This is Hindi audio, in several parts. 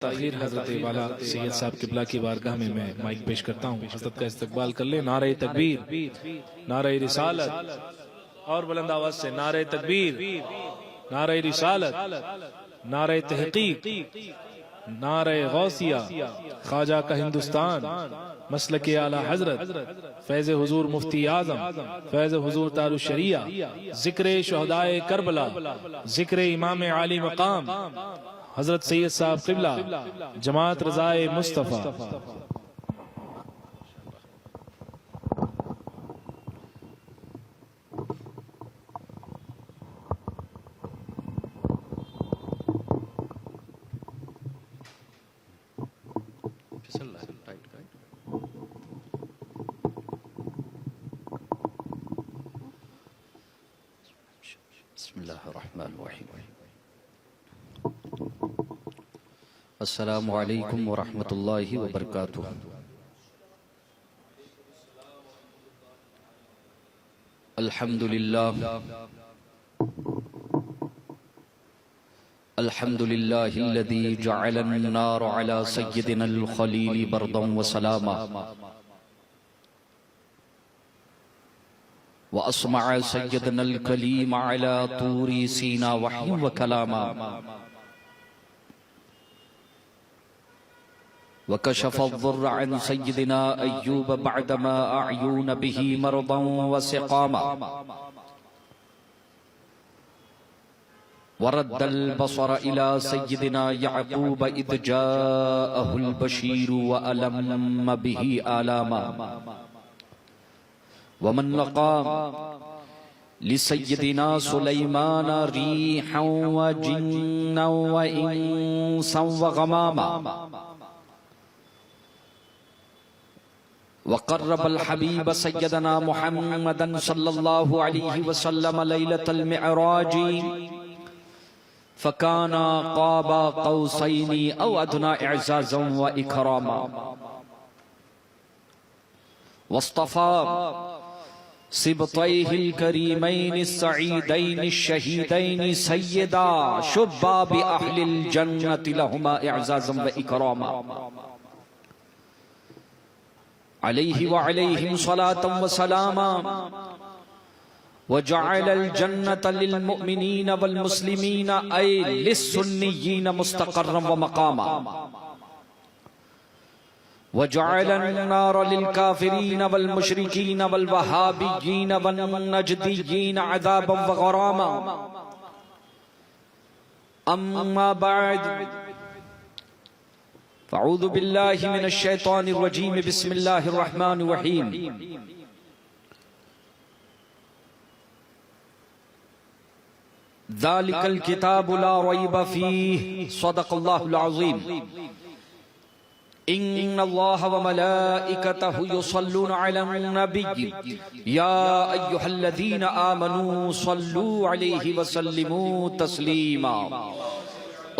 ताखिर हजरत वाला सैयद साहब किबला की बारगाह में मैं माइक पेश करता हूँ। हजरत का इस्तकबाल कर ले। नारे तकबीर, नारे रिसालत, और बुलंद आवाज से नारे तकबीर, नारे रिसालत, नारे तहकीक, नारे गौसिया, ख्वाजा का हिंदुस्तान, मसलक आला हजरत, फैज़ हुजूर मुफ्ती आजम, फैज़ हुजूर तारुश शरिया, जिक्र शुहदाए करबला, जिक्र इमाम आली मकाम हजरत सैयद साहब किबला, जमात रज़ाए मुस्तफ़ा। अस्सलामु अलैकुम व रहमतुल्लाहि व बरकातुहू। अल्हम्दुलिल्लाह अल्हम्दुलिल्लाहिल्लज़ी जअलन नार अला सय्यिदिनल खलील बरदन व सलामा व अस्मअ सय्यिदनल कलीम अला तूरी सीना वही व कलामा वकशफ़ अज़्ज़ुर्र अन सय्यिदिना अय्यूब बअदमा अअयून बिही मरदन व सिक़ामा वरद्दल बसर इला सय्यिदिना यअक़ूब इज़ जाअहुल बशीर व अलम्म बिही आलामा वमन लक़ा लिसय्यिदिना सुलैमान रीहन व जिन्नन व इंसन व गमामा वक़र्रबल हबीब सय्यदना मुहम्मदन सल्लल्लाहु अलैहि वसल्लम लैलतल मिअराज फ़काना क़ाबा क़ौसैनि औ अदना इअज़ाज़न व इकरामा वस्तफ़ा सिबतैहिल करीमैनि सईदैनि शहीदैनि सय्यदा शुब्बाबि अहलिल जन्नति लहुमा इअज़ाज़न व इकरामा अलैहि व अलैहिम सलातम व सलामा व जअलल जन्नत लिल मुमिनीन वल मुस्लिमीन ऐ लिस्सुन्निय्यीन मुस्तक़र्रन व मक़ामा व जअलन नार लिल काफिरीन वल मुशरिकीन वल वहाबिय्यीन वन नजदिय्यीन अज़ाबन व ग़रामा अम्मा बअद फ़अऊज़ु बिल्लाहि मिनश शैतानिर रजीम बिस्मिल्लाहिर रहमानिर रहीम ज़ालिकल किताबु ला रैब फ़ीहि सदक़ल्लाहुल अज़ीम इन्नल्लाह व मलाइकतहु युसल्लूना अलन नबिय्यि या अय्युहल्लज़ीना आमनू सल्लू अलैहि व सल्लिमू तस्लीमा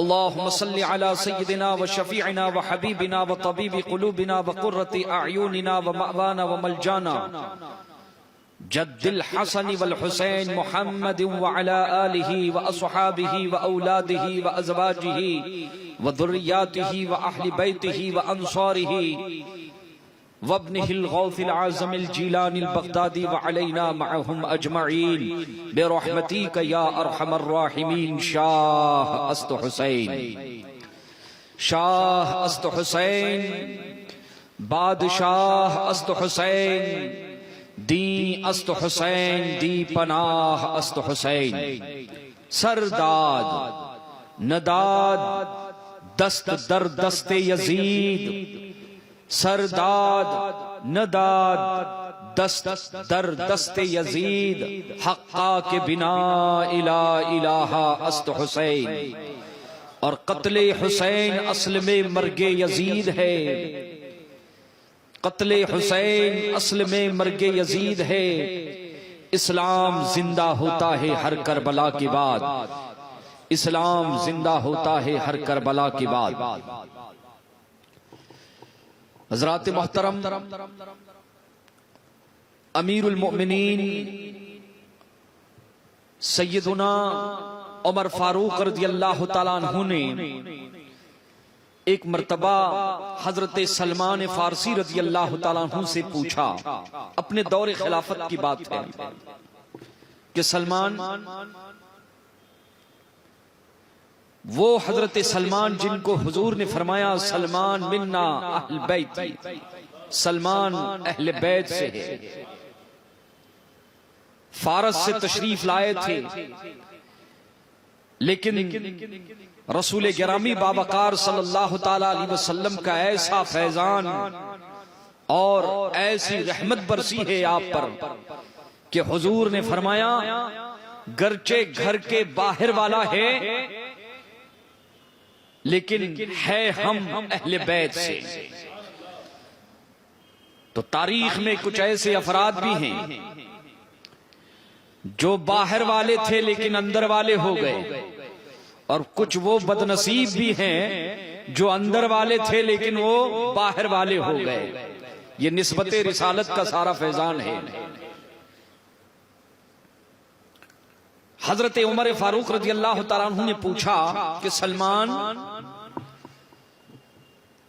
अल्लाहुम्मा सल्लि अला सय्यिदिना व शफ़ीइना व हबीबिना व तबीबि क़ुलूबिना व क़ुर्रति अअयुनिना व मअवाना व मलजाना जद्दिल हसन वल हुसैन मुहम्मद व अला आलिहि व अस्हाबिहि व औलादिहि व अज़वाजिहि व ज़ुर्रिय्यातिहि व अहलि बैतिहि व अंसारिहि व इब्निहिल गौसिल आज़मिल जीलानिल बगदादी व अलैना मअहुम अजमईन बिरहमतिका या अरहमर राहिमीन। शाह अस्त हुसैन, शाह अस्त हुसैन, बादशाह अस्त हुसैन, दी अस्त हुसैन, दी पनाह अस्त हुसैन। सरदाद नदाद दस्त दर दस्ते यजीद, सरदाद नदाद दस्त दर दस्ते यजीद, हक्का के बिना इला इलाहा अस्त हुसैन। और कत्ले हुसैन असल में मर्गे यजीद है, कत्ले हुसैन असल में मर्गे यजीद है। इस्लाम जिंदा होता है हर करबला के बाद, इस्लाम जिंदा होता है हर करबला के बाद। हज़रात मोहतरम अमीरुल मोमिनीन सैयदुना उमर फारूक रज़ियल्लाहु ताला अन्हु ने एक मर्तबा हजरत सलमान फारसी रजी अल्लाह ताला अन्हु से पूछा, अपने दौर खिलाफत की बात है कि सलमान, वो हजरत सलमान जिनको हुजूर ने फरमाया सलमान मिन्ना अहल बैत, सलमान अहले बैत से है, फारस से तशरीफ लाए थे, लेकिन रसूल गिरामी बावकार सल्लल्लाहु ताला अलैहि वसल्लम का ऐसा फैजान और ऐसी रहमत बरसी है आप पर कि हुजूर ने फरमाया गर्चे घर के बाहर वाला है, लेकिन है हम अहले बैत से। तो तारीख में कुछ ऐसे अफराद भी हैं जो बाहर वाले थे लेकिन अंदर वाले हो गए, और कुछ वो बदनसीब भी हैं जो अंदर वाले थे लेकिन वो बाहर वाले हो गए। ये निस्बते रिसालत का सारा फैजान है। हजरत उमर फारूक रजी अल्लाह तआला अन्हु ने पूछा कि सलमान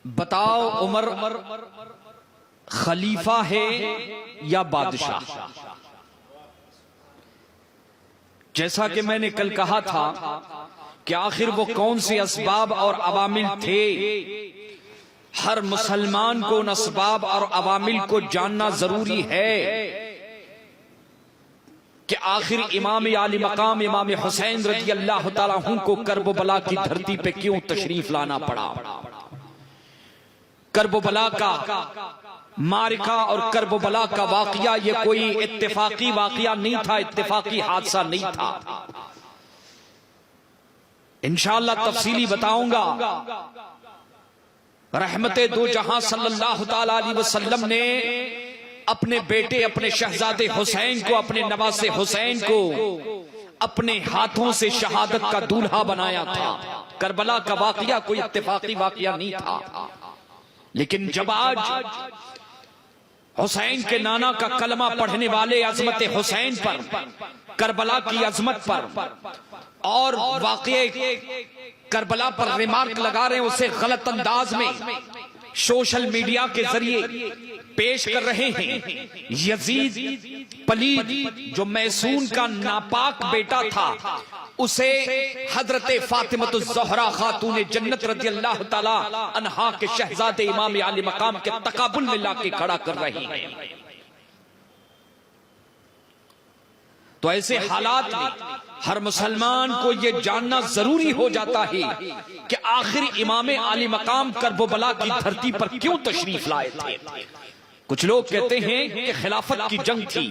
बताओ, उमर खलीफा है या बादशाह? जैसा कि मैंने कल कहा था कि आखिर वो कौन से असबाब और अवामिल थे, हर मुसलमान को उन असबाब और अवामिल को जानना जरूरी है कि आखिर इमाम आली मकाम इमाम हुसैन रजी अल्लाह तआला अन्हु को करबला की धरती पे क्यों तशरीफ लाना पड़ा। करबला का मारिका और करबला का वाकया ये कोई इत्तेफाकी वाकया नहीं था, इत्तेफाकी हादसा नहीं था। इंशाअल्लाह तफसीली बताऊंगा। रहमते दो जहां सल्लल्लाहु ताला अलैहि वसल्लम ने अपने बेटे अपने शहजादे हुसैन को, अपने नवासे हुसैन को अपने हाथों से शहादत का दूल्हा बनाया था। करबला का वाकया कोई इत्तेफाकी वाकया नहीं था, लेकिन जब आज हुसैन के नाना का कलमा पढ़ने वाले अजमत हुसैन पर, करबला की अजमत पर और वाकये करबला पर रिमार्क लगा रहे हैं, उसे गलत अंदाज में सोशल मीडिया के जरिए पेश कर रहे हैं। यजीद पलीद जो मैसून का नापाक बेटा था, उसे हजरत फातिमतुज़ ज़हरा खातून जन्नत रज़ी अल्लाह ताला अन्हा के शहजादे इमाम आली मकाम के तकाबुल में लाके खड़ा कर रही हैं। तो ऐसे हालात में हर मुसलमान को यह जानना जरूरी हो जाता है कि आखिर इमाम आली मकाम करबला की धरती पर क्यों तशरीफ लाए थे। कुछ लोग कहते हैं कि खिलाफत की जंग थी,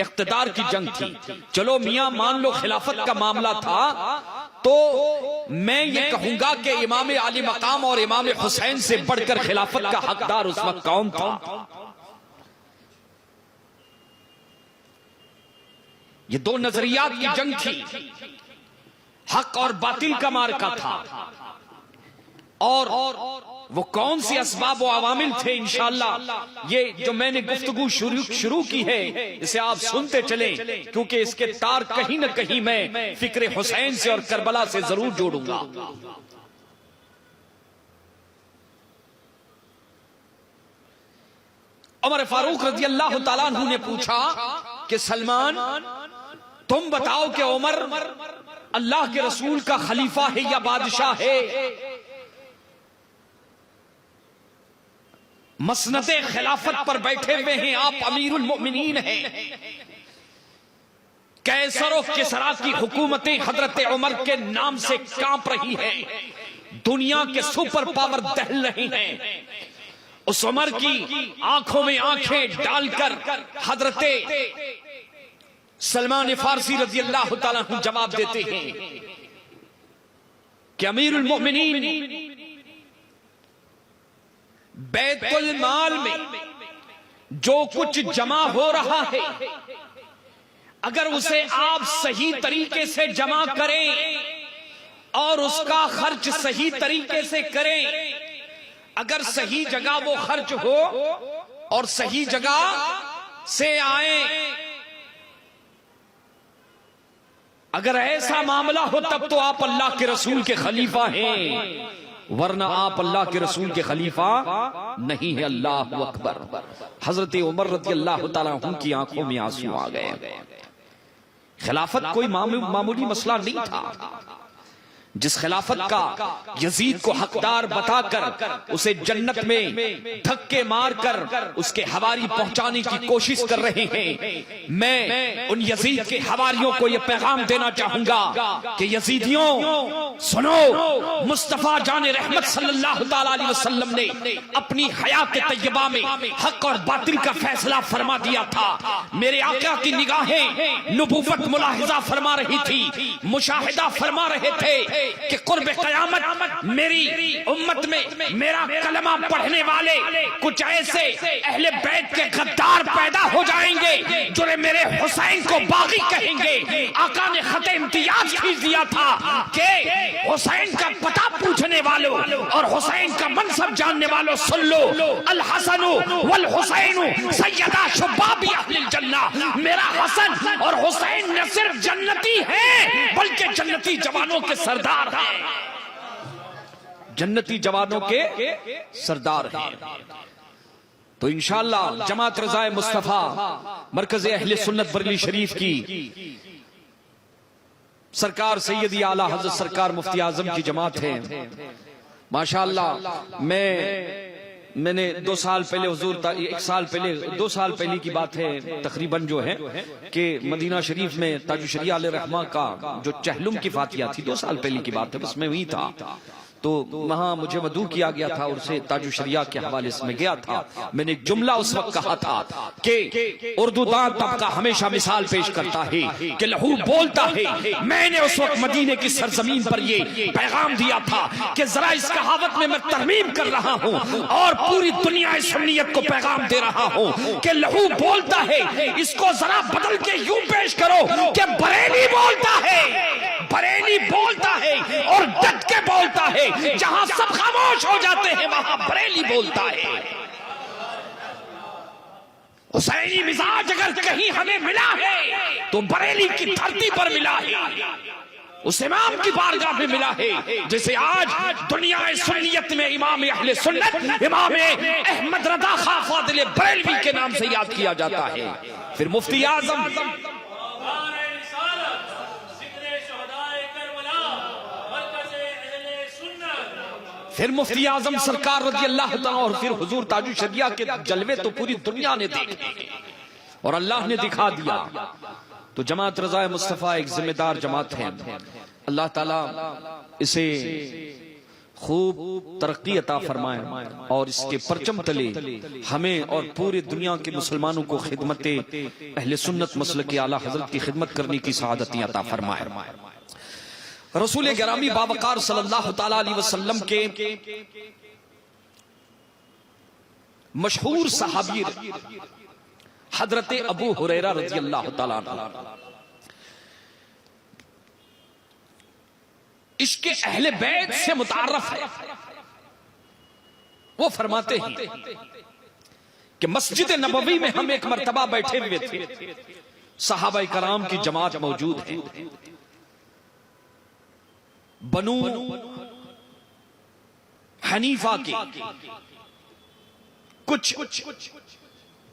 इख्तिदार की जंग थी। चलो मियां मान लो खिलाफत का मामला था, तो मैं ये कहूंगा कि इमाम आली मकाम और इमाम हुसैन से बढ़कर खिलाफत का हकदार उस वक्त कौन था? ये दो नजरियात की जंग थी, हक और बातिल का मार्का था। और वो कौन सी असबाब व अवामिल थे, इंशाअल्लाह ये जो मैंने गुफ्तगू शुरू की है इसे आप सुनते चलें, क्योंकि इसके तार कहीं न कहीं मैं फिक्र हुसैन से और करबला से जरूर जोड़ूंगा। उमर फारूक रजी अल्लाह तआला अन्हु ने पूछा कि सलमान तुम बताओ कि उमर अल्लाह के रसूल का खलीफा है या बादशाह है? मसनदे खिलाफत पर बैठे हुए हैं, आप अमीरुल मोमिनीन हैं। कैसर और किसरा की हुकूमतें हजरत उमर के नाम से कांप रही है, दुनिया के सुपर पावर दहल रही हैं। उस उमर की आंखों में आंखें डालकर हजरत सलमान फारसी रजी अल्लाह तआला अन्हु जवाब देते हैं कि अमीरुल मोमिनीन, बैतुल माल में जो कुछ जमा हो रहा है, अगर उसे आप सही तरीके से जमा करें और उसका खर्च सही तरीके से करें, अगर सही जगह वो खर्च हो और सही जगह से आए, अगर ऐसा मामला हो तब तो आप अल्लाह के रसूल के खलीफा हैं। वरना आप अल्लाह के रसूल के खलीफा नहीं है। अल्लाह अकबर। हजरत उमर रज़ी अल्लाह तआला अन्हु की आंखों में आंसू आ गए। खिलाफत कोई मामूली मसला नहीं था। जिस खिलाफत का यजीद को हकदार बताकर उसे जन्नत में धक्के मारकर उसके हवारी पहुंचाने की कोशिश कर रहे हैं, मैं उन यजीद के हवारियों को यह पैगाम देना चाहूंगा कि यजीदियों सुनो, मुस्तफा जान रहमत सल्लल्लाहु अलैहि वसल्लम ने अपनी हयात तैयबा में हक और बातिल का फैसला फरमा दिया था। मेरे आका की निगाहें नबूवत मुलाहिजा फरमा रही थी, मुशाहिदा फरमा रहे थे कि कुर्ब क़यामत मेरी उम्मत में मेरा कलमा पढ़ने वाले कुछ ऐसे अहले बैत के गद्दार पैदा हो जाएंगे जो मेरे हुसैन को बागी कहेंगे। आका ने खत इम्तियाज खींच दिया था कि हुसैन का पता पूछने वालों और हुसैन का मनसब जानने वालों सुन लो, अल हसन वल हुसैन सैयदा शुबाबी अहलिल जन्नह। मेरा हसन और हुसैन न सिर्फ जन्नती हैं बल्कि जन्नती जवानों के सरदार हैं, जन्नती जवानों के सरदार हैं। तो इंशाअल्लाह जमात रज़ाए मुस्तफा मरकज़ अहले सुन्नत बरेली शरीफ की सरकार सैयदी आला हज़रत सरकार मुफ्ती आजम की जमात है। माशाअल्लाह मैंने 2 साल पहले हुजूर 1 साल पहले 2 साल पहले की बात है तकरीबन जो है कि मदीना शरीफ में ताजु शरिया अलैहि रहमा का जो चहलुम की फातिहा थी 2 साल पहले की बात है, उसमें वही था। तो वहां मुझे मदू किया गया था और उसे ताजु शरिया के हवाले से मैं गया था। मैंने एक जुमला उस वक्त कहा था कि उर्दू दान तबका हमेशा मिसाल पेश करता है कि लहू बोलता है। मैंने उस वक्त मदीने की सरजमीन पर ये पैगाम दिया था कि जरा इस कहावत में मैं तरमीम कर रहा हूँ और पूरी दुनिया सुन्नियत को पैगाम दे रहा हूँ कि लहू बोलता है, इसको जरा बदल के यूं पेश करो कि बरेली बोलता है, बरेली बोलता है और डट के बोलता है। जहां सब खामोश हो जाते हैं वहां बरेली बोलता है। हुसैनी मिजाज अगर कहीं हमें मिला है तो बरेली की धरती पर मिला है, उस इमाम की बारगाह में मिला है जिसे आज दुनिया सुन्नियत में इमाम अहले सुन्नत इमाम अहमद रज़ा खां फादिल बरेलवी के नाम से याद किया जाता है। फिर मुफ्ती आजम सरकार रज़ी अल्लाह तआला और फिर हुजूर ताजु शरिया के जलवे तो पूरी दुनिया ने देखे और अल्लाह ने दिखा दिया। तो जमात रज़ाए मुस्तफा एक जिम्मेदार जमात है। अल्लाह ताला इसे खूब तरक्की अता फरमाए और इसके परचम तले हमें और पूरी दुनिया के मुसलमानों को खिदमत अहले सुन्नत मसलक के आला हजरत की खिदमत करने की सआदत अता फरमाए। रसूल गिरामी बावकार सल्लल्लाहु तआला अलैहि वसल्लम के मशहूर सहाबी हजरत अबू हुरैरा रज़ी अल्लाह तआला अन्हु इसके अहले बैत से मुतारफ है। वो फरमाते हैं कि मस्जिद नबवी में हम एक मर्तबा बैठे हुए थे, सहाबा कराम की जमात मौजूद है। बनु हनीफा के कुछ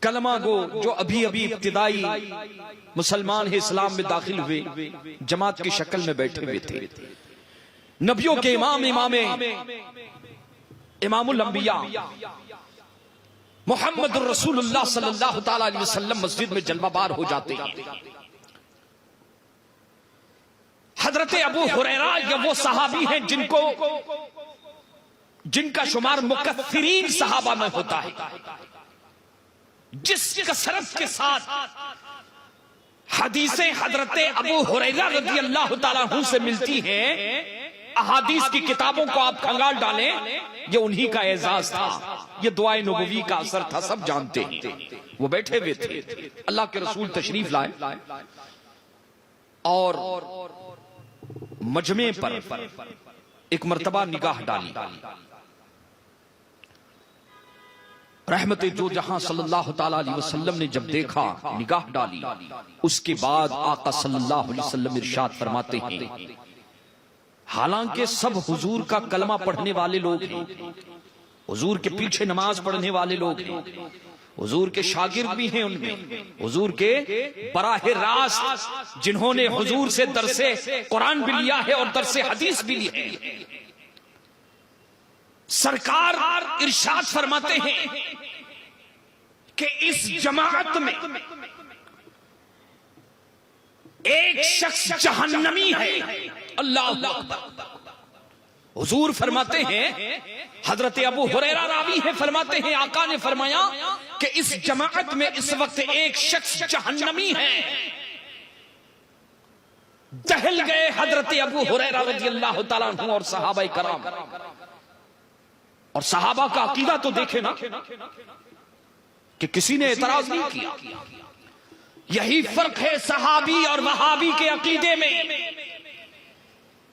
कलमा गो जो अभी अभी इब्तिदाई मुसलमान है, इस्लाम में दाखिल हुए, जमात की शक्ल में बैठे हुए थे। नबियों के इमामुल अंबिया मुहम्मदुर रसूलुल्लाह सल्लल्लाहु तआला अलैहि वसल्लम मस्जिद में जलवाबार हो जाते हैं। हजरत अबू हुरैरा ये वो सहाबी हैं जिनका शुमार मुकफ्फिरीन सहाबा में होता है। जिस कसरत के साथ हदीसें हजरत अबू हुरैरा रज़ी अल्लाह तआला अन्हु से मिलती हैं, अहादीस की किताबों को आप खंगाल डालें, ये उन्हीं का एजाज था, ये दुआए नबवी का असर था, सब जानते हैं। वो बैठे हुए थे, अल्लाह के रसूल तशरीफ लाए और मजमे पर एक मर्तबा निगाह डाली। रहमत जो जहां सल्लल्लाहु तआला अलैहि वसल्लम ने जब देखा, निगाह डाली, उसके बाद आका सल्लल्लाहु अलैहि वसल्लम इरशाद फरमाते हैं, हालांकि सब हुजूर का कलमा पढ़ने वाले लोग हैं, हुजूर के पीछे नमाज पढ़ने वाले लोग हैं, हुजूर के शागिर्द भी हैं, उनमें हुजूर के बराह रास्त जिन्होंने हुजूर से दरसे कुरान भी लिया है और दरसे हदीस भी लिया है। सरकार इरशाद फरमाते हैं कि इस जमात में एक शख्स जहन्नमी है। अल्लाह अकबर। हुजूर फरमाते हैं, हजरत अबू हुरैरा रावी है, फरमाते हैं आका ने फरमाया कि इस जमात में इस वक्त एक शख्स जहन्नमी है। दहल गए हजरत अबू हुरैरा रज़ियल्लाहु तआला अन्हु और सहाबाए कराम। और सहाबा का अकीदा तो देखे ना कि किसी ने एतराज नहीं किया। यही फर्क है सहाबी और वहाबी के अकीदे में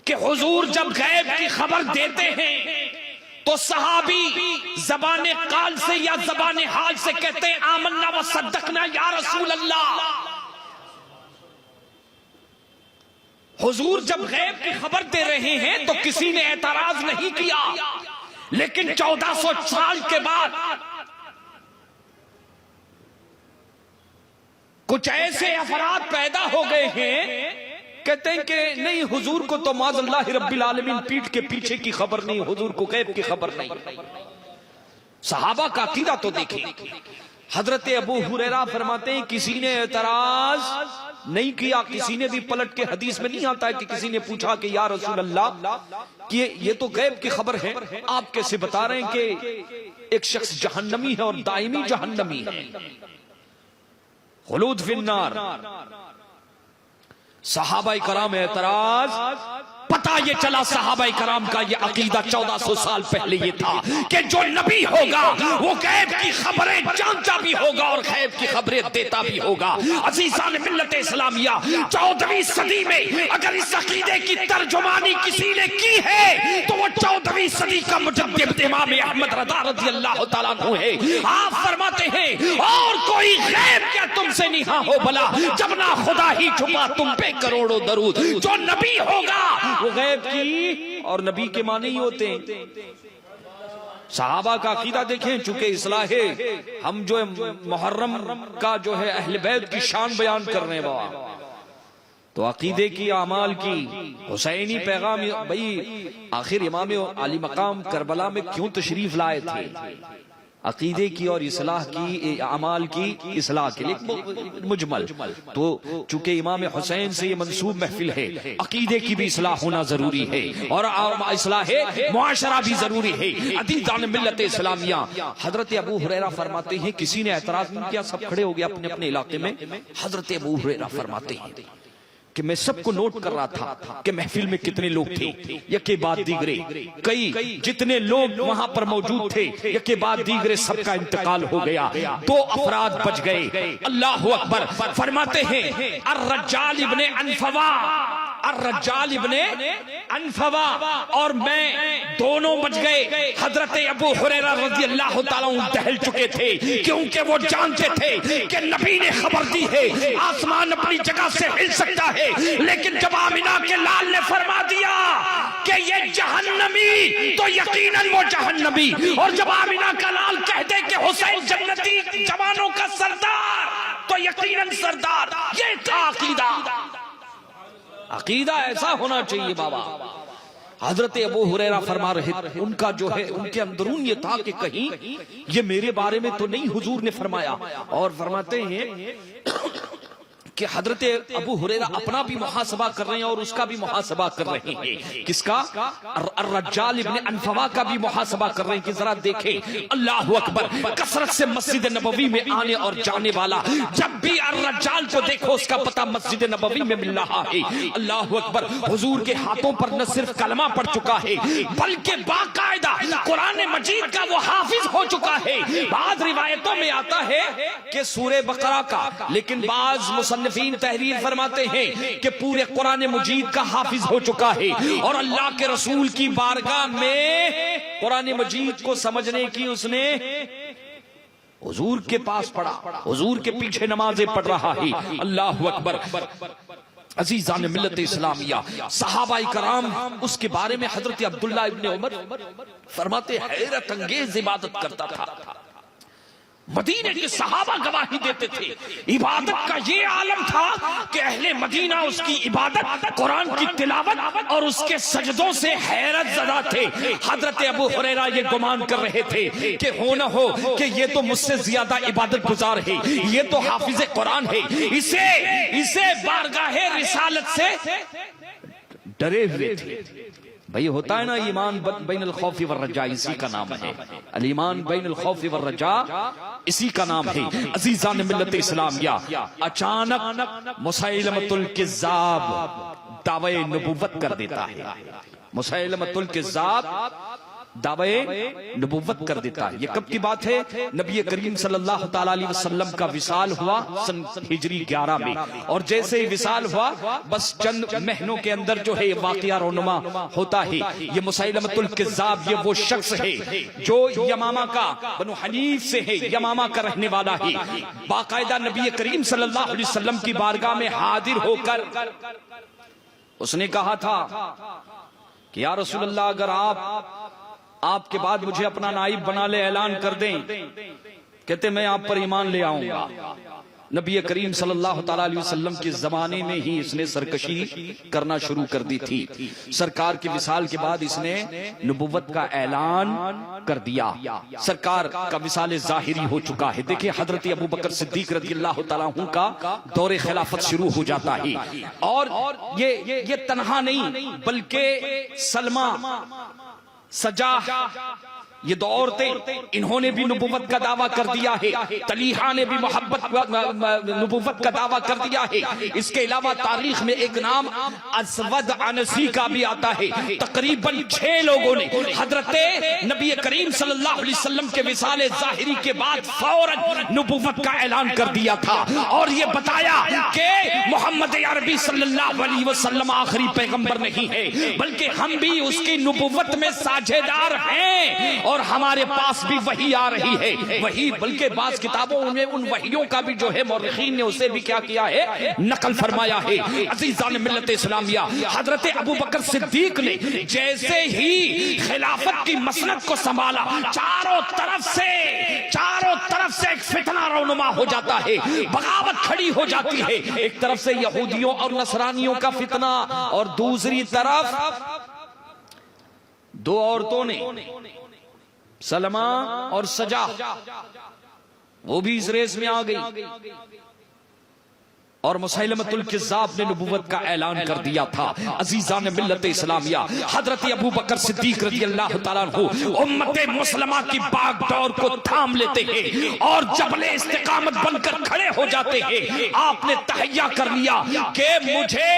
कि हुजूर जब गैब की खबर देते हैं तो सहाबी जबाने काल से या जबाने हाल से कहते हैं आमन्ना व सद्दकना या रसूल अल्लाह। हुजूर जब गैब की खबर दे रहे हैं तो किसी ने एतराज नहीं किया। लेकिन 1400 साल के बाद कुछ ऐसे अफराद पैदा हो गए हैं, कहते हैं कि नहीं हुजूर को तो माज़ल्लाहि रब्बिल आलमीन पीठ के पीछे की खबर नहीं, हुजूर को गैब की खबर नहीं। सहाबा का अकीदा तो देखें। हजरत अबू हुरैरा फरमाते हैं किसी ने एतराज नहीं किया, किसी ने भी पलट के हदीस में नहीं आता है कि किसी ने पूछा कि या रसूल अल्लाह कि ये तो गैब की खबर है, आप कैसे बता रहे हैं कि एक शख्स जहन्नमी है और दायमी जहन्नमी है, खुलूद फिन्नार। सहाबाए कराम एतराज। पता ये चला सहाबाए कराम का ये अकीदा 1400 साल पहले ये था कि जो नबी होगा वो गैब की खबरें जानता भी होगा और गैब की खबरें देता भी होगा। अज़ीज़ान मिल्लत इस्लामिया 14वीं सदी में अगर इस अकीदे की तर्जुमानी किसी ने की है तो वो 14वीं सदी का मुजद्दिद इमाम अहमद रज़ा रज़ियल्लाहु तआला अन्हु है। आप फरमाते हैं और कोई गैब क्या तुमसे निहा हो भला, जब ना खुदा ही छुपा तुम पे करोड़ों दरूद। जो नबी होगा वो गैब की और नबी के माने ही होते हैं। सहाबा का अकीदा देखें, चूंकि इस्लाहे हम जो मुहर्रम का जो है अहले बैत की शान बयान कर रहे हैं, तो अकीदे की अमाल की हुसैनी पैगाम। भाई आखिर इमाम अली मकाम करबला में क्यों तशरीफ लाए थे? अकीदे की और इस्लाह की अमाल की इस्लाह के लिए मुजमल। तो चूंकि इमाम हुसैन से ये मंसूब महफिल है, अकीदे की भी इस्लाह होना जरूरी है और इस्लाह मुआशरा भी जरूरी है। अज़ीज़ान मिल्लत इस्लामिया हजरत अबू हुरैरा फरमाते हैं किसी ने एतराज नहीं किया, सब खड़े हो गए अपने अपने इलाके में। हजरत अबू हुरैरा फरमाते हैं कि मैं सबको नोट कर रहा था कि महफिल में कितने लोग थे, यके बाद दीगरे कई जितने लोग वहां पर मौजूद थे यके बाद दीगरे सबका इंतकाल हो गया, 2 अफराद बच गए। अल्लाह अकबर। फरमाते हैं अर्रज्जाल इब्ने अनफवा, अर्रज्जाल इब्ने अनफवा और मैं दोनों बच गए। हजरत अबू हुरैरा रज़ियल्लाहु तआला अन्हु दहल चुके थे क्योंकि वो जानते थे कि नबी ने खबर दी है आसमान अपनी जगह से हिल सकता है, लेकिन जब आमिना के लाल ने फरमा दिया कि ये जहन्नमी तो यकीनन वो जहन्नमी, और जब आमिना का लाल कह दे कि हुसैन जन्नती जवानों का सरदार तो यकीनन सरदार। ये था अकीदा। अकीदा ऐसा होना चाहिए बाबा। हजरत अबू हुरैरा फरमा रहे थे, उनका जो है उनके अंदरून ये था कि कहीं ये मेरे बारे में तो नहीं हुजूर ने फरमाया। और फरमाते हैं कि हजरत अबू हुरैरा अपना भी मुहासबा कर रहे हैं और उसका भी मुहासबा कर रहे हैं। किसका? अर्रज्जाल इब्ने अनफवा का भी मुहासबा कर रहे हैं कि जरा देखें। अल्लाह अकबर। कसरत से मस्जिद नबवी में आने और जाने वाला, जब भी अर्रज्जाल को देखो उसका पता मस्जिद नबवी में मिल रहा है। अल्लाह अकबर। हुजूर के हाथों पर न सिर्फ कलमा पड़ चुका है बल्कि बाकायदा कुरान मजीद का वो हाफिज हो चुका है। बाद रिवायतों में आता है कि सूरह बकरा का, लेकिन बाज मुसन्निफीन तहरीर फरमाते हैं कि पूरे कुरान मजीद का हाफिज हो चुका है। और अल्लाह के रसूल की बारगाह में कुरान मजीद को समझने की उसने हुजूर के पास पढ़ा, हुजूर के पीछे नमाजें पढ़ रहा है। अल्लाह अकबर। अजीजान मिल्लत इस्लामिया, सहाबा कराम उसके बारे में हजरत अब्दुल्ला इब्ने उमर फरमाते हैरत अंगेज इबादत करता था। मदीने के सहाबा गवाही देते थे, इबादत का ये आलम था कि अहले मदीना उसकी इबादत, कुरान की तिलावत और उसके सजदों से हैरत ज़दा थे। हजरत अबू हुरैरा ये गुमान कर रहे थे कि हो न हो कि ये तो मुझसे ज्यादा इबादत गुजार है, ये तो हाफिज कुरान है, इसे बारगाहे रिसालत से डरे हुए थे। भाई होता है ना ईमान बैनुल खौफी व रजा, इसी का नाम है अल ईमान बैनुल खौफी व रजा, इसी का नाम है। अजीजान मिल्लत इस्लामिया, अचानक मुसैलमतुल किज़्ज़ाब दावे नबुव्वत कर देता है। मुसैलमतुल किज़्ज़ाब दावे नबुव्वत कर देता है। ये कब की बात है? नबी करीम सल्लल्लाहु ताला अलैहि वसल्लम का विसाल हुआ सन हिजरी 11 में, और जैसे ही विसाल हुआ बस चंद महीनों के अंदर जो है वाक़या रोनुमा होता है। ये मुसैलमतुल किज़्ज़ाब, ये वो शख्स है जो यमामा का, बनु हनीफ से है, यमामा का रहने वाला है। बाकायदा नबी करीम सल्लल्लाहु अलैहि वसल्लम की बारगाह में हाजिर होकर उसने कहा था कि या रसूलल्लाह, अगर आपके बाद मुझे अपना नाइब बना ले, ऐलान कर दें, कहते मैं आप पर ईमान ले आऊंगा। नबी करीम सल्लल्लाहु ताला अलैहि वसल्लम के जमाने में ही इसने सरकशी करना शुरू कर दी थी। सरकार के विसाल के बाद इसने नबुव्वत का ऐलान कर दिया। सरकार का विसाल जाहिरी हो चुका है। देखिए हजरत अबू बकर सिद्दीक रज़ियल्लाहु ताला अन्हु का दौरे खिलाफत शुरू हो जाता है, और ये तन्हा नहीं बल्कि सलमा, सजा, ये दो औरतें, इन्होंने भी नबुव्वत का दावा कर दिया है। तलीहा ने भी नबुव्वत का दावा कर दिया है। इसके अलावा तारीख में एक नाम असवद अनसी का भी आता है। तकरीबन 6 लोगों ने हजरत नबी करीम सल्लल्लाहु अलैहि वसल्लम के विसाले जाहिरी के बाद फौरन नबुव्वत का ऐलान कर दिया था, और ये बताया कि मोहम्मद अरबी सल्लल्लाहु अलैहि वसल्लम आखिरी पैगंबर नहीं है, बल्कि हम भी उसकी नबुव्वत में साझेदार हैं, और हमारे पास भी वही आ रही है। वही बल्कि बाज़ किताबों में उन वहियों का भी जो है मौरखीन ने उसे भी क्या किया है, नकल फरमाया है। अज़ीज़ान मिल्लत इस्लामिया, हजरत अबू बकर सिद्दीक ने जैसे ही खिलाफत की मसनद को संभाला, चारों तरफ से एक फितना रौनुमा हो जाता है, बगावत खड़ी हो जाती है। एक तरफ से यहूदियों और नसरानियों का फितना, और दूसरी तरफ 2 औरतों ने, सलमा और सजा, वो भी इस रेस में आ गई, और मुसैलमतुल किज़्ज़ाब ने नबुव्वत का ऐलान कर दिया था। अज़ीज़ान मिल्लत इस्लामिया, हजरत अबू बकर सिद्दीक रज़ियल्लाहु ताला अन्हु उम्मत मुस्लिमा की बागडोर को थाम लेते हैं और जबले इस्तिकामत बनकर खड़े हो जाते हैं। आपने तहैया कर लिया कि मुझे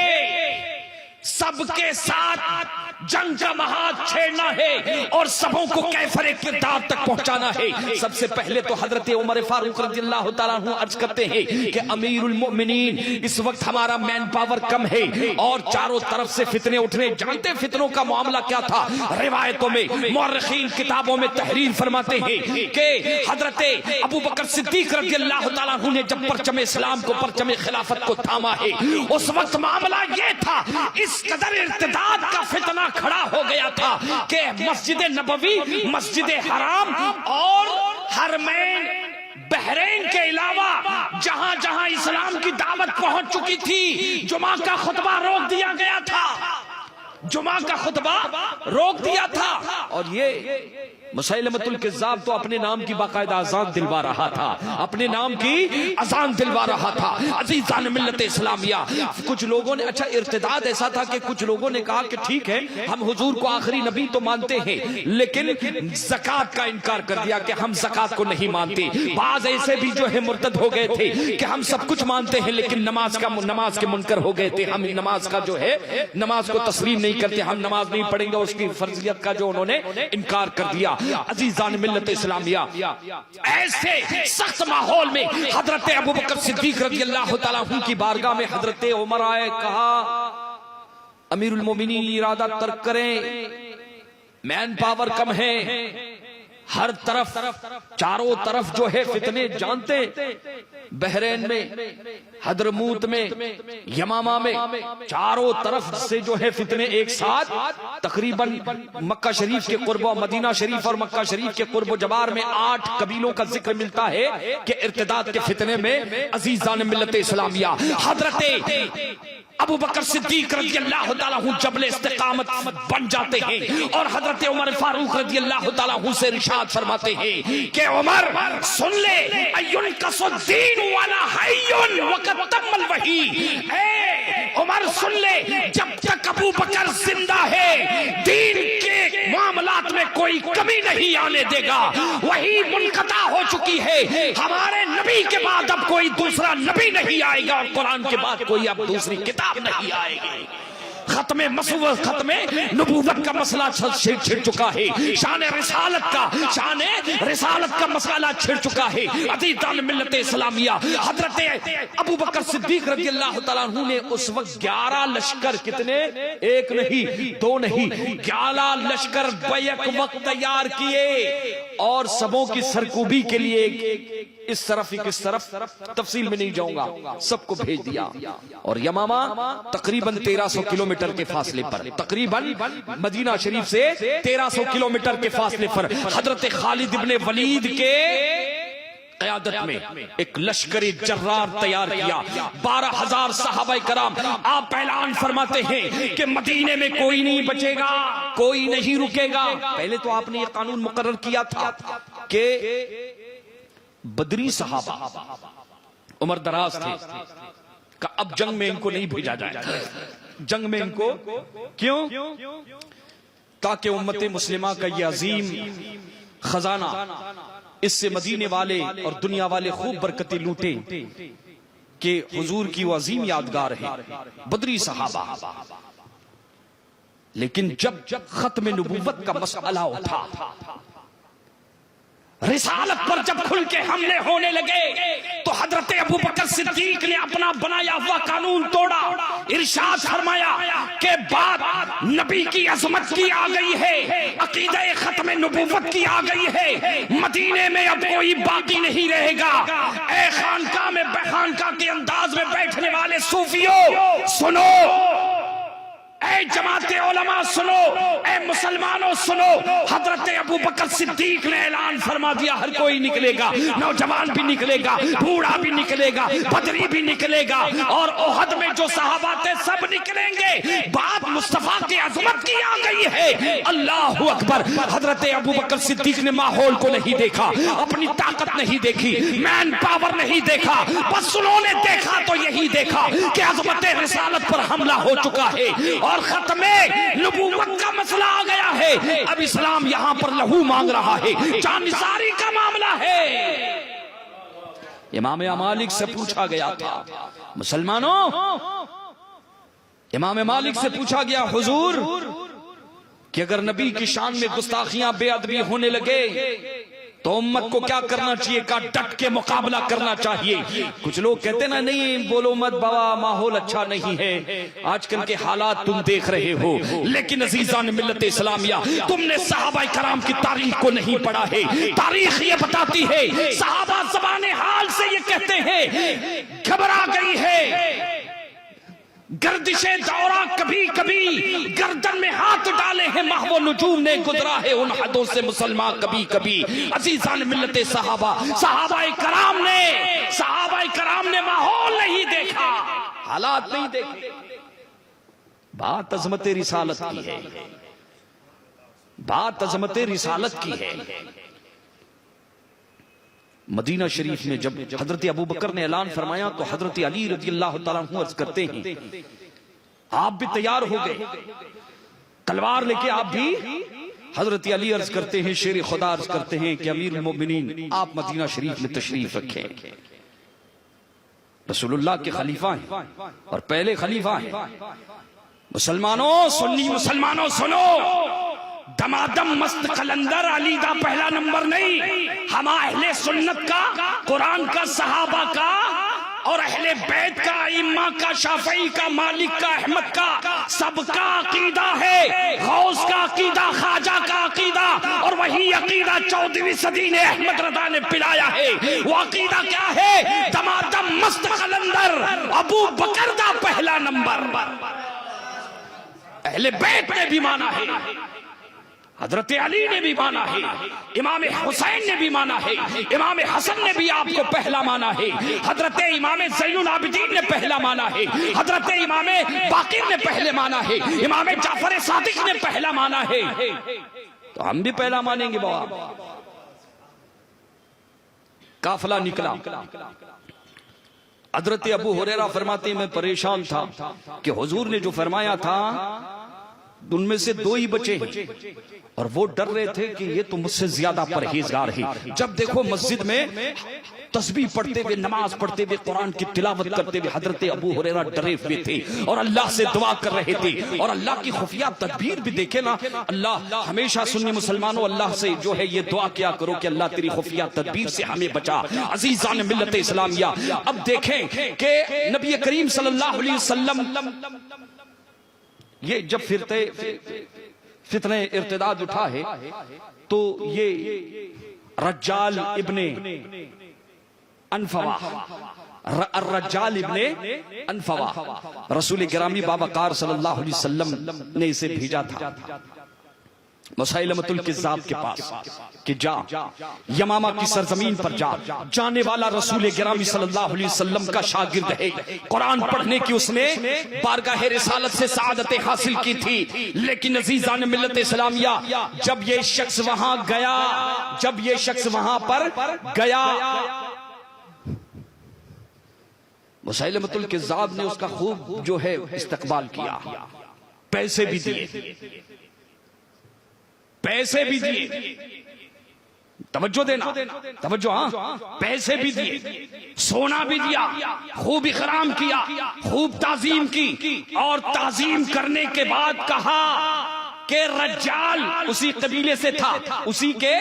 सबके साथ जंग का महाज छेड़ना है और सबों को कैफरे किरदार तक पहुंचाना है। सबसे पहले तो हजरत उमर फारूक रज़ियल्लाहु ताला अन्हु अर्ज करते हैं कि अमीरुल मोमिनीन, इस वक्त हमारा मैन पावर कम है और चारों तरफ से फितने उठने। जानते फितनों का मामला क्या था? रिवायतों में, मुअर्रिखीन किताबों में तहरीर फरमाते हैं कि हजरत अबू बकर सिद्दीक रज़ियल्लाहु ताला अन्हु ने जब परचम इस्लाम को, परचम खिलाफत को थामा है, उस वक्त मामला ये था, इस कदर इर्तिदाद का फितना खड़ा हो गया था कि मस्जिद नबवी, मस्जिद हराम और हरमैन बहरैन के अलावा जहां जहां इस्लाम की दावत पहुंच चुकी थी, जुमा का खुतबा रोक दिया गया था, जुमा का खुतबा रोक दिया था। और ये मुसैलमतुल किज़्ज़ाब तो अपने नाम की बाकायदा अज़ान दिलवा रहा था, अपने नाम की अज़ान दिलवा रहा था। अज़ीज़ान मिल्लत इस्लामिया, कुछ लोगों ने, अच्छा इर्तिदाद ऐसा था कि कुछ लोगों ने कहा कि ठीक है, हम हुजूर को आखिरी नबी तो मानते हैं, लेकिन ज़कात का इनकार कर दिया कि हम ज़कात को नहीं मानते। बाज़ ऐसे भी जो है मुर्तद हो गए थे कि हम सब कुछ मानते हैं लेकिन नमाज के मुनकर हो गए थे, हम नमाज का जो है, नमाज को तस्लीम नहीं करते, हम नमाज नहीं पढ़ेंगे, उसकी फर्जियत का जो उन्होंने इनकार कर दिया। अज़ीज़ान मिल्लत इस्लामिया, ऐसे सख्त माहौल में हजरत अबू बकर सिद्दीक रज़ियल्लाहु ताला अन्हु की बारगाह में हजरत उमर आए, कहा अमीरुल मोमिनीन इरादा तर्क करें, मैन पावर कम है, हर तरफ चारों तरफ जो है फितने जानते, बहरैन में, हदरमूत में, यमामा में, चारों तरफ से जो है फितने एक साथ तकरीबन मक्का शरीफ के कुर्ब, मदीना शरीफ और मक्का शरीफ के कुर्ब जबार में 8 कबीलों का जिक्र मिलता है कि इर्तिदाद के फितने में अजीजान मिल्लत इस्लामिया हजरत अबू बकर सिद्दीक रज़ियल्लाहु ताला अन्हु जबल इस्तिकामत बन जाते हैं और हजरत उमर फारूक रज़ियल्लाहु ताला अन्हु से इरशाद फरमाते हैं कि उमर सुन ले, अय्युन कसुद्दीन वाला हय्युन वक़द तम्मल वही। ए उमर सुन ले, जब तक अबू बकर जिंदा है दीन के मामलात में कोई कमी नहीं आने देगा। वही मुनक़ता हो चुकी है, हमारे नबी के बाद अब कोई दूसरा नबी नहीं आएगा और कुरान के बाद कोई अब दूसरी किताब नहीं आएगी। खत्मे मसूवत, खत्मे नबूवत का मसला छिड़ चुका है, शान रिसालत का मसला छिड़ चुका है। अज़ीज़ान मिल्लत इस्लामिया हजरत अबू बकर सिद्दीक रज़ियल्लाहु ताला अन्हु ने उस वक्त 11 लश्कर, कितने, एक नहीं, 2 नहीं, 11 लश्कर बैक वक्त तैयार किए और सबों की सरकूबी के लिए इस तरफ ही किस तरफ, तफसील में नहीं जाऊंगा, सबको भेज दिया। और यमामा तकरीबन 1300 किलोमीटर के फासले पर, तकरीबन मदीना शरीफ से 1300 किलोमीटर के फासले पर हजरत खालिद इब्ने वलीद के क़यादत में एक लश्करी जर्रार तैयार किया। 12,000 सहाबाए कराम। आप ऐलान फरमाते हैं कि मदीने में कोई नहीं बचेगा, कोई नहीं रुकेगा। पहले तो आपने ये कानून मुकर्रर किया था कि बदरी सहाबा उमर दराज थे का अब जंग में इनको नहीं भेजा जाए। जंग में इनको क्यों? ताकि उम्मत मुस्लिमा का ये अजीम खजाना, इससे मदीने वाले और दुनिया वाले खूब बरकतें लूटे कि हुजूर की वो अजीम यादगार है बदरी सहाबा। लेकिन जब खत्म नबूवत का मसला उठा, रिसालत पर जब खुल के हमले होने लगे, तो हजरत अबू बकर सिद्दीक ने अपना बनाया हुआ कानून तोड़ा। इरशाद फरमाया कि बात नबी की अजमत की आ गई है, अकीदा खत्म नबूवत की आ गई है, मदीने में अब कोई बाकी नहीं रहेगा। ए खानका में, खानका के अंदाज में बैठने वाले सूफियों सुनो, ऐ जमाते उलमा सुनो, ऐ मुसलमानों सुनो, हजरत अबू बकर सिद्दीक ने ऐलान फरमा दिया हर कोई निकलेगा, नौजवान भी निकलेगा, बूढ़ा भी निकलेगा, बदरी भी निकलेगा और ओहद में जो सहाबा थे सब निकलेंगे। बात मुस्तफा की अजमत की आ गई है। अल्लाहु अकबर। हजरत अबू बकर सिद्दीक ने माहौल को नहीं देखा, अपनी ताकत नहीं देखी, मैन पावर नहीं देखा, बस उन्होंने देखा तो यही देखा कि अजमत रिसालत पर हमला हो चुका है और खत्मे नबूवत का मसला आ गया है। अब इस्लाम यहां पर लहू मांग रहा है, जानिसारी का मामला है। इमाम मालिक से पूछा गया था, मुसलमानों, इमाम मालिक से पूछा गया, हुजूर कि अगर नबी की शान में गुस्ताखियां, बेअदबी होने लगे तो उम्मत को क्या करना चाहिए? का डट के मुकाबला करना चाहिए। कुछ लोग कहते ना, नहीं बोलो मत बाबा, माहौल अच्छा नहीं है, आजकल के हालात तुम देख रहे हो। लेकिन अजीजान मिल्लत इस्लामिया, तुमने सहाबा कराम की तारीख को नहीं पढ़ा है। तारीख ये बताती है, सहाबा ज़बाने हाल से ये कहते हैं, घबरा गई है, गर्दिशे दौरा कभी कभी गर्दन में हाथ डाले हैं, महवो नजूम ने गुजरा है उन हदों से मुसलमान कभी कभी। अजीजान मिल्लत सहाबा, सहाबाए कराम ने माहौल नहीं देखा, हालात नहीं देखे। बात अजमत रिसालत की है, बात अजमत रिसालत की है। मदीना शरीफ में जब हजरत अबू बकर ने ऐलान फरमाया तो हजरत अली रज़ियल्लाहु ताला अन्हु अर्ज करते हैं, आप भी तैयार हो गए, तलवार लेके आप भी। हजरत अली अर्ज करते हैं, शेर खुदा अर्ज करते हैं कि अमीरुल मोमिनीन आप मदीना शरीफ में तशरीफ रखें। रसूलुल्लाह के खलीफा हैं और पहले खलीफा हैं। मुसलमानों, सुन्नी मुसलमानों सुनो, दमादम मस्त कलंदर अली दा पहला नंबर नहीं, हम अहले सुन्नत का, कुरान का, सहाबा का और अहले बैत का, इम्मा का, शाफई का, मालिक का, अहमद का, सबका अकीदा है। गौस का अकीदा, ख्वाजा का अकीदा, और वही अकीदा 14वीं सदी ने अहमद रजा ने पिलाया है। वो अकीदा क्या है? दमादम मस्त कलंदर, अबू बकर दा पहला नंबर। अहले बैत ने भी माना है, हजरत अली ने भी माना है, इमाम हुसैन ने भी माना है, इमाम हसन ने भी आपको पहला माना है, हजरत इमाम ज़ैनुल आबिदीन ने पहला माना है, हजरत इमाम बाकिर ने पहले माना है, इमाम जाफर सादिक ने पहला माना है। तो हम भी पहला मानेंगे बाबा। काफिला निकला। हजरत अबू हुरैरा फरमाते मैं परेशान था कि हुजूर ने जो फरमाया था उनमें से 2 ही बचे हैं, और वो डर रहे थे कि ये तो मुझसे ज्यादा परहेजगार है। जब देखो मस्जिद में तस्बीह पढ़ते हुए, नमाज पढ़ते हुए, कुरान की तिलावत करते हुए हजरत अबू हुरैरा डरे हुए थे और अल्लाह से दुआ कर रहे थे। और अल्लाह की खुफिया तदबीर भी देखे ना। अल्लाह हमेशा सुन्नी मुसलमानों अल्लाह से जो है ये दुआ किया करो कि अल्लाह तेरी खुफिया तदबीर से हमें बचा। अजीजान मिल्लत इस्लामिया, अब देखें कि नबी करीम सल्लल्लाहु अलैहि वसल्लम ये जब फितने इर्तिदाद उठा है तो ये रज्जाल इब्ने अनफवा, रज्जाल इब्ने अनफवा रसूल गिरामी बाबकार सल्लल्लाहु अलैहि वसल्लम ने इसे भेजा था मुसैलमतुल किज़्ज़ाब के पास कि जा यमामा की सरजमीन पर जा। जाने वाला रसूल गिरामी सल्लल्लाहु अलैहि वसल्लम का शागिर्द है। कुरान पढ़ने की उसने बारगाह रिसालत से सआदतें हासिल की थी। लेकिन अजीजान मिल्लत इस्लामिया, जब ये शख्स वहां गया, जब ये शख्स वहां पर गया, मुसैलमतुल किज़्ज़ाब ने उसका खूब जो है इस्तकबाल किया, पैसे भी दिए, पैसे भी दिए, तवज्जो देना, तवज्जो, हाँ, पैसे भी दिए, सोना भी दिया, खूब इकराम किया, खूब ताजीम की, और ताजीम करने के बाद कहा कि रज्जाल उसी कबीले से था, उसी के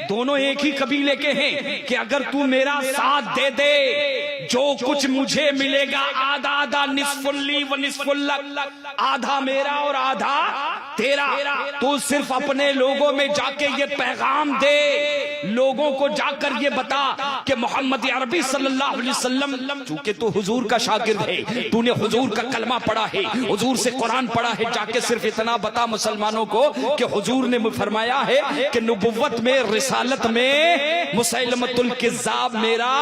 दोनों एक ही कबीले के हैं, कि अगर तू मेरा साथ दे दे जो कुछ मुझे मिलेगा आधा आधा, निस्फुल्ली व निस्फुल्लक, आधा मेरा और आधा तेरा। तू सिर्फ अपने लोगों में जाके ये पैगाम दे, लोगों को जाकर ये बता कि मोहम्मद अरबी सल्लल्लाहु अलैहि वसल्लम, चूंकि तू हुजूर का शागिर्द है, तूने हुजूर का कलमा पढ़ा है, हुजूर से कुरान पढ़ा है, जाके सिर्फ इतना बता मुसलमानों को कि हुजूर ने फरमाया है कि नबुव्वत में, रिसालत में मुसैलमतुल किज़्ज़ाब मेरा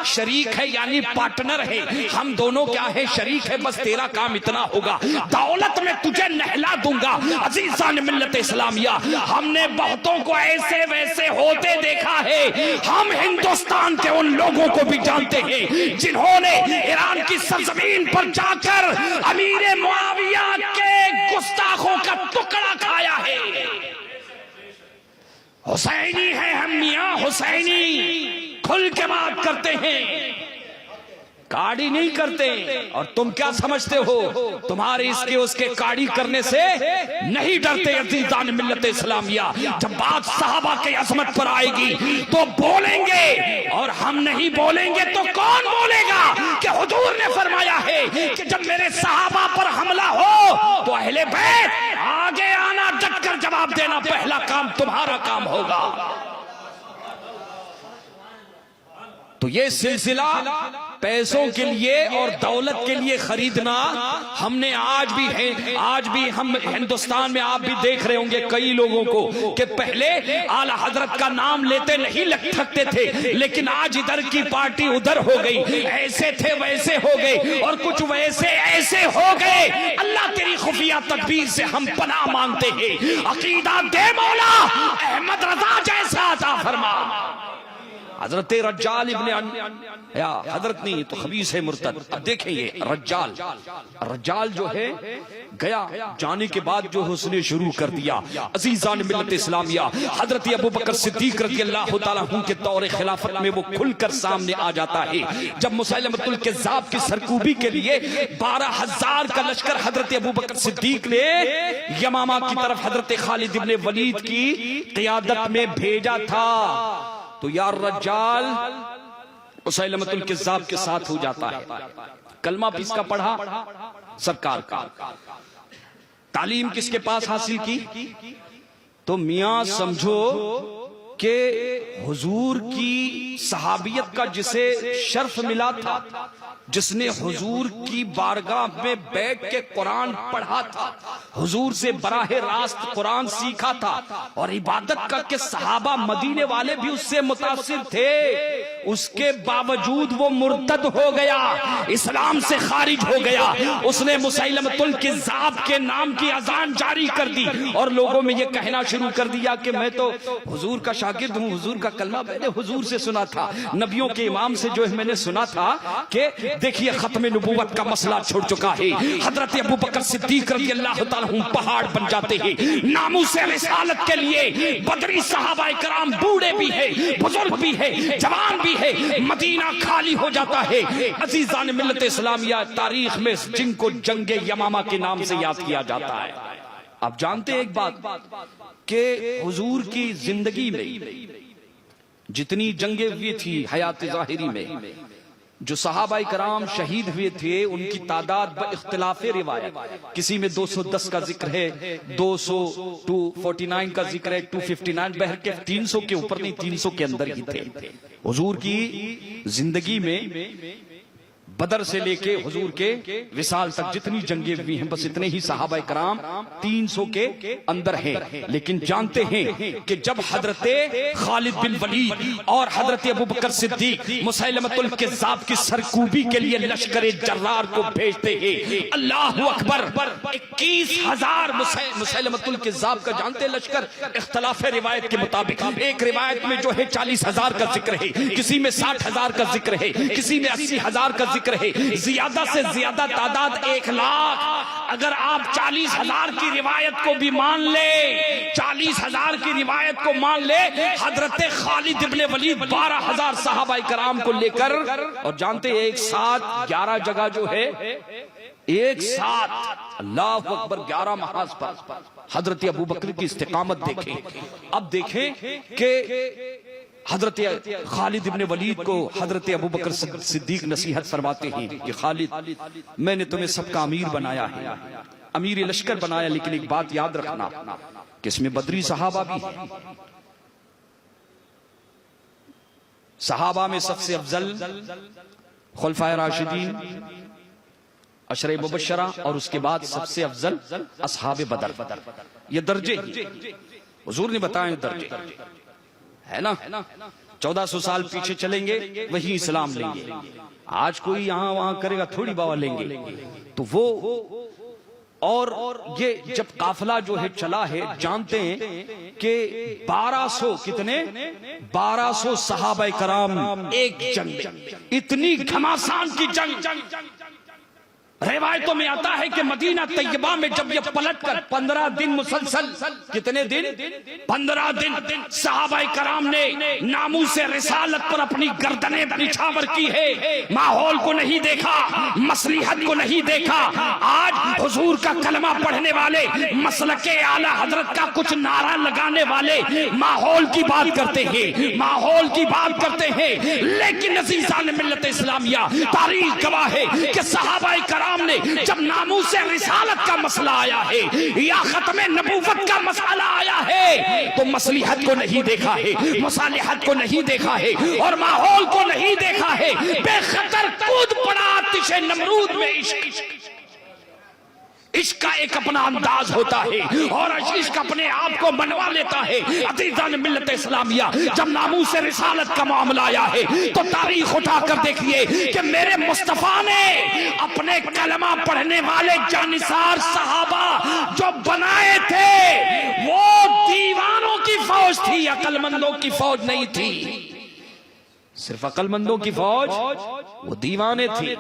शरीक है, यानी पार्टनर है। हम दोनों क्या है? शरीक है। बस तेरा काम इतना होगा, दौलत में तुझे नहला दूंगा। अजीजान मिल्लत इस्लामिया, हमने बहुतों को ऐसे वैसे होते देखा है। हम हिंदुस्तान के उन लोगों को भी जानते हैं जिन्होंने ईरान की सरजमीन पर जाकर अमीर मुआविया के गुस्ताखों का टुकड़ा खाया है। हुसैनी है हम, मियां हुसैनी, खुल के बात करते हैं, काड़ी नहीं करते। और तुम क्या समझते हो? तुम्हारे इसके उसके काड़ी करने से नहीं डरते। अज़ीज़ान मिल्लत इस्लामिया, जब बात सहाबा के अज़मत पर आएगी तो बोलेंगे, और हम नहीं बोलेंगे तो कौन बोलेगा कि हुजूर ने फरमाया है कि जब मेरे सहाबा पर हमला हो तो अहले बैत आगे आना, डटकर जवाब देना, पहला काम तुम्हारा काम होगा। तो ये सिलसिला पैसों के लिए और दौलत के लिए खरीदना हमने आज भी है, आज भी हम हिंदुस्तान में आप भी देख रहे होंगे कई लोगों को कि पहले आला हजरत का नाम लेते नहीं थकते थे, लेकिन आज इधर की पार्टी उधर हो गई, ऐसे थे वैसे हो गए, और कुछ वैसे ऐसे हो गए। अल्लाह तेरी खुफिया तदबीर से हम पनाह मांगते हैं। अकीदा दे मौला, अहमद रजा जैसा अता फरमा। हजरत रज्जाल इब्ने या हजरत नहीं तो खबीस है, मुर्तद। अब देखें ये रज्जाल जो है गया, जाने के बाद जो उसने शुरू कर दिया। अजीजान मिल्लत इस्लामिया, हजरत अबू बकर सिद्दीक रज़ियल्लाहु ताला अन्हु के दौरे खिलाफत में वो खुलकर सामने आ जाता है। जब मुसैलमतुल किज़्ज़ाब की सरकूबी के लिए 12,000 का लश्कर हजरत अबू बकर सिद्दीक ने यमामा की तरफ हजरत खालिद इब्ने वलीद की क़ियादत में भेजा था, तो यार रज्जाल मुसैलमतुल कज़्ज़ाब के साथ हो जाता है। कलमा किसका पढ़ा? सरकार का। तालीम किसके पास हासिल की? तो मियां समझो कि हुजूर की सहाबियत का जिसे शर्फ मिला था, जिसने हुजूर की बारगाह में बैठ के कुरान पढ़ा था, हुजूर से बराहे रास्त कुरान सीखा था और इबादत करके सहाबा मदीने वाले भी उससे मुतासिर थे, उसके बावजूद वो मुर्तद हो गया, इस्लाम से खारिज हो गया। उसने मुसैलमतुल कज़्ज़ाब के नाम की अजान जारी कर दी और लोगों में ये कहना शुरू कर दिया कि मैं तो हुजूर का शागिर्द हूँ, हुजूर का कलमा मैंने हुजूर से सुना था, नबियों के इमाम से जो है मैंने सुना था कि देखिए खत्म नबूवत का मसला छोड़ चुका है। हजरत अबू बकर सिद्दीक रज़ी अल्लाह तआला अन्हु पहाड़ बन जाते हैं नामूसे रिसालत के लिए। बदरी सहाबाए कराम बूढ़े भी है, बुजुर्ग भी है, जवान भी है, मदीना खाली हो जाता है। अजीजान मिल्लत इस्लामिया तारीख में जिनको जंगे यमामा के नाम से याद किया जाता है। आप जानते हैं एक बात कि हुजूर की जिंदगी में जितनी जंगें हुई थी हयात ज़ाहिरी में, जो सहाबाए कराम शहीद हुए थे उनकी तादाद इख्तिलाफे रिवायत, किसी में 210 का जिक्र है, 249 का जिक्र है, 259, बहर के 300 के ऊपर नहीं, 300 के अंदर ही थे। हुजूर की जिंदगी में बदर से लेके हुजूर के विसाल तक जितनी जंगें हुई हैं बस इतने ही सहाबाए कराम 300 के अंदर हैं। लेकिन जानते हैं कि जब हजरते खालिद बिन वलीद और हजरत अबू बकर सिद्दीक मुसैलमतुल कज़्ज़ाब की सरकूबी के लिए लश्कर जर्रार को भेजते हैं, अल्लाहु अकबर, 21,000 मुसैलमतुल कज़्ज़ाब का जानते लश्कर इख्तिलाफ रिवायत के मुताबिक, एक रिवायत में जो है 40,000 का जिक्र है, किसी में 60,000 का जिक्र है, किसी में 80,000 का जिक्र है, ज्यादा से ज्यादा तादाद 1 लाख। अगर आप 40,000 की रिवायत को भी मान ले, 40,000 की रिवायत को मान ले, हजरत खालिद इब्ने वलीद 12,000 सहाबाए कराम को लेकर, और जानते एक साथ 11 जगह जो है, एक साथ अल्लाहु अकबर 11 महाज पर हजरत अबू बकर की इस्तिकामत देखें। अब देखें कि हजरत खालिद इब्ने वलीद को हजरत अबू बकर सिद्दीक नसीहत फरमाते हैं कि खालिद, मैंने तुम्हें सबका अमीर बनाया है, अमीर लश्कर बनाया, लेकिन एक बात याद रखना कि इसमें बदरी सहाबा भी है। सहाबा में सबसे अफजल खुलफाए राशिदीन, अशरे मुबश्शरा, और उसके बाद सबसे अफजल असहाबे बदर। ये दर्जे हुजूर ने बताए, दर्जे है ना। 1400 साल पीछे चलेंगे वही इस्लाम लेंगे। आज कोई यहां वहां करेगा थोड़ी बाबा लेंगे तो वो। और ये जब काफिला जो है चला है, जानते हैं कि 1200 कितने 1200 सहाबाए कराम एक जंग में, इतनी घमासान की जंग। रिवायतों में आता है कि मदीना तैयबा में जब ये पलटकर 15 दिन मुसलसल, कितने दिन 15 दिन सहाबाए कराम ने नामूसे रिसालत पर अपनी गर्दनें निछावर की है, माहौल को नहीं देखा, मसलिहत को नहीं देखा। आज हुजूर का कलमा पढ़ने वाले, मसलके आला हजरत का कुछ नारा लगाने वाले माहौल की बात करते हैं, माहौल की बात करते हैं, लेकिन अज़ीज़ान मिल्लत इस्लामिया तारीख गवाह है कि सहाबाए कराम ने जब नामूसे रिसालत का मसला आया है या खत्म नबूवत का मसला आया है तो मसलिहत को नहीं देखा है, मुसालिहत को नहीं देखा है और माहौल को नहीं देखा है। बेखतर कूद पड़ा आतिशे नमरूद में। इश्क का एक अपना अंदाज होता है और इश्क अपने आप को मनवा लेता है। अज़ीज़ान मिल्लत इस्लामिया, जब नामूसे रिसालत का मामला आया है तो तारीख उठाकर देखिए कि मेरे मुस्तफा ने अपने कलमा पढ़ने वाले जानिसार सहाबा जो बनाए थे वो दीवानों की फौज थी, अक्लमंदों की फौज नहीं थी। सिर्फ अक्लमंदों की फौज, वो दीवाने थे।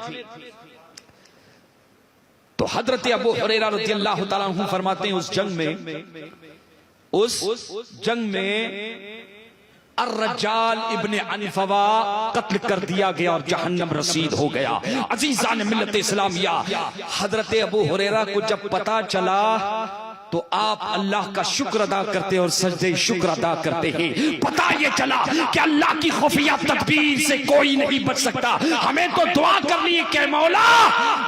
तो हजरत अबू हुरैरा रज़ियल्लाहु ताला अन्हु फरमाते हैं उस जंग में अर्रजाल इब्ने अनफवा कत्ल कर दिया गया और जहन्नम रसीद हो गया। अज़ीज़ान मिल्लत इस्लामिया, हजरत अबू हुरैरा को जब पता चला तो आप अल्लाह का शुक्र अदा करते और सजदे शुक्र अदा करते हैं। पता ये चला कि अल्लाह की खुफिया तदबीर से कोई नहीं बच सकता। हमें तो दुआ करनी है कि मौला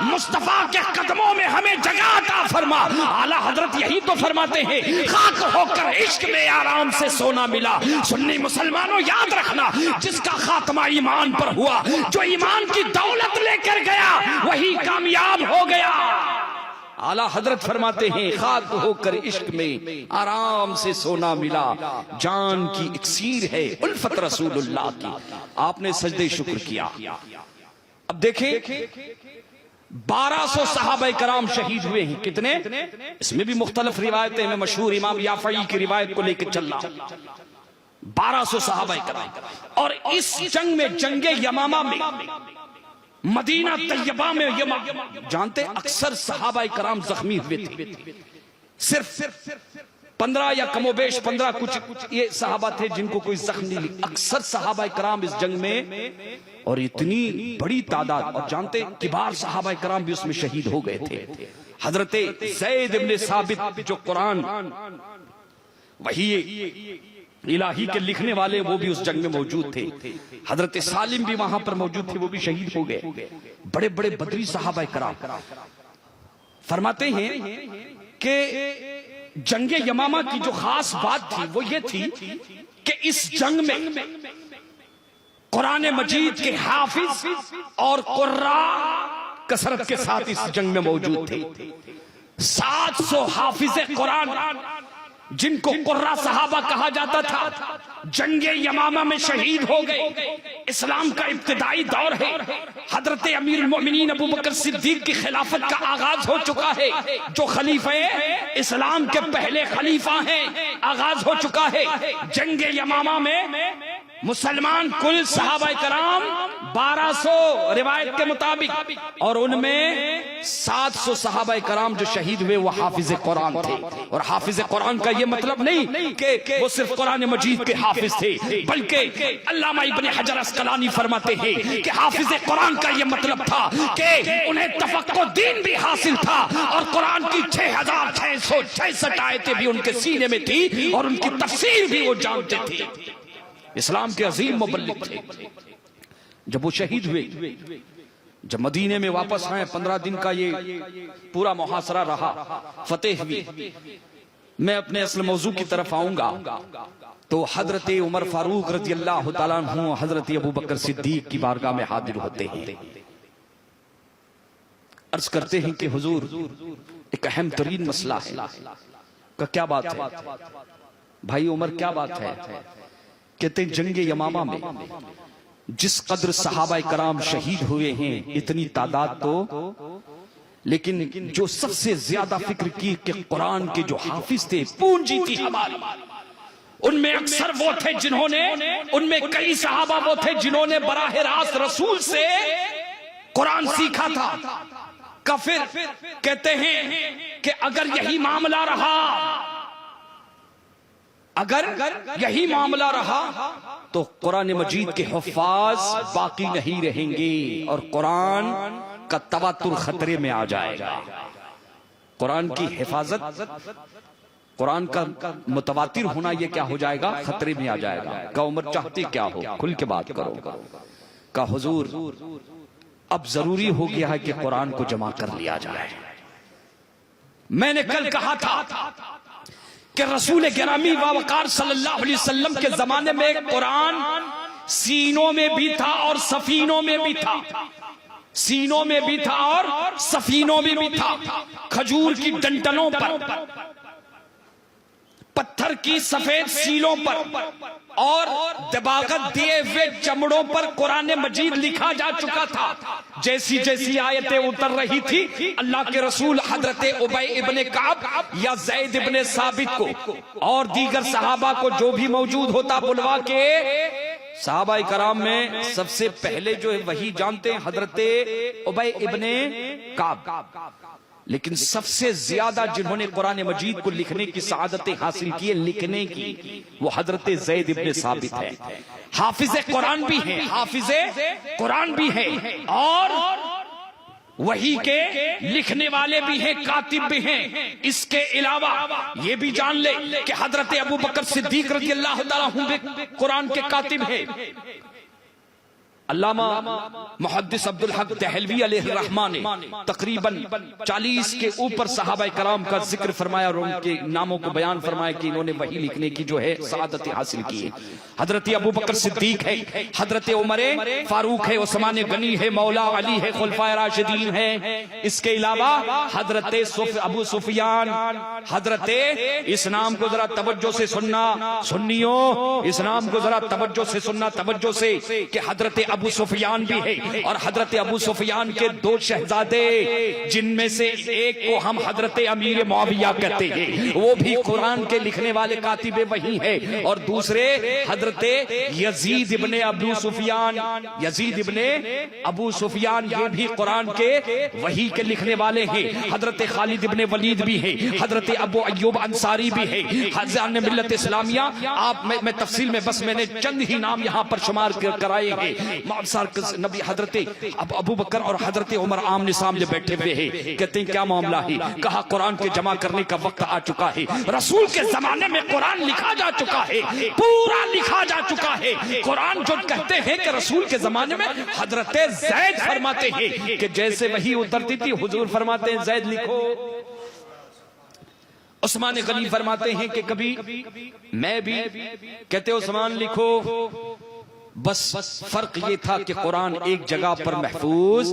मुस्तफा के कदमों में हमें जगह अता फरमा। आला हजरत यही तो फरमाते हैं, खाक होकर इश्क में आराम से सोना मिला। सुन्नी मुसलमानों याद रखना, जिसका खात्मा ईमान पर हुआ, जो ईमान की दौलत लेकर गया वही कामयाब हो गया। आला हजरत फरमाते हैं, खाक होकर इश्क में आराम से सोना मिला, जान की इक्सीर है उल्फत रसूलुल्लाह की। आपने सजदे शुक्र किया। अब देखें 1200 सहाबा कराम शहीद हुए हैं। कितने? इसमें भी मुख्तलिफ रिवायतें। मैं मशहूर इमाम याफई की रिवायत को लेकर चल रहा हूं। 1200 सहाबा कराम। और इस जंग में, जंगे यमामा में, मदीना तैयबा में, जानते अक्सर सहाबा कराम जख्मी हुए थे। सिर्फ 15 या कमोबेश 15 कुछ ये सहाबा थे जिनको कोई जख्म नहीं लगी। अक्सर सहाबा कराम इस जंग में, और इतनी बड़ी तादाद, और जानते किबार सहाबा कराम भी उसमें शहीद हो गए थे। हजरत ज़ैद इब्ने साबित जो कुरान वही इलाही के लिखने वाले, वो भी उस जंग में मौजूद थे। हजरत सालिम भी वहां पर मौजूद थे, वो भी शहीद हो गए। बड़े बड़े बदरी सहाबा कराम फरमाते हैं कि जंगे यमामा की जो खास बात थी वो ये थी कि इस जंग में कुरान मजीद के हाफिज और कुर्रा कसरत के साथ इस जंग में मौजूद थे। 700 हाफिज कुरान, जिनको कुर्रा सहाबा कहा जाता था, जंगे यमामा में शहीद हो गए। इस्लाम का इब्तिदाई दौर है। हजरत अमीरुल मोमिनीन अबू बकर सिद्दीक की खिलाफत का आगाज हो चुका है। जो खलीफे इस्लाम के पहले खलीफा हैं, आगाज हो चुका है। जंगे यमामा में मुसलमान कुल सहाबा कराम 1200 रिवायत के मुताबिक, और उनमें 700 सहाबा कराम जो शहीद हुए वो हाफिज कुरान थे। और हाफिज कुरान का ये मतलब नहीं कि वो सिर्फ कुरान मजीद के हाफिज थे, बल्कि अल्लामा इब्ने हजर अस्कलानी फरमाते हैं कि हाफिज कुरान का ये मतलब था कि उन्हें तफक्कुर भी हासिल था, और कुरान की 6666 आयतें भी उनके सीने में थी, और उनकी तफसीर भी वो जानते थे। इस्लाम के अजीम मुबल्लिग थे। जब वो शहीद हुए, जब मदीने में वापस आए, 15 दिन का ये पूरा मुहासरा रहा, फतेह हुई। मैं अपने असल मौजू की तरफ आऊंगा तो हजरत उमर फारूक रजी अल्लाह तआला अन्हु, हजरत अबू बकर सिद्दीक की बारगाह में हाजिर होते हैं। अर्ज करते हैं कि हुजूर, एक अहम तरीन मसला है। का क्या बात है भाई उमर, क्या बात है? कहते जंगे यमामा में जिस कद्र सहाबा कराम शहीद हुए हैं, इतनी तादाद तो, लेकिन जो सबसे ज्यादा फिक्र की कि कुरान के जो हाफिज थे, पूंजी थी हमारी, उनमें अक्सर वो थे जिन्होंने, उनमें कई सहाबा वो थे जिन्होंने बराह रास्त रसूल से कुरान सीखा था। कफिर कहते हैं कि अगर यही मामला रहा, अगर यही मामला रहा तो कुरान मजीद के हुफ्फाज बाकी नहीं रहेंगे और कुरान का तवातुर खतरे में आ जाएगा। कुरान की हिफाजत, कुरान का मुतवातिर होना, यह क्या हो जाएगा? खतरे में आ जाएगा। का उमर चाहती क्या हो? खुल के बात करो। का हुजूर, अब जरूरी हो गया है कि कुरान को जमा कर लिया जाए। मैंने कल कहा था कि रसूल गिरामी वक़ार सल्लल्लाहु अलैहि वसल्लम के जमाने में कुरान सीनों में भी था और सफीनों में भी था, सीनों में भी था और सफीनों में भी था। खजूर की डंठलों पर, पत्थर की सफेद सीलों पर और दबागत दिए हुए चमड़ों पर कुरान मजीद लिखा जा चुका था। जैसी जैसी आयतें उतर रही थी, अल्लाह के रसूल हजरत उबई इब्ने काब या ज़ैद इब्ने साबित को और दीगर सहाबा को, जो भी मौजूद होता, बुलवा के सहाबा कराम में सबसे पहले जो है वही जानते हैं, हजरत उबई इब्ने काब। लेकिन सबसे ज्यादा जिन्होंने कुरान मजीद को लिखने की सआदतें हासिल की है, लिखने की, वो हजरत ज़ैद इब्ने साबित है। हाफिज कुरान भी है, हाफिज कुरान भी है और वही के लिखने वाले भी हैं, कातिब भी हैं। इसके अलावा ये भी जान ले कि हजरत अबू बकर सिद्दीक रज़ी अल्लाह ताला अन्हु भी कुरान के कातिब हैं। अल्लामा मुहद्दिस अब्दुल हक दहलवी अलैहिर्रहमान ने तकरीबन 40 के ऊपर सहाबा कराम का जिक्र फरमाया और उनके नामों को बयान फरमाया कि इन्होंने वही लिखने की जो है सआदत हासिल की है। हजरत अबू बकर सिद्दीक है, हजरत उमर फारूक है, उस्मान गनी है, मौला अली है, खुलफाए राशिदीन है। इसके अलावा हजरत अबू सुफियान, हजरत, इस नाम को जरा तवज्जो से सुनना सुन्नियों, इस नाम को जरा तवज्जो से सुनना तवज्जो से, कि हजरत अबू सुफियान भी है और हजरत अबू सुफियान के 2 शहजादे, जिनमें से एक को हम हजरत अमीर मुआविया कहते हैं, वो भी कुरान के लिखने वाले कातिबे वही है। और दूसरे हजरत यजीद इब्ने अबू सुफियान, यजीद इब्ने अबू सुफियान ये भी कुरान के वही के लिखने वाले हैं। हजरत खालिद इब्ने वलीद भी है, हजरत अबू अय्यूब अंसारी भी है, हज़ान मिल्लत इस्लामिया। आप मैं तफसील में बस मैंने चंद ही नाम यहाँ पर शुमार कराए हैं। नबी हजरत अबू बकर और हजरत उमर आमने सामने बैठे हुए हैं। कहते हैं क्या मामला है? कहा कुरान के जमा करने का वक्त आ चुका है। रसूल के जमाने में कुरान लिखा जा चुका है, पूरा लिखा जा चुका है। कुरान जो कहते हैं कि रसूल के जमाने में हजरत ज़ैद फरमाते हैं कि जैसे वही उतरती थी हुजूर फरमाते हैं ज़ैद लिखो। उस्मान गनी फरमाते हैं कि कभी मैं भी कहते उस्मान लिखो। बस फर्क ये था कि कुरान एक जगह पर महफूज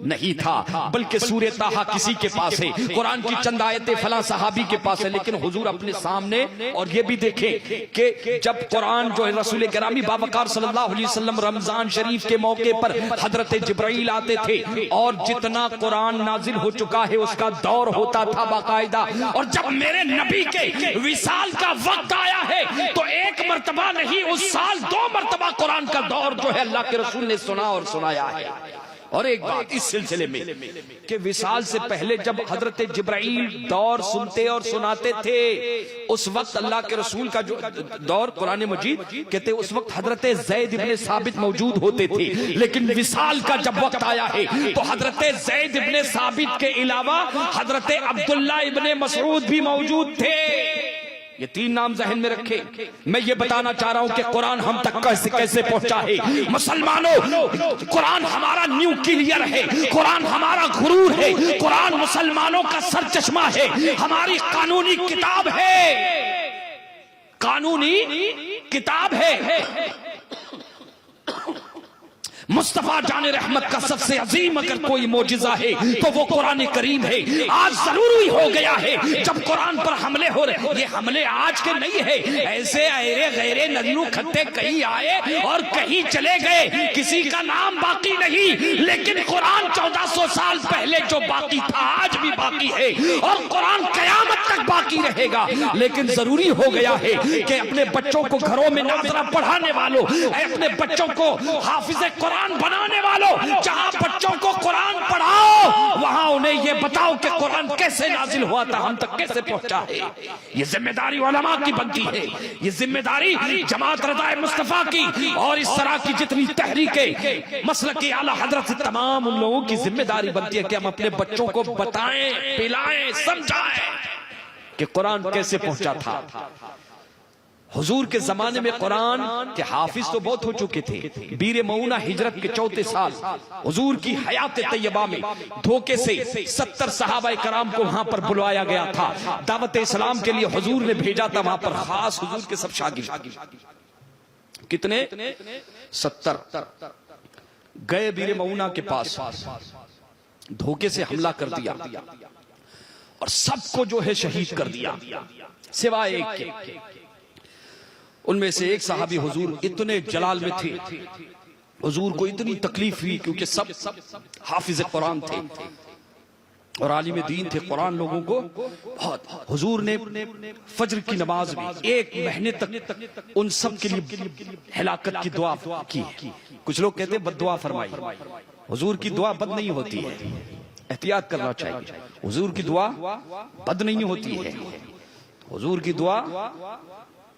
नहीं था, बल्कि सूरह ताहा किसी के पास है, कुरान की चंद आयतें फला सहाबी के पास है, लेकिन हुजूर अपने सामने। और ये भी देखें कि जब कुरान जो है रसूल गिरामी बावकार सल्लल्लाहु अलैहि वसल्लम रमजान शरीफ के मौके पर हजरत जिब्राइल आते थे और जितना कुरान नाजिल हो चुका है उसका दौर होता था बाकायदा। और जब मेरे नबी के विसाल का वक्त आया है तो एक मर्तबा नहीं, उस साल 2 मर्तबा कुरान का दौर जो है अल्लाह के रसूल ने सुना और सुनाया है। और एक बात इस सिलसिले में कि विसाल से पहले जब हजरत जिब्राइल दौर सुनते और सुनाते थे, उस वक्त अल्लाह के रसूल का जो दौर कुरान मजीद कहते उस वक्त हजरत ज़ैद इब्ने साबित मौजूद होते थे। लेकिन विसाल का जब वक्त आया है तो हजरत ज़ैद इब्ने साबित के अलावा हजरत अब्दुल्ला इब्ने मसऊद भी मौजूद थे। ये 3 नाम जहन में रखे। मैं ये बताना चाह रहा हूं कि कुरान हम तक कैसे पहुंचा है। मुसलमानों, कुरान हमारा न्यूक्लियर है, कुरान हमारा गुरूर है, कुरान मुसलमानों का सरचश्मा है, हमारी कानूनी किताब है, कानूनी किताब है। मुस्तफा जाने रहमत का सबसे अजीम अगर कोई मोजिजा है तो वो कुरान करीम है। आज जरूरी हो गया है जब कुरान पर हमले हो रहे, ये हमले आज के नहीं है, ऐसे अरे गैरे नजरू खत्ते कहीं आए और कहीं चले गए, किसी का नाम बाकी नहीं। लेकिन कुरान 1400 साल पहले जो बाकी था आज भी बाकी है और कुरान कयामत तक बाकी रहेगा। लेकिन जरूरी हो गया है कि अपने बच्चों को घरों में नाज़रा पढ़ाने वालों, अपने बच्चों को हाफिज़े कुरान बनाने वालों, जहां बच्चों को कुरान पढ़ाओ वहां उन्हें ये बताओ कि कुरान कैसे नाजिल हुआ था, हम तक कैसे पहुंचा है। ये जिम्मेदारी उलमा की बनती है, ये जिम्मेदारी जमात रज़ाए मुस्तफा की और इस तरह की जितनी तहरीकें मसलक के आला हजरत तमाम उन लोगों की जिम्मेदारी बनती है कि हम अपने बच्चों को बताएं, पिलाएं, समझाएं कि कुरान कैसे पहुंचा था। हुजूर के जमाने में कुरान के हाफिज तो बहुत हो चुके थे। बीर मऊना हिजरत के 4थे साल हुजूर की हयात तैयबा में धोखे से 70 सहाबा कराम को वहां पर बुलवाया गया था। दावत इस्लाम के लिए हुजूर ने भेजा था वहां पर खास हुजूर के सब शागिर्द। कितने? 70 गए बीर मऊना के पास, धोखे से हमला कर दिया और सबको जो है शहीद कर दिया सिवाय एक के। उनमें से एक सहाबी हुजूर इतने जलाल में थे, हुजूर को इतनी तकलीफ हुई क्योंकि सब हाफिज कुरान थे और आलिम दीन थे, कुरान लोगों को बहुत। हुजूर ने फजर की नमाज में 1 महीने तक उन सब के लिए हिलाकत की दुआ की। कुछ लोग कहते हैं बद्दुआ फरमाई। हुजूर की दुआ बद नहीं होती है, एहतियात करना चाहिए। हुजूर की दुआ बद नहीं होती है, हुजूर की दुआ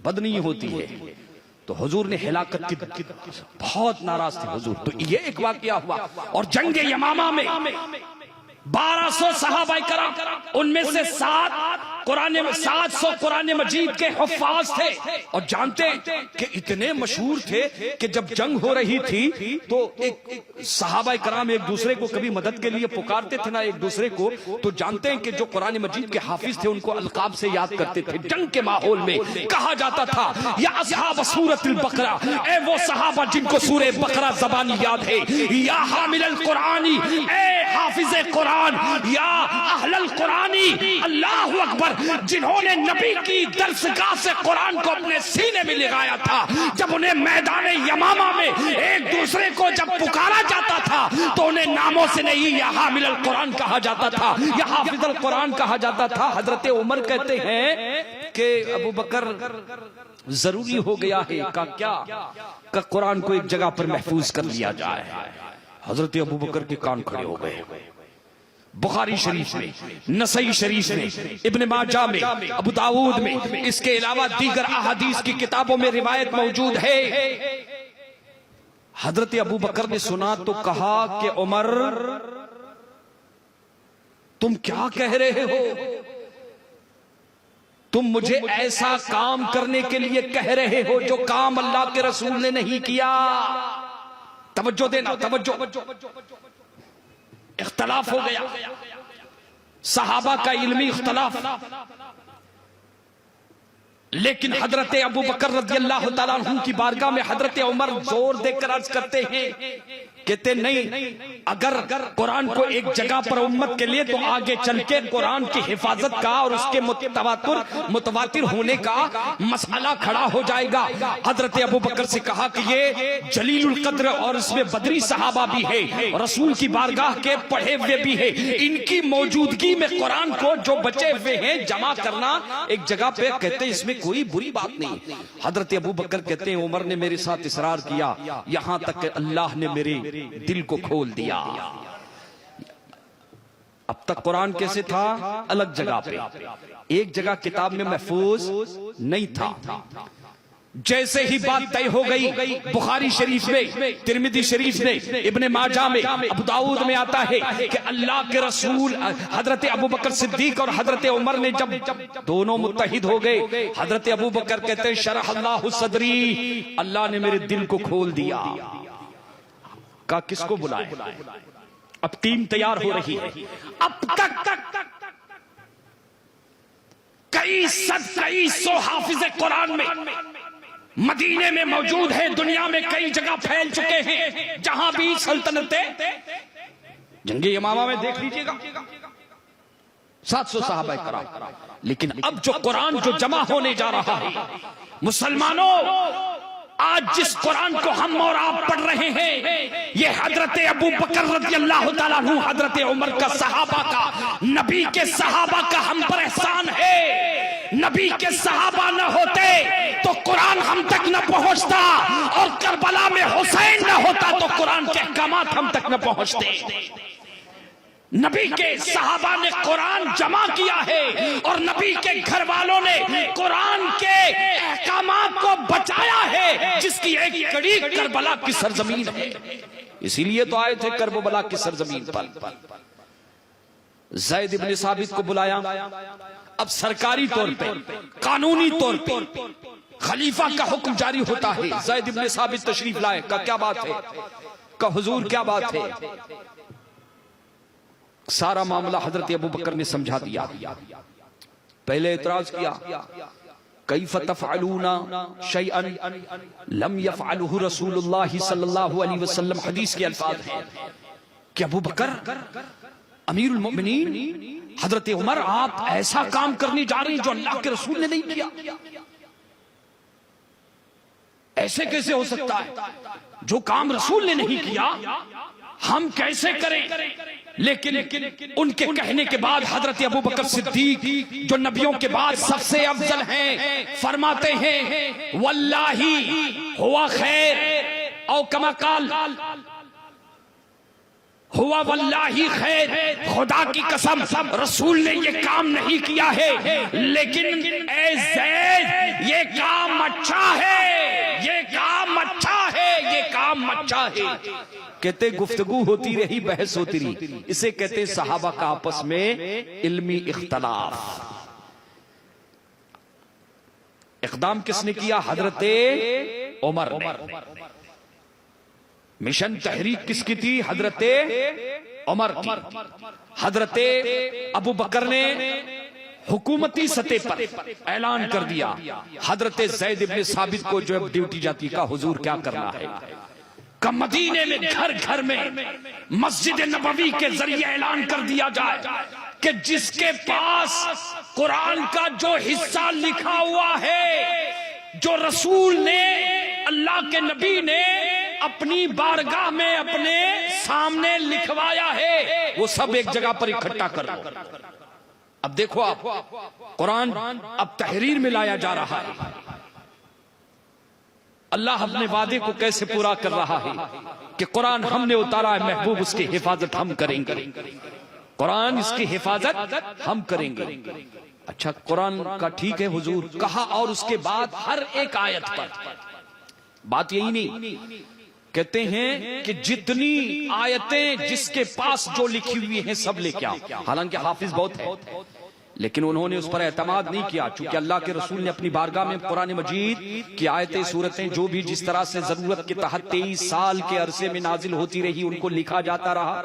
बद नहीं होती है। तो हुजूर ने हिलाकत की, बहुत नाराज थे हुजूर। तो ये एक वाकया हुआ। और जंगे यमामा में 1200 सहाबा कराम, उनमें से 700 कुरान मजीद के हुफ्फाज थे। और जानते कि इतने मशहूर थे कि जब जंग हो रही थी तो एक सहाबा कराम एक दूसरे को कभी मदद के लिए पुकारते थे ना एक दूसरे को। तो जानते हैं कि जो कुरान मजीद के हाफिज थे उनको अलकाब से याद करते थे। जंग के माहौल में कहा जाता था या असहाब सूरतुल बकरा, ए वो सहाबा जिनको सूरह बकरा ज़बानी याद है, या हामिलल कुरानी, ए हाफिज़े कुरान, या अहलल कुरानी, अल्लाहु अकबर, जिन्होंने नबी की दरसगाह से कुरान को अपने सीने में लगाया था। जब उन्हें मैदान यमामा में एक दूसरे को जब पुकारा जाता था तो उन्हें नामों से नहीं या हामिलल कुरान कहा जाता था, या हाफिजुल कुरान कहा जाता था। हजरत उमर कहते हैं कि अबू बकर जरूरी हो गया है का क्या का कुरान को एक जगह पर महफूज कर लिया जाए। हजरत अबू बकर के कान खड़े हो गए। बुखारी शरीफ में, नसई शरीफ में, इब्न माजा में, अबू दाऊद में, इसके अलावा दीगर अहादीस की किताबों में रिवायत मौजूद है। हजरत अबू बकर ने सुना तो कहा कि उमर तुम क्या कह रहे हो? तुम मुझे ऐसा काम करने के लिए कह रहे हो जो काम अल्लाह के रसूल ने नहीं किया। तवज्जो देना, तवज्जो। इख्तलाफ हो गया, सहाबा का इल्मी इख्तलाफ, लेकिन हजरत अबू बकर रज़ियल्लाहु ताला अन्हु की बारगाह में हजरत उमर जोर देकर अर्ज करते हैं, कहते नहीं, अगर कुरान को एक जगह पर उम्मत के लिए तो आगे चल के कुरान की हिफाजत का और उसके मुतवातिर होने का मसला खड़ा हो जाएगा। हजरत अबू बकर से कहा कि ये जलीलुल कद्र और इसमें बदरी सहाबा भी है, रसूल की बारगाह के पढ़े हुए भी है, इनकी मौजूदगी में कुरान को जो बचे हुए हैं जमा करना एक जगह पे, कहते हैं इसमें कोई बुरी बात नहीं। हजरत अबू बकर कहते हैं उमर ने मेरे साथ इसरार किया, यहां तक कि अल्लाह ने मेरे दिल को खोल दिया। अब तक कुरान कैसे था? अलग जगह पे, एक जगह किताब में महफूज नहीं था। जैसे ही बात तय हो गई, बुखारी शरीफ में, तिरमिजी शरीफ में, इब्ने माजा में, अबू दाऊद में आता है कि अल्लाह के रसूल हजरत अबू बकर सिद्दीक और हजरत उमर ने जब दोनों मुत्तहिद हो गए, हजरत अबू बकर कहते हैं शरह अल्लाहु सदरी, अल्लाह ने मेरे दिल को खोल दिया। का किसको बुलाए? अब टीम तैयार हो रही है। अब तक कई सौ हाफिज़े कुरान में मदीने में मौजूद है, दुनिया में कई जगह फैल चुके हैं। जहां भी सल्तनतें, जंगे यमामा में देख लीजिएगा 700 सहाबा कराम। लेकिन अब जो कुरान जो जमा होने जा रहा है, मुसलमानों, आज जिस कुरान को हम और आप पढ़ रहे हैं, ये हजरत अबू बकर रज़ियल्लाहु ताला अन्हु, हजरत उमर का, सहाबा का, नबी के सहाबा का हम पर एहसान है। नबी के सहाबा न होते तो कुरान हम तक न पहुंचता, और करबला में हुसैन न होता तो कुरान के अहकामात हम तक न पहुंचते। नबी के सहाबा ने कुरान जमा किया है और नबी के घर वालों ने कुरान के अहकामात को बचाया है, जिसकी एक कड़ी करबला की सरजमीन है। इसीलिए तो आए थे करबला की सरजमीन पर। ज़ैद इब्न साबित को बुलाया। अब सरकारी तौर पे, कानूनी तौर पे खलीफा का हुक्म जारी होता है। ज़ैद इब्न साबित तशरीफ लाए। का क्या बात है? का हुजूर क्या बात है? सारा मामला हजरत अबू बकर ने समझा दिया। पहले इतराज किया, कैफ़ तफ़अलूना शैअन लम यफ़अलहु रसूलुल्लाह सल्लल्लाहु अलैहि वसल्लम। हदीस के अल्फाज हैं कि अबू बकर अमीरुल मोमिनीन, हजरत उमर, आप ऐसा काम करने जा रहे हैं जो अल्लाह के रसूल ने नहीं किया। ऐसे कैसे हो सकता है? जो काम रसूल ने नहीं किया हम कैसे करें? लेकिन उनके कहने के बाद हजरत अबू बकर सिद्दीक, जो नबियों के बाद सबसे अफजल हैं, फरमाते हैं वल्लाही हुआ खैर, औ कमा काल हुआ वल्लाही खैर, खुदा की कसम रसूल ने ये काम नहीं किया है, लेकिन ए ज़ैद ये काम अच्छा है, ये काम अच्छा है। कहते गुफ्तगू होती रही, बहस होती रही, इसे कहते सहाबा का आपस में इल्मी इख्तलाफ। इक़दाम किसने किया? हजरते उमर ने। मिशन तहरीक किसकी थी? हजरते उमर की। हजरते अबू बकर ने हुकूमती सतह पर ऐलान कर दिया। हजरते ज़ैद इब्ने साबित को जो अब ड्यूटी जाती का हुजूर क्या करना है, का मदीने में घर घर में मस्जिद नबवी के जरिए ऐलान कर दिया जाए कि जिसके पास कुरान का जो हिस्सा लिखा हुआ है, जो रसूल ने, अल्लाह के नबी ने अपनी बारगाह में अपने सामने लिखवाया है, वो सब एक जगह पर इकट्ठा कर दो। अब देखो आप, कुरान अब तहरीर में लाया जा रहा है। अल्लाह अपने वादे को कैसे पूरा कर रहा है कि कुरान हमने उतारा है महबूब, उसकी हिफाजत हम करेंगे। कुरान इसकी हिफाजत हम करेंगे। अच्छा, कुरान का ठीक है हुजूर कहा, और उसके बाद हर एक आयत पर बात यही नहीं, कहते हैं कि जितनी आयतें जिसके पास जो लिखी हुई हैं सब लेके आओ। हालांकि हाफिज बहुत है, लेकिन उन्होंने उस पर एतमाद नहीं किया, चूंकि अल्लाह के रसूल ने अपनी बारगाह में कुरान मजीद की आयतें, सूरतें जो भी जिस तरह से जरूरत के तहत 23 साल के अरसे में नाजिल होती रही, उनको लिखा जाता रहा।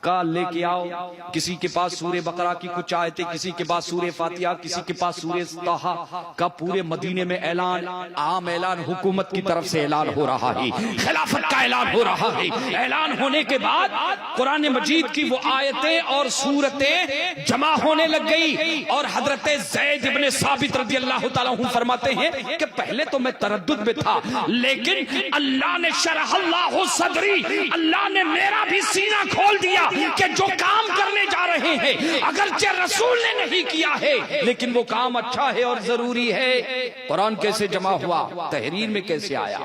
का लेके आओ, किसी के पास सूरे बकरा की कुछ आयतें, किसी के पास सूरे फातिहा, किसी के पास सूरे ताहा का पूरे मदीने में ऐलान, आम ऐलान, हुकूमत की तरफ से ऐलान हो रहा है, खिलाफत का ऐलान हो रहा है। ऐलान होने के बाद कुरान मजीद की वो आयतें और सूरतें जमा होने लग गई, और हजरत ज़ैद इब्ने साबित रज़ियल्लाहु ताला अन्हु फरमाते हैं कि पहले तो मैं तरद्दुद में था, लेकिन अल्लाह ने शरहल्लाहु सदरी, अल्लाह ने मेरा भी सीना खोल दिया कि जो काम करने जा रहे हैं अगरचे रसूल ने नहीं किया है, लेकिन वो काम अच्छा है और जरूरी है। कुरान कैसे जमा हुआ, तहरीर में कैसे आया?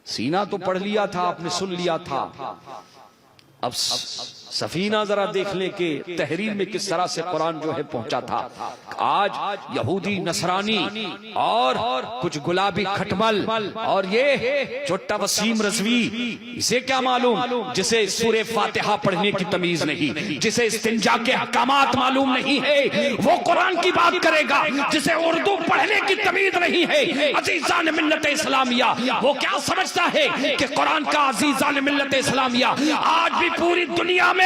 सीना तो पढ़ लिया था, आपने सुन लिया था, अब सफीना जरा देख ले कि तहरीर में किस तरह से कुरान जो है पहुंचा था। आज यहूदी, नसरानी और कुछ गुलाबी खटमल और ये छोटा वसीम रजवी, इसे क्या मालूम, जिसे सूरे फातिहा पढ़ने की तमीज नहीं, जिसे इस्तिंजा के अहकामात मालूम नहीं है, वो कुरान की बात करेगा। जिसे उर्दू पढ़ने की तमीज नहीं है, अजीजान मिल्लत इस्लामिया, वो क्या समझता है कि कुरान का अजीजान मिल्लत इस्लामिया आज भी पूरी दुनिया में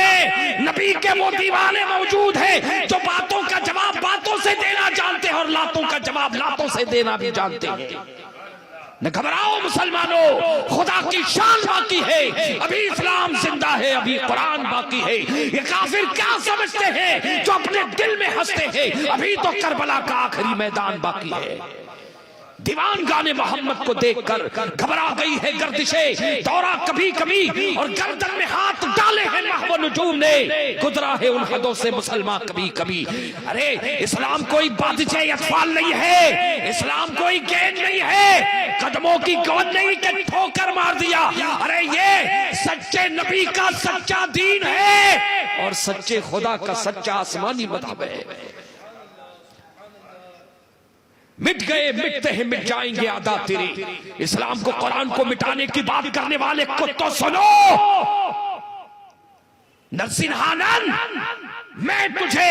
नबी के वो दीवाने मौजूद हैं जो बातों का जवाब बातों से देना जानते हैं और लातों का जवाब लातों से देना भी जानते हैं। न घबराओ मुसलमानों, खुदा की शान बाकी है, अभी इस्लाम जिंदा है, अभी कुरान बाकी है। ये काफिर क्या समझते हैं जो अपने दिल में हंसते हैं, अभी तो करबला का आखिरी मैदान बाकी है। दीवान गाने मोहम्मद को देखकर घबरा गई है गर्दिशे दौरा कभी कभी, और गर्दन में हाथ डाले हैं महव नजूम ने, गुजरा है उन हदों से मुसलमान कभी कभी। अरे इस्लाम कोई बादिशे अतफाल नहीं है, इस्लाम कोई गेंद नहीं है, कदमों की गौद नहीं कि ठोकर मार दिया। अरे ये सच्चे नबी का सच्चा दीन है और सच्चे खुदा का सच्चा आसमानी मज़हब है। मिट गए मिटते हैं मिट जाएंगे आदा तेरे, इस्लाम को, कुरान को मिटाने की बात करने वाले को तो सुनो। नरसिंहानंद, मैं तुझे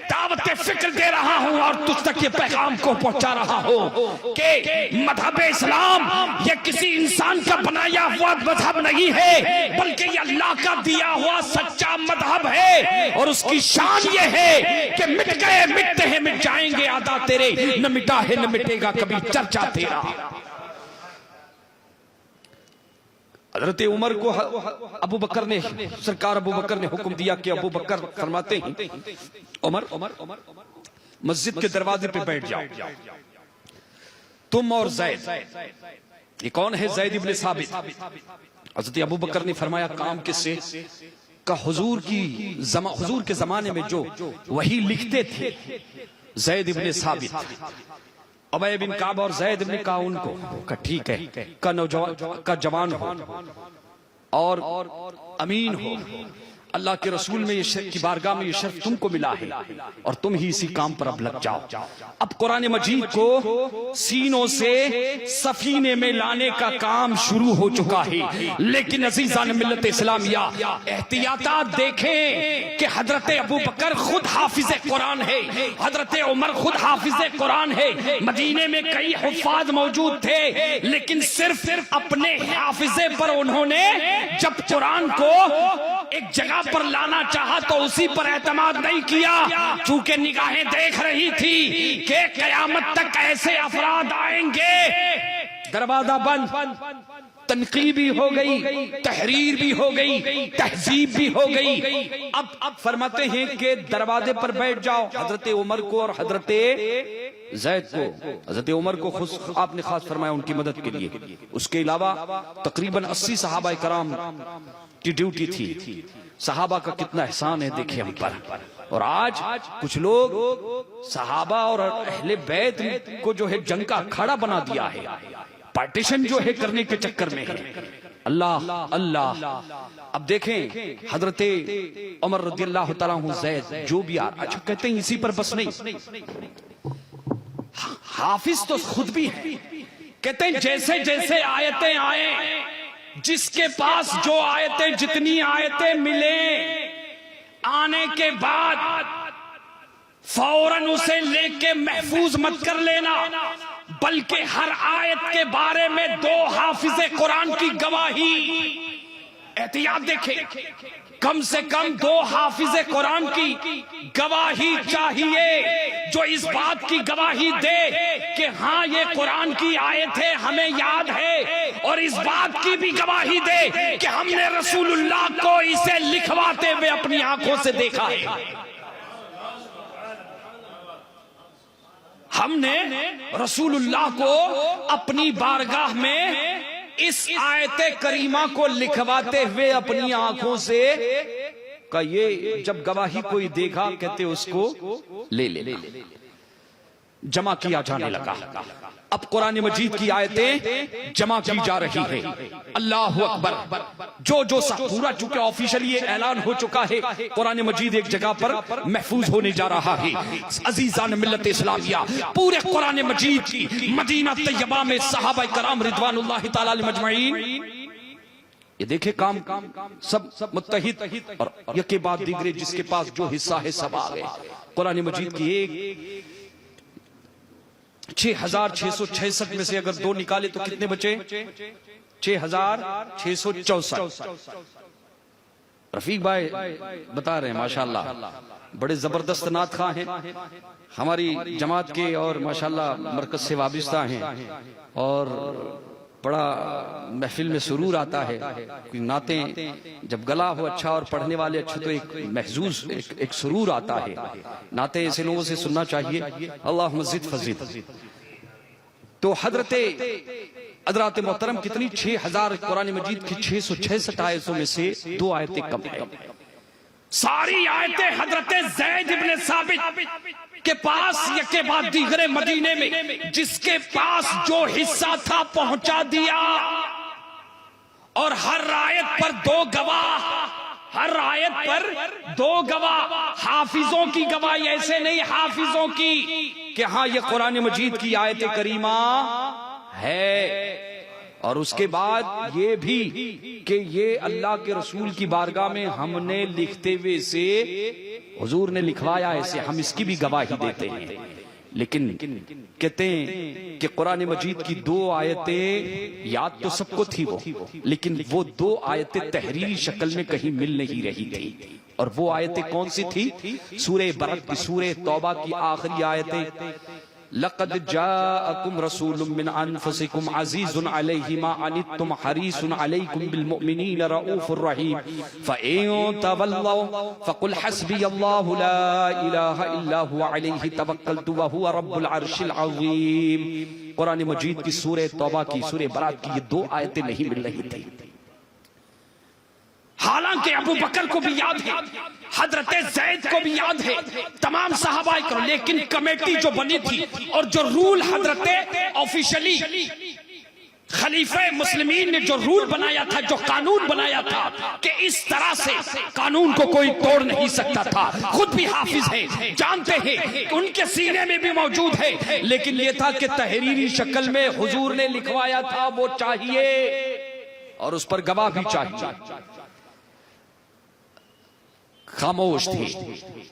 दावत फिक्र दे रहा हूं और तुझ तक ये पैगाम को पहुंचा रहा हूं कि मजहब इस्लाम ये किसी इंसान का बनाया हुआ मजहब नहीं है, बल्कि ये अल्लाह का दिया हुआ सच्चा मजहब है। और उसकी शान ये है कि मिट गए मिटते हैं मिट जाएंगे आदा तेरे, न मिटा है न मिटेगा कभी चर्चा तेरा। हजरत उमर को अबू बकर ने, सरकार अबू बकर ने हुक्म दिया कि अबू बकर फरमाते हैं उमर मस्जिद के दरवाजे पे बैठ जाओ, तुम और ज़ैद। ये कौन है? ज़ैद इब्ने साबित। हजरत अबू बकर ने फरमाया काम किससे? का हुजूर के जमाने में जो वही लिखते थे ज़ैद इब्ने साबित। उबय बिन काब और ज़ैद ने कहा उनको, का ठीक है, का नौजवान का जवान हो और अमीन हो, अल्लाह के रसूल में की बारगाह में ये शर्फ तुमको मिला है और तुम ही इसी काम पर अब लग जाओ। अब कुरान मजीद को सीनों से सफीने में लाने का काम शुरू हो चुका है, लेकिन अजीजान मिल्लत इस्लामिया एहतियात देखें कि हजरत अबू बकर खुद हाफिज कुरान है, हजरत उमर खुद हाफिज कुरान है, मदीने में कई हुफ्फाज मौजूद थे, लेकिन सिर्फ अपने हाफिजे पर उन्होंने जब कुरान को एक जगह पर लाना चाहा तो उसी पर एतमाद नहीं किया, चूंकि निगाहें देख रही थी कि कयामत तक ऐसे अफराद आएंगे। दरवाजा बंद, तनकीब भी हो गई, तहरीर भी हो गई, तहजीब भी हो गई। अब फरमाते हैं कि दरवाजे पर बैठ जाओ। हजरत उमर को और हजरत ज़ैद को, हजरत उमर को खुद आपने खास फरमाया उनकी मदद के लिए। उसके अलावा तकरीबन 80 सहाबा कराम की ड्यूटी थी। सहाबा का कितना एहसान है देखिए हम पर। और आज कुछ लोग सहाबा और अहले बैत को जो है जंग का अखाड़ा बना दिया है, पार्टीशन जो है करने के चक्कर में है। अल्लाह अल्लाह। अब देखें हजरत उमर रज़ियल्लाहु तआला अन्हु ज़ैद जो भी अच्छा कहते हैं इसी पर बस नहीं, हाफिज तो खुद भी है। कहते हैं जैसे जैसे आयतें आए, जिसके पास जो आयतें जितनी आयतें मिले, आने के बाद फौरन उसे लेके महफूज मत कर लेना, बल्कि हर आयत के बारे में 2 हाफिजे कुरान की गवाही। एहतियात देखें, कम से कम 2 हाफिजे कुरान की गवाही चाहिए, जो इस बात की गवाही दे कि हाँ ये कुरान की आयत है, हमें याद है, और इस बात की भी गवाही दे कि हमने रसूलुल्लाह को इसे लिखवाते हुए अपनी आंखों से देखा है। हमने रसूलुल्लाह को अपनी बारगाह में इस आयते करीमा को लिखवाते हुए अपनी आंखों से का ये जब गवाही कोई देखा, कहते उसको ले जमा किया जाने लगा। अब कुरान मजीद की आयतें जमा की जा रही है। अल्लाह अकबर। जो पूरा चूंकि ऑफिशियली ये ऐलान हो चुका है, कुरान मजीद एक जगह पर महफूज होने जा रहा है। अजीजान मिल्लत इस्लामिया, पूरे कुरान मजीद की मदीना तैयबा में सहाबा कराम रिदवानुल्लाहि ताला अलैहिम अजमईन, ये देखे काम सब मुत्तहिद और यके बाद दीगरे जिसके पास जो हिस्सा है सब आ गए। कुरान मजीद की एक 6666 में से अगर 2 निकाले तो कितने बचे? 6664। रफीक भाई बता रहे हैं माशाल्लाह, बड़े जबरदस्त नात खां हैं, हमारी जमात के और माशाल्लाह मरकज से वाबिस्ता हैं, और बड़ा महफिल में सुरूर आता है। नातें जब गला हो अच्छा और पढ़ने वाले अच्छे तो एक महजूज एक सुरूर आता है। नातें ऐसे लोगों से सुनना चाहिए। अल्लाह मज़ीद फज़ील। तो हजरत मोहतरम कितनी 6000 कुरान मजीद की 666 आयतों में से 2 आयतें कम है। सारी आयतें हजरत ज़ैद इब्न साबित के पास यके बाद दीगरे मदीने में जिसके पास जो हिस्सा था पहुंचा दिया, और हर आयत पर 2 गवाह, हर आयत पर 2 गवाह, हाफिजों की गवाही, ऐसे नहीं हाफिजों की कि हाँ ये कुरान मजीद की आयत करीमा है, और उसके बाद ये भी कि ये अल्लाह के रसूल की बारगाह में हमने लिखते हुए से हुजूर ने लिखवाया, ऐसे हम इसकी भी गवाही देते हैं। लेकिन कहते हैं कि कुरान मजीद की 2 आयतें याद तो सबको थी वो, लेकिन वो 2 आयतें तहरीरी शक्ल में कहीं मिल नहीं रही थी। और वो आयतें कौन सी थी? सूरे बरक़ की, सूरे तौबा की आखिरी आयतें, लक़द जाअकुम रसूलुम मिन अनफुसिकुम अज़ीज़ुन अलैहि मा अनित्तुम हरीसुन अलैकुम बिल मुमिनीना रऊफ़ुर रहीम फ़इन तवल्लौ फ़क़ुल हस्बियल्लाहु ला इलाहा इल्ला हुवा अलैहि तवक्कलतु व हुवा रब्बुल अर्शिल अज़ीम। कुरान मजीद की सूरे तौबा की, सूरे बरात की ये 2 आयतें नहीं मिल रही थी। हालांकि अबू बकर को भी याद है, हजरत ज़ैद को भी याद है, तमाम सहाबाए को, लेकिन कमेटी जो बनी थी और जो रूल हजरत ऑफिशियली खलीफे मुस्लिमीन ने जो रूल बनाया था, जो कानून बनाया था कि इस तरह से कानून को कोई तोड़ नहीं सकता था, खुद भी हाफिज है, जानते हैं, उनके सीने में भी मौजूद है, लेकिन यह था कि तहरीरी शक्ल में हुजूर ने लिखवाया था, वो चाहिए और उस पर गवाह भी चाहिए। खामोश थे।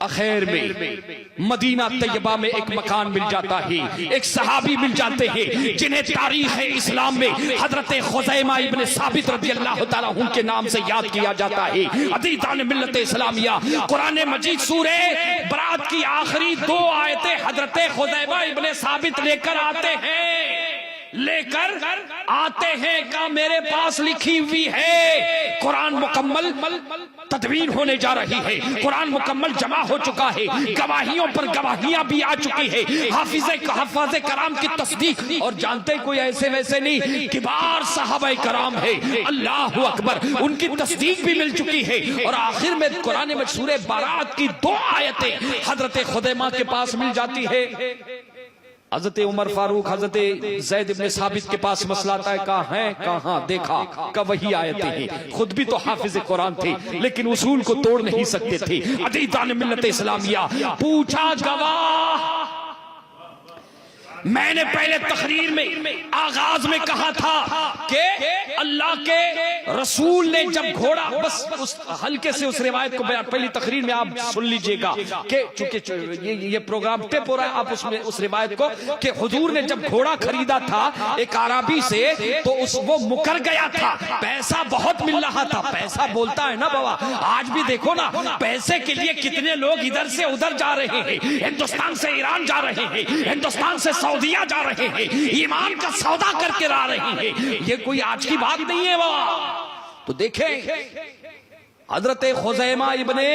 आखिर में मदीना तैयबा में एक मकान मिल जाता है, एक सहाबी मिल जाते हैं जिन्हें तारीख इस्लाम में हजरत खुज़ैमा इब्न साबित रज़ियल्लाहु ताला अन्हु के नाम से याद किया जाता है। अदीदान मिल्लत इस्लामिया कुरान मजीद सूरे बरात की आखिरी 2 आयतें हजरत खुज़ैमा इब्न साबित लेकर आते हैं का मेरे पास लिखी हुई है। कुरान मुकम्मल तदवीर होने जा रही है, कुरान मुकम्मल जमा हो चुका है, गवाहियों पर गवाहियां भी आ चुकी है, हफ़ाज़े कराम की तस्दीक, और जानते कोई ऐसे वैसे नहीं, किबार सहाबाए कराम है, अल्लाह अकबर, उनकी तस्दीक भी मिल चुकी है। और आखिर में कुरान में सूरे बारात की 2 आयतें हजरत खुज़ैमा के पास मिल जाती है। हजरत उमर फारूक हजरत ज़ैद इब्न साबित के पास मसला आता है, कहाँ देखा का वही आयतें हैं। खुद भी तो हाफिज कुरान थे, लेकिन उसूल को तोड़ नहीं सकते थे। अदीदान मिल्लत इस्लामिया पूछा गवाह, मैंने पहले तकरीर में आगाज में कहा था कि अल्लाह के रसूल ने जब घोड़ा, बस उस हल्के से उस रिवायत को पहली तकरीर में आप सुन लीजिएगा कि चूंकि ये प्रोग्राम टिप हो रहा है, आप उसमें उस रिवायत को कि हुजूर ने जब घोड़ा खरीदा था एक आराबी से, तो वो मुकर गया था, पैसा बहुत मिल रहा था। पैसा बोलता है ना बाबा, आज भी देखो ना, पैसे के लिए कितने लोग इधर से उधर जा रहे हैं, हिंदुस्तान से ईरान जा रहे हैं, हिंदुस्तान से सऊदीया जा रहे हैं, ईमान का सौदा करके ला रहे हैं। ये कोई आज की बात नहीं है बाबा। तो देखें हजरत खुज़ैमा इब्ने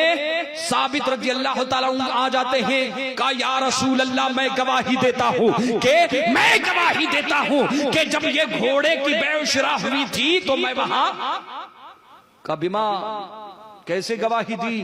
साबित रज़ियल्लाहु ताला अन्हु आ जाते हैं, कहा या रसूल अल्लाह, मैं गवाही देता हूँ कि जब ये घोड़े की बेउशरा हुई थी तो मैं वहां कबिमा, कैसे गवाही दी,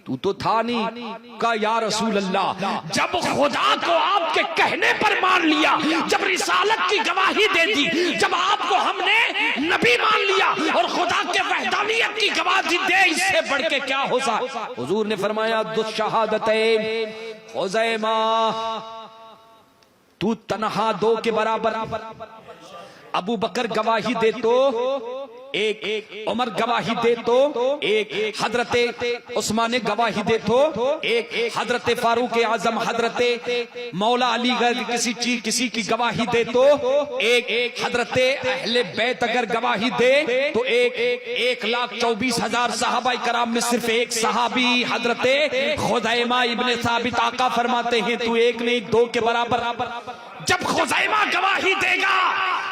तू तो था नहीं। का या रसूल अल्लाह, जब खुदा को आपके कहने पर मान लिया, जब रिसालत की गवाही दे दी, जब आपको हमने नबी मान लिया और खुदा के वहदानियत की गवाही दे, इससे बढ़ के क्या हो सकता। हुजूर ने फरमाया दुश्शहादतैन खुज़ैमा, तू तन्हा 2 के बराबर, अबू बकर गवाही दे तो एक, उमर गवाही दे तो एक, हजरत उस्मान गवाही दे तो एक, हजरत फारूक आजम, हजरत मौला अली किसी की गवाही दे तो एक, हजरत अहले बैत अगर गवाही दे तो एक। 1,24,000 सहाबाए कराम में सिर्फ एक सहाबी हजरत खुज़ैमा इब्ने साबित आका फरमाते हैं, तू एक नहीं 2 के बराबर। जब खुज़ैमा गवाही देगा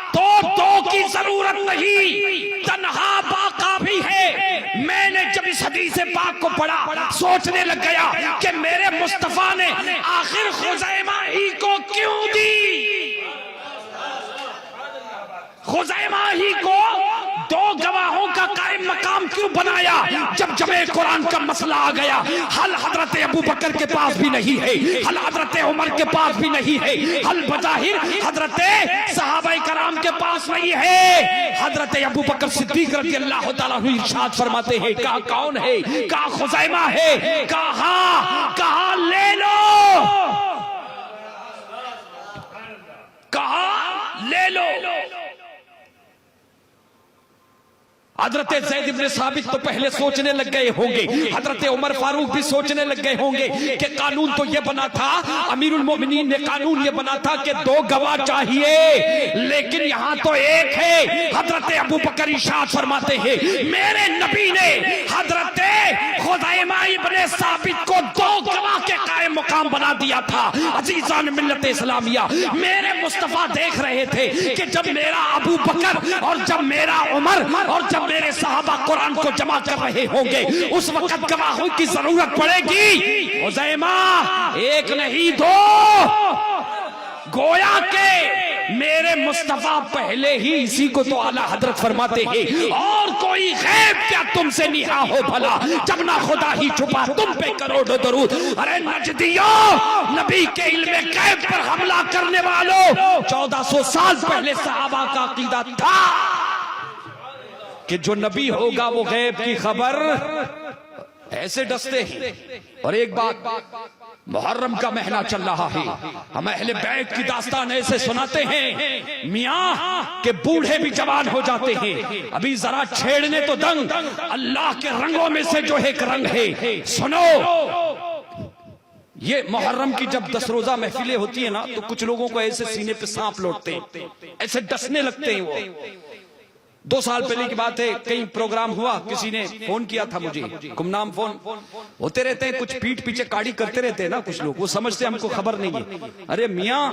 तो 2 की जरूरत नहीं, तन्हा बाका भी है। मैंने जब इस हदीस पाक को पढ़ा, सोचने लग गया कि मेरे मुस्तफा ने आखिर खुज़ैमा ही को क्यों दी, खुज़ैमा ही को 2 गवाहों का कायम मकाम क्यों बनाया। जब जमे कुरान का मसला आ गया, हल हजरत अबू बकर के पास भी नहीं है, हल हजरत उमर के पास भी नहीं है, हल बज़ाहिर हजरत सहाबाए कराम के पास नहीं है। हजरत अबू बकर सिद्दीक रज़ियल्लाहु ताला अन्हु इरशाद फरमाते हैं, कहा कौन है, कहा खुज़ैमा है, कहा ले लो, कहा ले लो। हजरत ज़ैद इब्ने साबित तो पहले सोचने लग गए होंगे, हजरत उमर फारूक भी सोचने लग गए होंगे कि कानून तो ये बना था, अमीरुल मोमिनीन ने कानून ये बना था कि 2 गवाह चाहिए, लेकिन यहाँ तो एक है। हजरत अबू बकर इरशाद फरमाते हैं, मेरे नबी ने हजरत खुज़ैमा इब्ने साबित को 2 गवाह के कायम मुकाम बना दिया था। अजीजान मिल्लत इस्लामिया, मेरे मुस्तफा देख रहे थे कि जब मेरा अबू बकर और जब मेरा उमर और जब मेरे सहाबा कुरान को जमा कर रहे होंगे, उस वक्त गवाहों की जरूरत पड़ेगी। खुज़ैमा 1 नहीं 2, गोया के मेरे मुस्तफा पहले ही इसी को तो आला हजरत फरमाते हैं, और कोई गैब क्या तुमसे निहा हो भला, जब ना खुदा ही छुपा तुम पे करोड़ों दरूद। अरे नजदियों, नबी के इल्मे गैब पर हमला करने वालों, 1400 साल पहले सहाबा का अकीदा था कि जो नबी होगा वो गैब की खबर ऐसे डसते हैं। और एक बात, मुहर्रम का महीना चल रहा है, हम अहले बैत की दास्तान ऐसे सुनाते हैं, मियाँ के बूढ़े भी जवान हो जाते हैं। अभी जरा छेड़ने तो दंग, अल्लाह के रंगों में से जो एक रंग है, सुनो। ये मुहर्रम की जब 10 रोजा महफिलें होती है ना, तो कुछ लोगों को ऐसे सीने पे सांप लौटते हैं, ऐसे डसने लगते हैं वो। 2 साल पहले की बात है, कहीं प्रोग्राम हुआ, किसी ने फोन किया था मुझे, गुमनाम फोन होते रहते हैं, कुछ पीठ पीछे काड़ी करते रहते हैं ना कुछ लोग, वो समझते हमको खबर नहीं है। अरे मियाँ,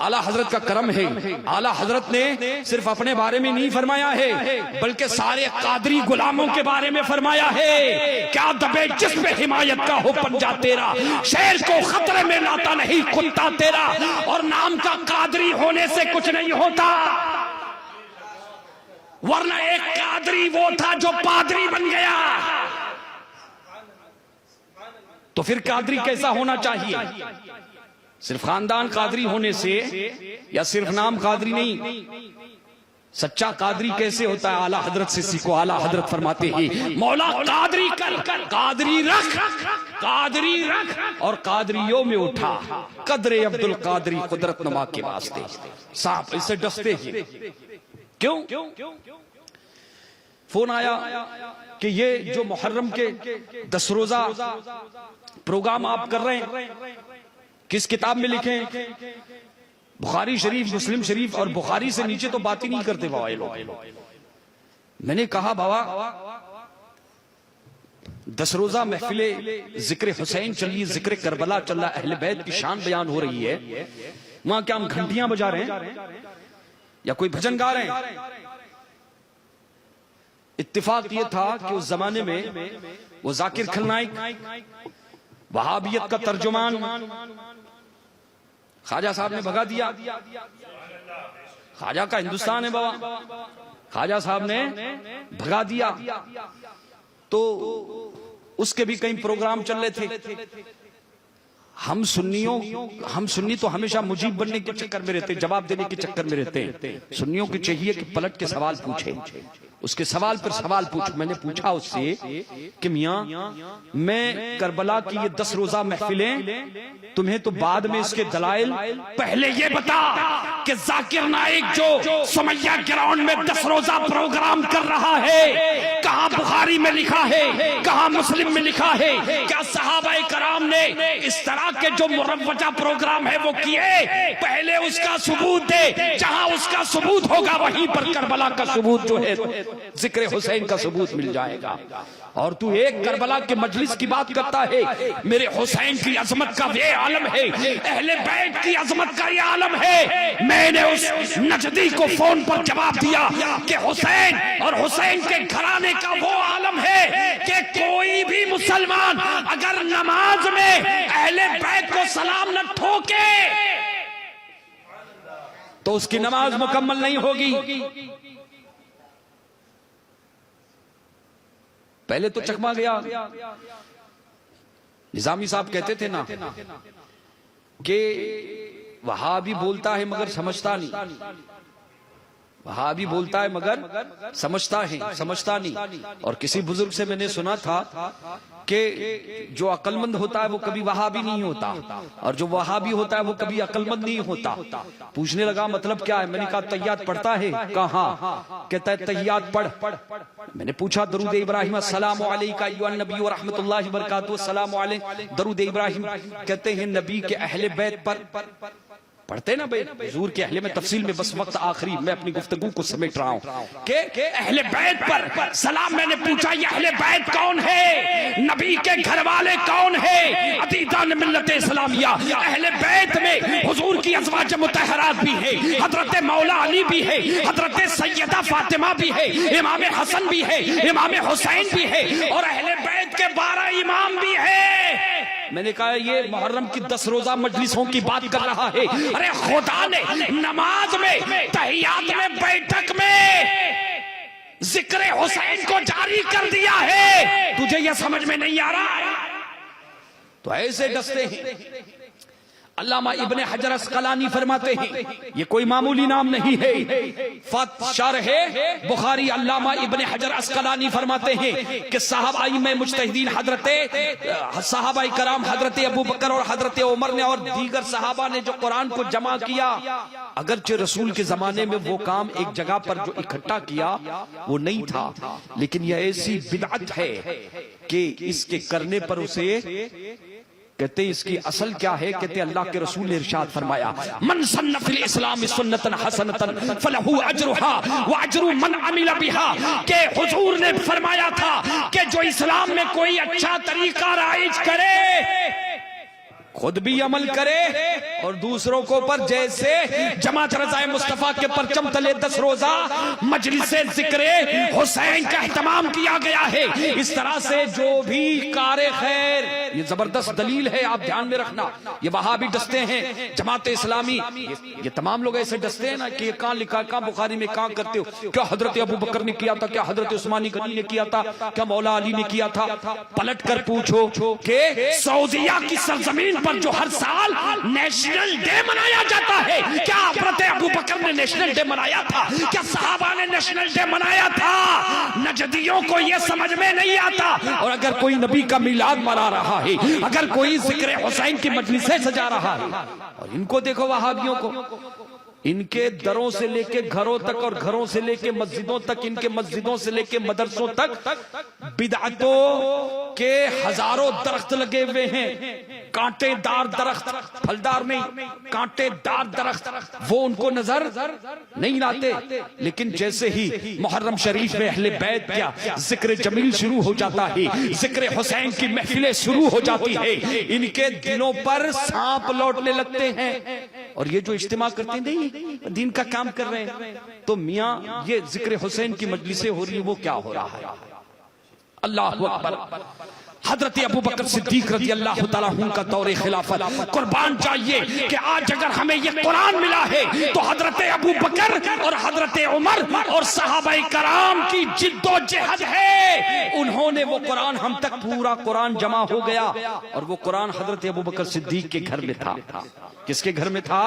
आला हजरत का करम है, आला हजरत ने सिर्फ अपने बारे में नहीं फरमाया है, बल्कि सारे कादरी गुलामों के बारे में फरमाया है। क्या दबे जिस पे हिमायत का हो पंजा तेरा, शेर को खतरे में लाता नहीं कुत्ता तेरा, और नाम का कादरी होने से कुछ नहीं होता, वरना एक कादरी वो था जो पादरी बन गया। तो फिर कादरी कैसा होना चाहिए? सिर्फ खानदान कादरी होने से, या सिर्फ नाम कादरी नहीं, सच्चा कादरी कैसे होता है? आला हजरत से सीखो। आला हजरत फरमाते हैं, मौला कादरी कर, कादरी रख, कादरी रख, और कादरियों में उठा, कदरे अब्दुल कादरी कुदरत नुमा के वास्ते। सांप ऐसे डसते हैं। क्यों? फोन आया कि ये जो मुहर्रम के 10 रोजा प्रोग्राम आप कर रहे हैं, किस किताब में लिखे? बुखारी शरीफ, मुस्लिम शरीफ, और बुखारी से नीचे तो बात ही नहीं करते बाबा ये लोग। मैंने कहा बाबा, 10 रोजा महफिले जिक्र हुसैन चल रही है, जिक्र करबला चल रहा है, अहले बैत की शान बयान हो रही है, वहां क्या हम घंटियां बजा रहे हैं या कोई भजन गा रहे हैं? इत्तिफाक ये था कि उस जमाने में वो जाकिर खलनाइक, वहाबियत का तर्जुमान, ख्वाजा साहब ने भगा दिया। ख्वाजा का हिंदुस्तान है बाबा, ख्वाजा साहब ने भगा दिया। तो उसके भी कई प्रोग्राम चल रहे थे। हम सुन्नी तो हमेशा मुजीब बनने के चक्कर में रहते, जवाब देने के चक्कर में रहते हैं। सुन्नियों की चाहिए कि पलट के सवाल पूछे, उसके सवाल पर सवाल पूछ। मैंने पूछा उससे कि मियाँ, मैं करबला की ये 10 रोजा महफिलें, तुम्हें तो बाद में इसके दलाइल, पहले ये बता कि जाकिर नाइक जो सुमैया ग्राउंड में 10 रोजा प्रोग्राम कर रहा है, कहाँ बुखारी में लिखा है, कहाँ मुस्लिम में लिखा है? क्या सहाबाए कराम ने इस तरह के जो मुरव्वजा प्रोग्राम है वो किए? पहले उसका सबूत दे, जहां उसका सबूत होगा वहीं पर करबला का सबूत जो है, जिक्र हुसैन का सबूत मिल जाएगा। और तू एक करबला के मजलिस की बात करता है। मेरे हुसैन की अजमत का ये आलम है, अहले बैत की अजमत का ये आलम है। मैंने उस नजदी को फोन पर जवाब दिया कि हुसैन और हुसैन के घराने का वो आलम है कि कोई भी मुसलमान अगर नमाज में अहले बैत को सलाम न ठोके तो उसकी नमाज मुकम्मल नहीं होगी। पहले तो चकमा गया। निजामी साहब कहते थे ना कि वहाबी बोलता है मगर समझता नहीं, वहाबी बोलता है मगर समझता नहीं। और किसी बुजुर्ग से मैंने सुना था कि जो अक्लमंद होता है वो कभी वहाबी नहीं होता, और जो वहाबी होता है वो कभी अक्लमंद नहीं होता। पूछने लगा मतलब क्या है? मैंने कहा तहियात पढ़ता है। कहा? कहता है तहियात पढ़। मैंने पूछा दरूद इब्राहिम अस्सलामु अलैका अय्युहन नबी व रहमतुल्लाहि व बरकातुहू अस्सलामु अलैहि, दरूद इब्राहिम कहते हैं नबी के अहले बैत पर पढ़ते ना भाई, हुजूर के अहले में तफसील में बस वक्त आखिरी मैं अपनी गुफ्तगू को समेट रहा हूँ कि अहले बैत पर सलाम। मैंने पूछा ये अहले बैत कौन है? नबी के घर वाले कौन है? अदीदान मिल्लत इस्लामिया। अहले बैत में हुजूर की अज़वाज मुतहरात भी है, हजरत मौला अली भी है, हजरत सैयदा फातिमा भी है, इमाम हसन भी है, इमाम हुसैन भी है, और अहले बैत के 12 इमाम भी है। मैंने कहा ये मुहर्रम की 10 रोजा मजलिसों की बात कर रहा है। अरे खुदा ने नमाज में, तहियात में, बैठक में जिक्र हुसैन को जारी कर दिया है, तुझे यह समझ में नहीं आ रहा? तो ऐसे डसते हैं। अल्लामा इब्ने हजर अस्कलानी फरमाते हैं, ये कोई मामूली नाम नहीं है, शरह बुखारी अल्लामा इब्ने हजर अस्कलानी फरमाते हैं कि साहबाई में मुज्तहिदीन साहबाई कराम हजरत अबू बकर और हजरत उमर ने और दीगर साहबा ने जो कुरान को जमा किया, अगरचे रसूल के जमाने में वो काम एक जगह पर जो इकट्ठा किया वो नहीं था, लेकिन यह ऐसी बिदअत है कि इसके करने पर उसे कहते इसकी असल क्या है? कहते अल्लाह के रसूल ने इरशाद फरमाया, मन सन्ना फिल इस्लाम सुन्नतन हसनतन फलहु अजरुहा व अजरु मन अमिल बिहा। के हुजूर ने फरमाया था कि जो इस्लाम में कोई अच्छा तरीका राइज करे, खुद भी अमल करे और दूसरों को पर, जैसे जमात रज़ाए मुस्तफा के परचम तले 10 रोजा मजलिसे जिक्र हुसैन का एहतमाम किया गया है, इस तरह से जो भी कारे खैर, ये जबरदस्त दलील है, आप ध्यान में रखना। ये वहां भी डसते हैं, जमात इस्लामी, ये तमाम लोग ऐसे डसते हैं ना कि कहां लिखा, कहां बुखारी में, कहां करते हो, क्या हजरत अबू बकर ने किया था, क्या हजरत उस्मानी गनी ने किया था, क्या मौला अली ने किया था? पलट कर पूछो कि सऊदिया की सरजमीन पर जो हर साल नेशनल डे मनाया जाता है, क्या हजरत अबू बकर ने नेशनल डे मनाया था? क्या सहाबा ने नेशनल डे मनाया था? नजदियों को यह समझ में नहीं आता। और अगर कोई नबी का मिलाद मना रहा है, अगर कोई जिक्र हुसैन की मजलिसें सजा रहा है, और इनको देखो वहाबियों को, इनके दरों से लेके घरों तक और घरों से लेके मस्जिदों तक, इनके मस्जिदों से लेके मदरसों तक बिदअतों के हजारों दरख्त लगे हुए हैं, कांटेदार दरख्त, फलदार नहीं, कांटेदार दरख्त, वो उनको नजर नहीं आते। लेकिन जैसे ही मुहर्रम शरीफ में अहले बैत क्या जिक्र जमील शुरू हो जाता है, जिक्र हुसैन की महफिलें शुरू हो जाती है, इनके दिलों पर सांप लौटने लगते हैं। और ये जो इज्तिमा करते नहीं, दीन का काम कर रहे हैं, तो मियां ये जिक्र हुसैन की मजलिसें हो रही है, वो क्या हो रहा है? अल्लाह अकबर। हजरत अबू बकर सिद्दीक रज़ी अल्लाह तआला अन्हु का दौरे खिलाफत, कुर्बान चाहिए कि आज अगर हमें ये कुरान मिला है तो हजरत अबू बकर और हजरत उमर और सहाबाए कराम की जिद्दोजहद है। उन्होंने वो कुरान, हम तक पूरा कुरान जमा हो गया, और वो कुरान हजरत अबू बकर सिद्दीक के घर में था। किसके घर में था?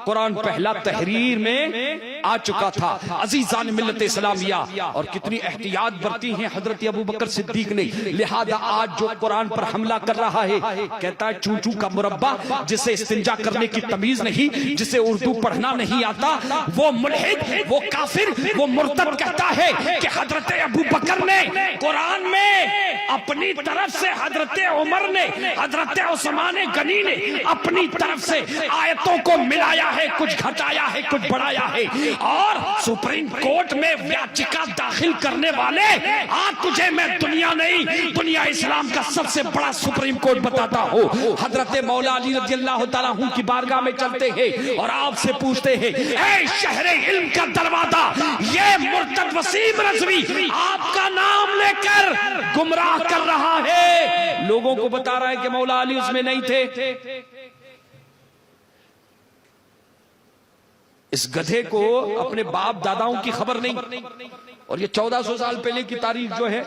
कुरान पहला तहरीर में आ चुका था। अजीजान मिल्लत इस्लामिया, और कितनी एहतियात बरती है हजरत अबू बकर सिद्दीक ने, लिहाजा आज जो कुरान पर हमला कर रहा है, कहता है चूचू का मुरब्बा, जिसे इस्तिंजा करने की तमीज नहीं, जिसे उर्दू पढ़ना नहीं आता, वो मुल्हिद, वो काफिर, वो मुर्तद कहता है कि हजरत अबू बकर ने कुरान में अपनी तरफ से, हजरत उमर ने, हजरत उस्मान गनी ने अपनी तरफ से आयतों को मिलाया है, कुछ घटाया है, कुछ बढ़ाया है, और सुप्रीम कोर्ट में याचिका दाखिल करने वाले, आज तुझे मैं दुनिया नहीं, दुनिया इस्लाम का सबसे बड़ा सुप्रीम कोर्ट बताता हूँ, हजरत मौला अली रज़ी अल्लाह तआला अन्हु की बारगाह में चलते हैं और आपसे पूछते हैं, ऐ शहरे इल्म का दरवाजा, ये मुर्तद वसीम रज़वी आपका नाम लेकर गुमराह कर रहा है, लोगों को बता रहा है कि मौला अली उसमें नहीं थे। इस गधे को अपने बाप दादाओं की खबर नहीं, और ये 1400 साल पहले की तारीख जो है,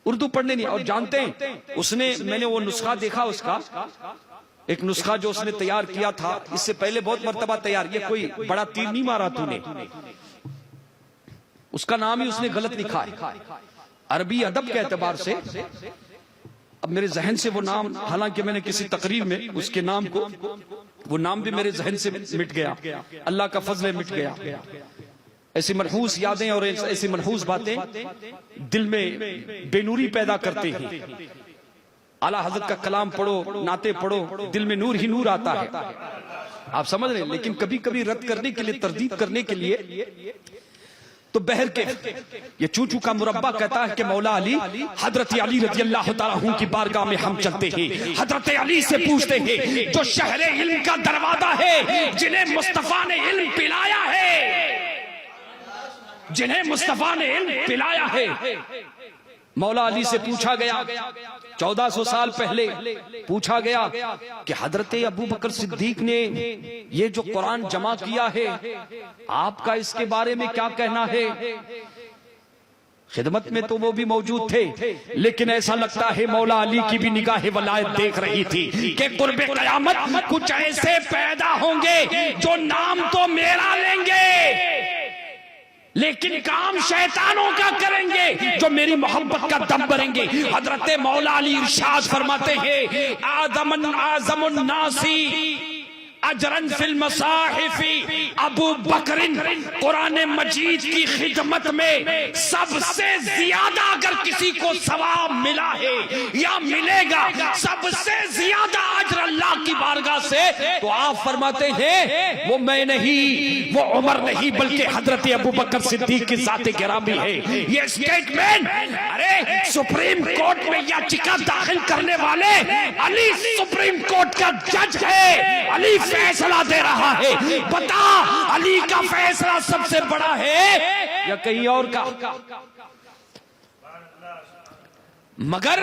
उर्दू पढ़ने नहीं। और जानते हैं उसने, मैंने वो नुस्खा देखा, उसका एक नुस्खा जो उसने तैयार किया था, इससे पहले बहुत मर्तबा तैयार, ये कोई बड़ा तीर नहीं मारा तूने, उसका नाम ही उसने गलत लिखा है अरबी अदब के एतबार से। अब मेरे जहन से वो नाम, हालांकि मैंने किसी तकरीर में उसके नाम को, वो नाम भी मेरे जहन से मिट गया, अल्लाह का फजल है, मिट गया। ऐसी मनहूस यादें और ऐसी मनहूस बातें दिल में बेनूरी पैदा करते हैं। आला हजरत का कलाम पढ़ो, नाते पढ़ो, दिल में नूर ही नूर आता है, आप समझ रहे हैं। लेकिन कभी कभी रद्द करने के लिए, तरदीद करने के लिए, तो बहर के ये चूचू का मुरब्बा कहता है कि मौला अली, हजरत अली रज़ी अल्लाह तआला अन्हु की बारगाह में हम चलते हैं, हजरत अली से पूछते हैं, जो शहरे इल्म का दरवाजा है, जिन्हें मुस्तफा ने इल्म पिलाया है, जिन्हें मुस्तफा ने इल्म पिलाया है, मौला अली से पूछा गया 1400 साल पहले पूछा गया कि हजरत अबू बकर सिद्दीक ने ये जो कुरान जमा किया है, आपका इसके बारे में क्या कहना है? खिदमत में तो वो भी मौजूद थे, लेकिन ऐसा लगता है मौला अली की भी निगाह वलायत देख रही थी कि कुर्बे क़यामत कुछ ऐसे पैदा होंगे जो नाम तो मेरा लेंगे लेकिन काम शैतानों का करेंगे, जो मेरी मोहब्बत का दम भरेंगे। हजरत मौला अली इरशाद फरमाते हैं, आज़मुन नासी अजरन फिल मसाहिफी अबू बकरिन, कुरान मजीद की खिदमत में सबसे ज्यादा अगर किसी को सवाब मिला है या मिलेगा, सबसे ज्यादा अजर अल्लाह की बारगाह से, तो आप फरमाते हैं वो मैं नहीं, वो उमर नहीं, बल्कि हजरत अबू बकर सिद्दीक की ज़ात गिरामी है। ये स्टेटमेंट, अरे सुप्रीम कोर्ट में याचिका दाखिल करने वाले अली सुप्रीम कोर्ट का जज है, अली फैसला दे रहा है। बता, अली का फैसला सबसे बड़ा है या कहीं और का? मगर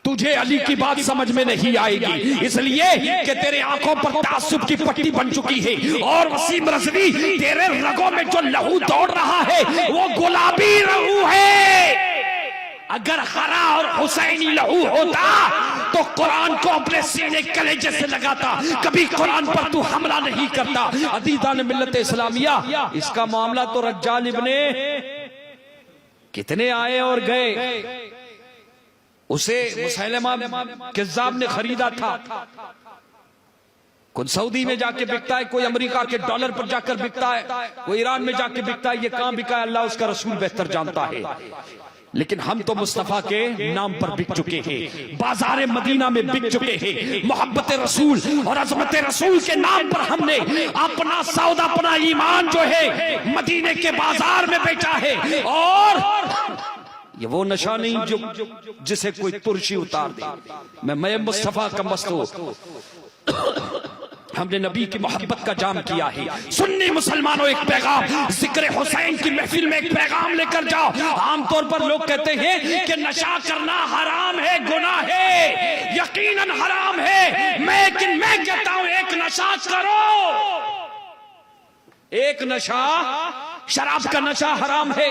तुझे अली की बात समझ में नहीं आएगी, इसलिए कि तेरे आंखों पर तासुब की पट्टी बन चुकी है और वसीम रज़वी तेरे रगों में जो लहू दौड़ रहा है वो गुलाबी लहू है। अगर हरा और हुसैनी लहू होता तो कुरान को अपने सीने कलेजे से लगाता, कभी कुरान पर तू हमला नहीं करता। अदीदान मिल्लत इस्लामिया, इसका मामला तो रज्जाल इब्ने कितने आए और गए, उसे मुसैलमा कज़्ज़ाब ने खरीदा था, कोई सऊदी में जाके बिकता है, कोई अमेरिका के डॉलर पर जाकर बिकता है, कोई ईरान में जाके बिकता है। ये कहां बिका है अल्लाह उसका रसूल बेहतर जानता है, लेकिन हम तो मुस्तफा के नाम पर बिक चुके हैं, बाजार मदीना में बिक चुके हैं। मोहब्बत रसूल और अजमत रसूल के नाम पर हमने अपना सौदा, अपना ईमान जो है मदीने के बाजार में बेचा है। और ये वो नशा नहीं जो जिसे कोई तुर्शी उतार दे। मैं मुस्तफा का मस्त हूं, हमने नबी की मोहब्बत का जाम किया है। सुन्नी मुसलमानों, एक पैगाम जिक्र हुसैन की महफिल में एक पैगाम लेकर जाओ। आमतौर पर लोग कहते हैं कि नशा करना हराम है, गुनाह है, यकीनन हराम है, लेकिन मैं कहता हूं एक नशा करो। एक नशा, शराब का नशा हराम है,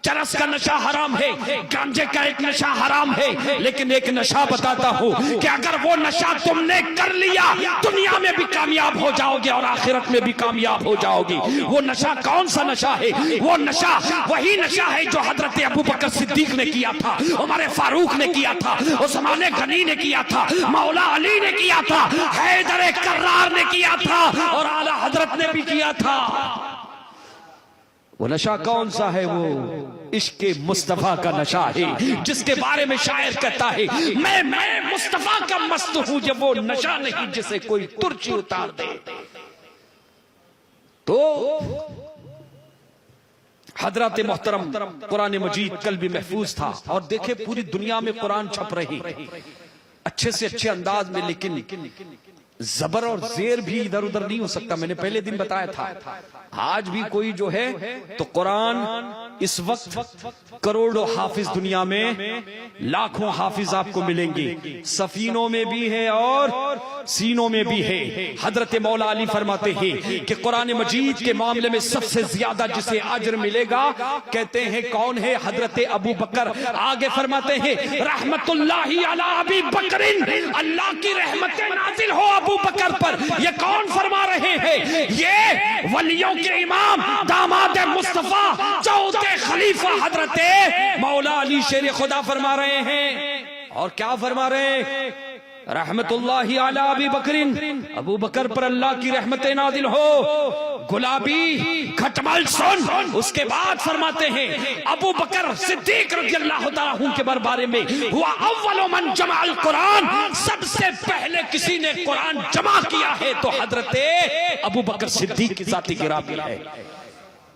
चरस का नशा हराम है, गांजे का एक नशा हराम है, लेकिन एक नशा बताता हूं कि अगर वो नशा तुमने कर लिया दुनिया में भी कामयाब हो जाओगे और आखिरत में भी कामयाब हो जाओगे। वो नशा कौन सा नशा है? वो नशा वही नशा है जो हजरत अबू बकर सिद्दीक ने किया था, उमर फारूक ने किया था, उस्मान गनी ने किया था, मौला अली ने किया था, हैदर कर्रार ने किया था और आला हजरत ने भी किया था। वो नशा कौन सा है? वो इश्क़ मुस्तफा का नशा है, जिसके बारे में शायर कहता है मैं मुस्तफा का मस्त हूं। जब वो नशा नहीं जिसे कोई तुर्ची उतार दे। तो हजरत मोहतरम कुरान मजीद कल भी महफूज था, और देखे पूरी दुनिया में कुरान छप रही अच्छे से अच्छे अंदाज में, लेकिन जबर और जेर भी इधर उधर नहीं हो सकता। मैंने पहले दिन बताया था, आज भी कोई जो है तो कुरान इस वक्त करोड़ों हाफिज दुनिया में, लाखों हाफिज आपको मिलेंगे, सफीनों में भी है और सीनों में भी है। हजरत मौला अली फरमाते हैं कि कुरान मजीद के मामले में सबसे ज्यादा जिसे अजर मिलेगा, कहते हैं कौन है? हजरत अबू बकर। आगे फरमाते हैं रहमतुल्लाहि अला अबी बकरिन, अल्लाह की रहमतें नाजिल हो अबू बकर पर। ये कौन फरमा रहे हैं? ये वलियों के इमाम, दामाद मुस्तफा, चौथे खलीफा हजरत मौला अली शेर खुदा फरमा रहे हैं। और क्या फरमा रहे हैं? रहमतुल्लाहि अला अबी बकरिन, अबू बकर पर अल्लाह की रहमतें नाजिल हो। गुलाबी खटमल सुन। उसके बाद फरमाते हैं अबू बकर सिद्दीक रज़ियल्लाहु ताला के बारे में, हुआ अव्वलु मन जमाअल कुरान, सबसे पहले किसी ने कुरान जमा किया है तो हजरत अबू बकर सिद्दीक की ज़ात गिरामी है।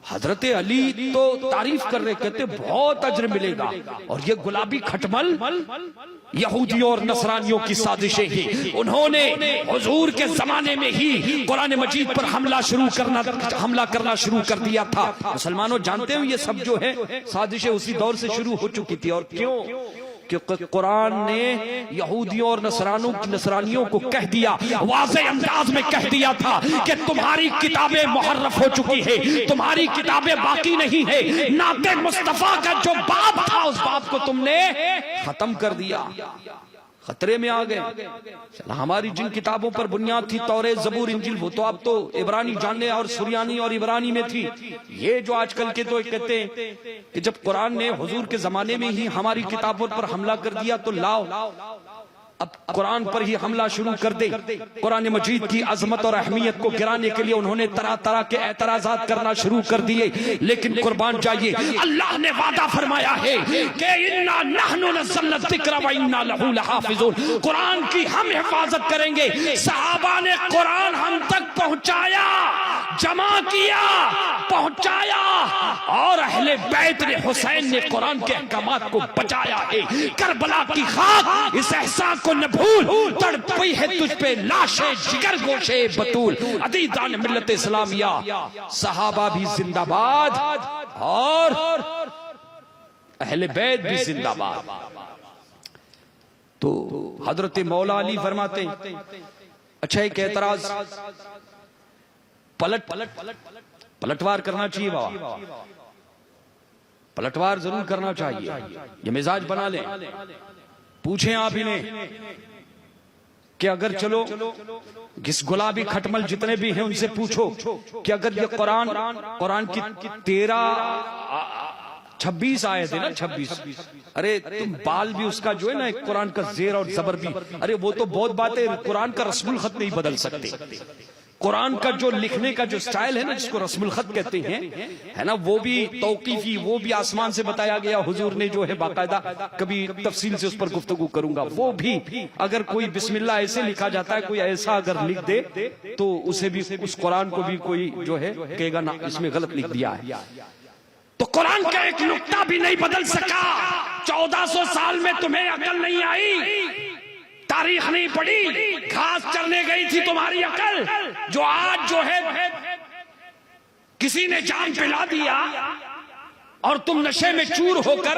हजरत अली तो तारीफ कर रहे, कहते बहुत अज्र मिलेगा, और ये गुलाबी खटमल यहूदियों और नसरानियों की साजिशें ही। उन्होंने हुजूर के जमाने में ही कुरान मजीद पर हमला करना शुरू कर दिया था। मुसलमानों जानते हो ये सब जो है साजिशें उसी दौर से शुरू हो चुकी थी। और क्यों? क्योंकि कुरान ने यहूदियों और नसरानियों को कह दिया, वाज़ेह अंदाज में कह दिया था कि तुम्हारी किताबें मुहर्रफ हो चुकी है, तुम्हारी किताबें बाकी नहीं है। नाते मुस्तफा का जो बाब था उस बाब को तुमने खत्म कर दिया, खतरे में आ गए। हमारी जिन किताबों पर बुनियाद थी, तौरेत, ज़बूर, इंजील, वो तो अब तो इब्रानी जानने और सुरियानी और इब्रानी में थी। ये जो आजकल के तो कहते हैं कि जब कुरान ने हुजूर के जमाने में ही हमारी किताबों पर हमला कर दिया तो लाओ अब कुरान पर ही हमला शुरू कर दे। कुरान मजीद की अजमत और अहमियत को गिराने के लिए उन्होंने तरह तरह के एतराजात करना शुरू कर दिए। लेकिन कुर्बान जाइए, अल्लाह ने वादा फरमाया है कि इन्ना नहनु नज़्ज़लना ज़िक्र व इन्ना लहू लहाफ़िज़ून, कुरान की हम हिफाजत करेंगे। सहाबा ने कुरान हम तक पहुंचाया, जमा किया, पहुंचाया, और अहले बैत ने, हुसैन ने कुरान के अहकामात को बचाया है। करबला की खाक इस एहसान को न भूल, तड़पी है तुझ पे लाशे जिगर गोशे बतूल। अदीदान मिल्लत इस्लामिया, सहाबा भी जिंदाबाद और अहले बैत भी जिंदाबाद। तो हजरत मौला अली फरमाते, अच्छा एक एतराज, पलटवार करना चाहिए बाबा, पलटवार जरूर करना चाहिए। ये मिजाज बना ले। पूछें आप इन्हें कि अगर चलो जिस गुलाबी खटमल जितने भी हैं उनसे पूछो कि अगर ये कुरान की 26 आए थे ना, 26, अरे तुम बाल भी उसका जो है ना कुरान का जेर और जबर भी, अरे वो तो बहुत बातें, कुरान का रस्मुल खत नहीं बदल सकते। कुरान का जो लिखने का जो स्टाइल है ना, जिसको रस्मुल खत कहते हैं, है ना, वो भी तौकीफी, वो भी आसमान से बताया गया। हुजूर ने जो है बाकायदा, कभी तफसील से उस पर गुफ्तगू करूंगा, वो भी अगर कोई बिस्मिल्लाह ऐसे लिखा जाता है, कोई ऐसा अगर लिख दे तो उसे भी, उस कुरान को भी कोई जो है कहेगा ना इसमें गलत लिख दिया है। तो कुरान का एक नुक्ता भी नहीं बदल सका। 1400 साल में तुम्हें अकल नहीं आई, तारीख नहीं पढ़ी, घास चरने गई थी तुम्हारी अकल, जो आज जो है किसी ने जान पिला दिया और तुम नशे में चूर होकर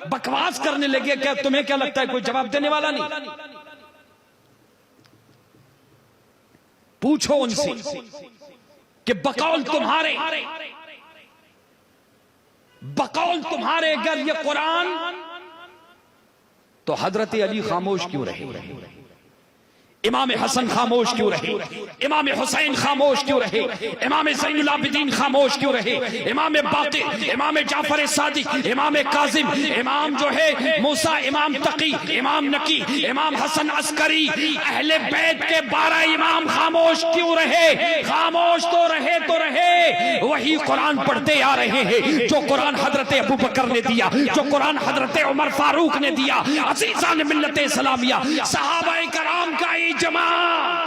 बकवास करने लगे। क्या तुम्हें क्या लगता है कोई जवाब देने वाला नहीं? पूछो उनसे कि बकौल तुम्हारे अगर ये कुरान, तो हजरत अली खामोश क्यों रहे, इमाम हसन खामोश क्यों रहे, इमाम हुसैन खामोश क्यों रहे, इमाम ज़ैनुल आबिदीन खामोश क्यों रहे, इमाम बाक़िर, इमाम जाफर सादिक, इमाम काज़िम, इमाम जो है मूसा, इमाम तकी, इमाम नकी, इमाम हसन अस्करी, अहले बैत के 12 इमाम खामोश क्यों रहे? खामोश तो रहे, वही कुरान पढ़ते आ रहे हैं जो कुरान हजरत अबू बकर ने दिया, जो कुरान हजरत उमर फारूक ने दिया। अज़ीज़ान मिल्लत इस्लामिया, सहाबाए कराम का इजमा,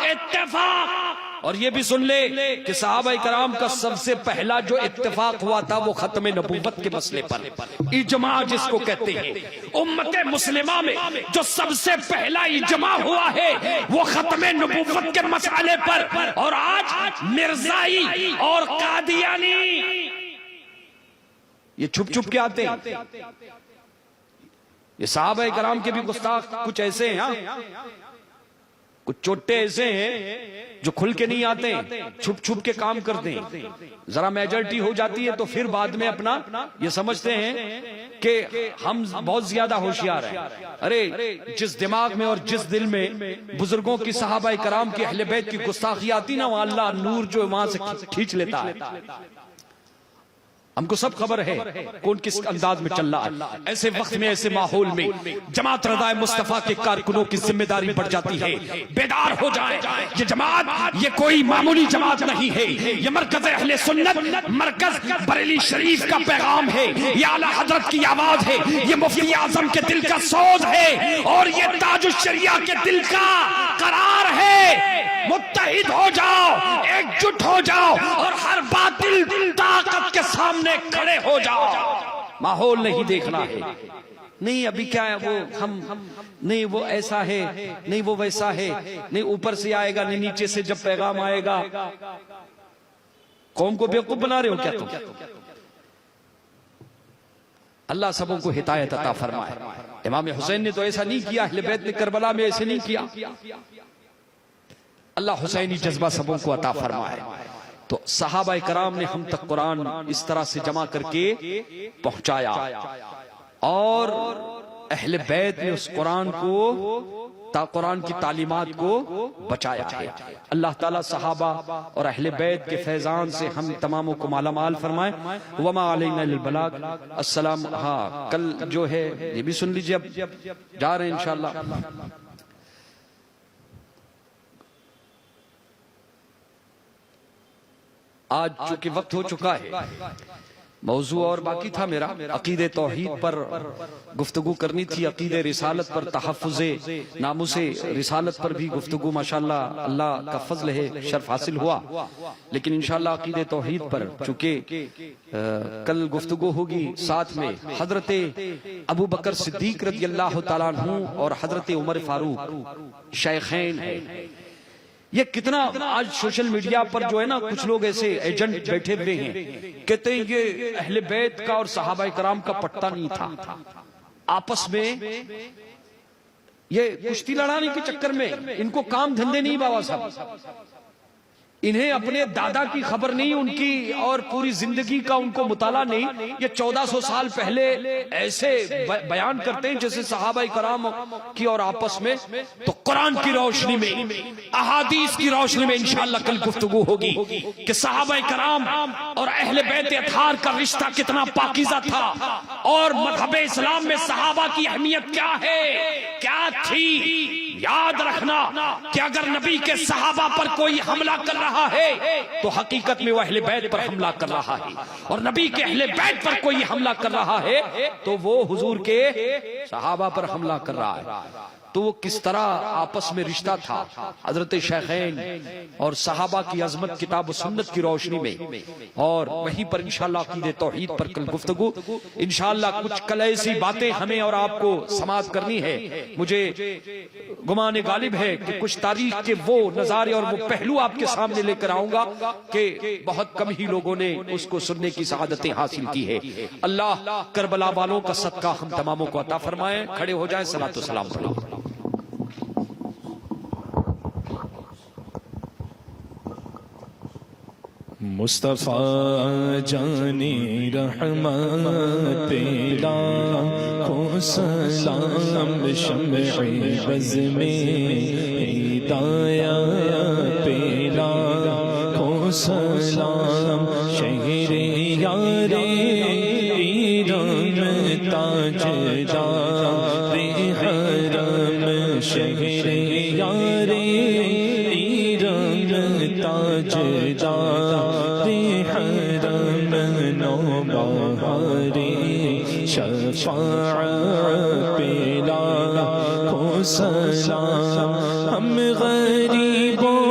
इत्तेफाक। और ये भी सुन ले कि सहाबाए कराम का सबसे पहला जो इत्तेफाक हुआ था वो खत्म नबूवत के मसले पर, इजमा जिसको कहते हैं। उम्मत मुस्लिमा में जो सबसे पहला इजमा हुआ है वो खत्म नबूवत के मसले पर। और आज मिर्जाई और कादियानी ये छुप छुप के आते हैं। ये सहाबाए कराम के भी गुस्ताख कुछ ऐसे हैं, कुछ चोटे ऐसे हैं जो खुल के नहीं आते, छुप छुप के काम करते हैं। जरा मेजॉरिटी हो जाती है तो फिर बाद में अपना ये समझते हैं कि हम बहुत ज्यादा होशियार हैं। अरे जिस दिमाग में और जिस दिल में बुजुर्गों की, सहाबाए कराम की, अहले बैत की गुस्ताखी आती ना, वहां अल्लाह नूर जो वहां से खींच लेता है। हमको सब खबर है कौन किस अंदाज में चल रहा है। ऐसे वक्त में, ऐसे माहौल में जमात रज़ाए मुस्तफा के कारकुनों की जिम्मेदारी बढ़ जाती है। बेदार हो जाए, ये जमात ये कोई मामूली जमात नहीं है, ये मरकज अहले सुन्नत, मरकज बरेली शरीफ का पैगाम है, ये आला हजरत की आवाज है, ये मुफ्ती आजम के दिल का सोज है, और ये ताजुश शरिया के दिल का करार है। मुत्तहिद हो जाओ, एकजुट हो जाओ और हर बातिल ताकत के सामने खड़े हो जाओ। माहौल नहीं देखना है, नहीं अभी क्या है वो हम नहीं वो ऐसा है, नहीं वो वैसा है, नहीं ऊपर से आएगा नहीं नीचे से जब पैगाम आएगा। कौम को बेवकूफ बना रहे हो क्या तुम? अल्लाह सबों को हिदायत अता फरमाए। इमाम हुसैन ने तो ऐसा नहीं किया, अहले बैत ने करबला में ऐसे नहीं किया। अल्लाह हुसैनी जज्बा सबों को अता फरमाए। तो सहाबा कराम ने हम तक कुरान इस तरह से जमा करके पहुंचाया और अहले बैत ने उस कुरान की तालीमात को बचाया है। अल्लाह ताला सहाबा और अहले बैत के फैजान से हम तमामों को मालामाल फरमाए। वमा अलैना इल्लल बलाग। अस्सलाम। हाँ, कल जो है ये भी सुन लीजिए, अब जा रहे हैं इंशाअल्लाह। आज चूंकि वक्त हो चुका है, मौजू और बाकी था मेरा अकीदे तौहीद पर गुफ्तगू करनी थी, अकीदे रिसालत पर, तहफ़्फ़ुज़े नामुसे रिसालत पर भी गुफ्तगू माशाअल्लाह अल्लाह का फजल है शर्फ हासिल हुआ। लेकिन इंशाअल्लाह अकीदे तौहीद पर चूंकि कल गुफ्तगू होगी, साथ में हजरते अबू बकर सिद्दीक रज़ियल्लाहु तआला अन्हु और हजरते उमर फारूक शेखैन है। ये कितना आज सोशल मीडिया पर जो है ना, कुछ लोग ऐसे एजेंट बैठे हुए हैं, कहते हैं ये अहले बैत का और सहाबा कराम का पट्टा नहीं था। आपस में ये कुश्ती लड़ाने के चक्कर में इनको काम धंधे नहीं बाबा साहब, इन्हें अपने दादा की खबर नहीं उनकी, और पूरी जिंदगी का उनको मुताला नहीं। ये 1400 साल पहले ऐसे बयान करते हैं जैसे सहाबा कराम की और आपस में। तो कुरान की रोशनी में, अहादीस की रोशनी में इंशाअल्लाह कल गुफ्तगू होगी कि सहाबा कराम और अहले बैत अतहार का रिश्ता कितना पाकीज़ा था और मज़हब इस्लाम में सहाबा की अहमियत क्या है, क्या थी। याद रखना कि अगर नबी के सहाबा पर कोई हमला कर रहा है तो हकीकत में वह अहले बैत पर हमला कर रहा है, और नबी के अहले बैत पर कोई हमला कर रहा है तो वो हुजूर के सहाबा पर हमला कर रहा है। तो वो किस तरह आपस में रिश्ता था हजरत शेखैन और सहाबा की अजमत किताब सुन्नत की रोशनी में। और वहीं पर इंशाअल्लाह अकीदे तौहीद पर कल गुफ्तगू इंशाअल्लाह। कुछ कल ऐसी बातें हमें और आपको समाअत करनी है। मुझे गुमान गालिब है कि कुछ तारीख के वो नजारे और वो पहलू आपके सामने लेकर आऊंगा कि बहुत कम ही लोगों ने उसको सुनने की सआदतें हासिल की है। अल्लाह करबला वालों का सदका हम तमामों को अता फरमाए। खड़े हो जाए, सलातो सलाम पढ़ो। मुस्तफा जाने रहमत पेला को सलाम, शम्ए बज़ में हिदाया पेला को सलाम, शहरे यारे ईरान ताजदार हरम, शहरे यारे ईरान ताजदार शफ़ाअत पेला को सलाम। हम गरीबों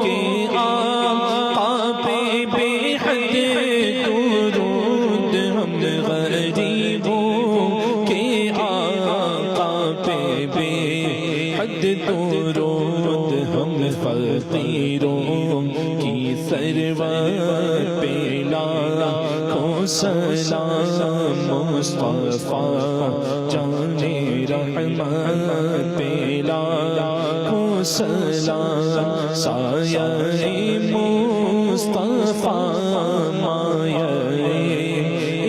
के आका पे बेहद दुरूद, हम गरीबों के आका पे बेहद दुरूद, हम फ़कीरों की सरवत पेला को सलाम। मुस्तफा जाने रहमत पेला को सलाम, साया-ए मुस्तफा माया-ए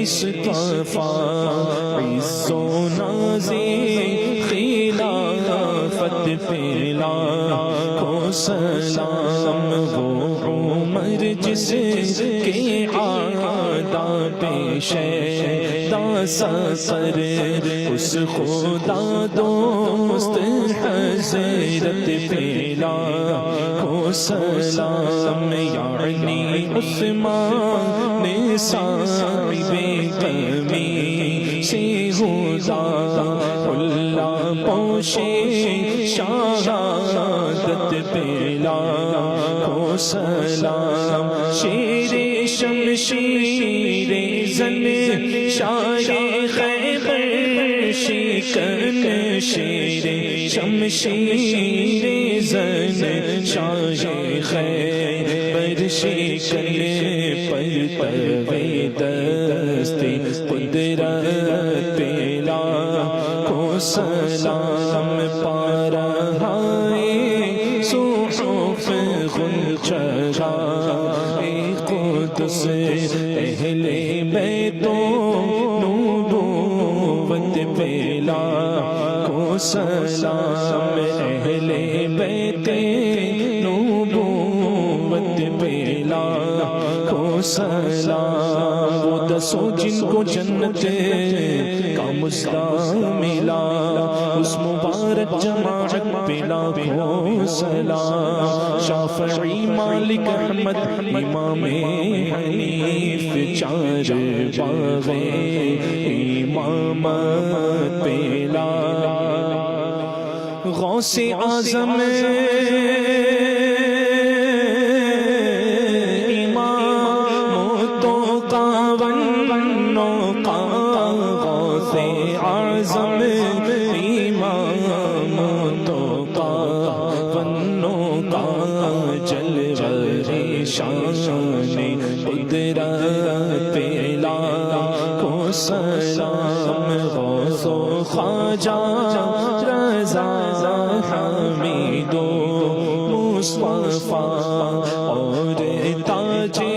इस्तफा, इज़्ज़ो नाज़े खिलाफत पेला को सलाम। वो उमर जिसके आदा पेशे सर, उस खुदा दोस्त हज़रत पेला को सलाम। यानी उस्मान साहिबे कमी से हुदा, उल्ला पोशे शहादत पेला सलाम। शेरे शमशीर जन शारे खैबर शिकन शेरे शमशीर जन शारे खैबर शिकन पर तवे दस्ते कुदरत पेला को सलाम पा रहा है सुहूफ गुलचरा कुदस अहले बैतो नबूवत पेला को सलाम। अहले बैते नबूवत पेला को सलाम। वो दसों जिनको जन्नत का मुस्ता मिला उस मुबारक जमाअत पेला को सलाम। शाफई मालिक अहमद इमाम हनीफ चार बागे इमामत पेला। गौसे आजम इमामतों का वन्नों का गौसे आजम इमामतों का वन्नों का जलवे शान कुदरत पेला को सलाम। गौसो ख्वाजा रज़ा हमीदो मुस्तफा और ताजे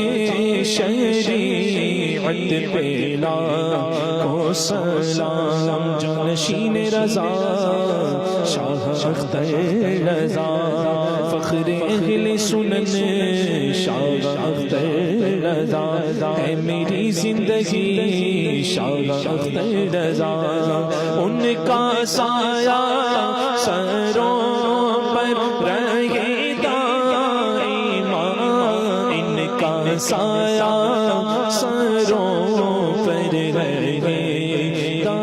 शरीअत पेला को सलाम। जानशीन रज़ा शाह अख्तर रज़ा फख्र अहले सुनन शाह अख्तर रज़ा है मेरी जिंदगी शाह अख्तर रज़ा। उनका साया सरों पर रहेगा इनका साया सरों पर रहेगा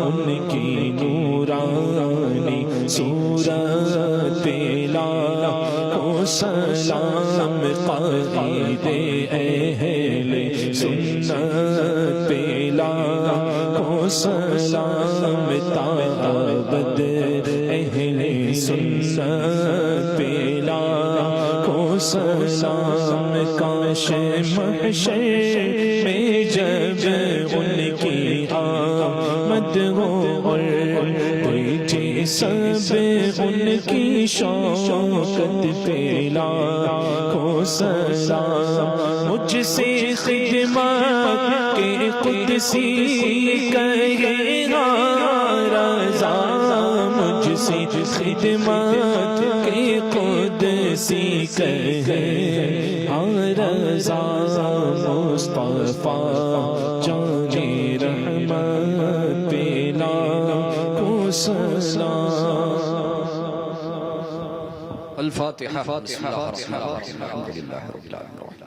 उनकी नूरानी सूरत पेला को सलाम। क़ाइदे अहले सुन्नत पेला को सलाम। ताबद अहले सुन्नत पेला को सलाम। काश महशर में जब उनकी आमद हो और सब उनकी शौकत पेला को सलाम। मुझसे खिदमत के कुदसी कहेगा रज़ा मुझसे खिदमत के कुदसी कहेगा रज़ा। मुस्तफा जाने रहमत पेला को सलाम। अल-फातिहा। अल्हम्दुलिल्लाह रब्बिल आलमीन।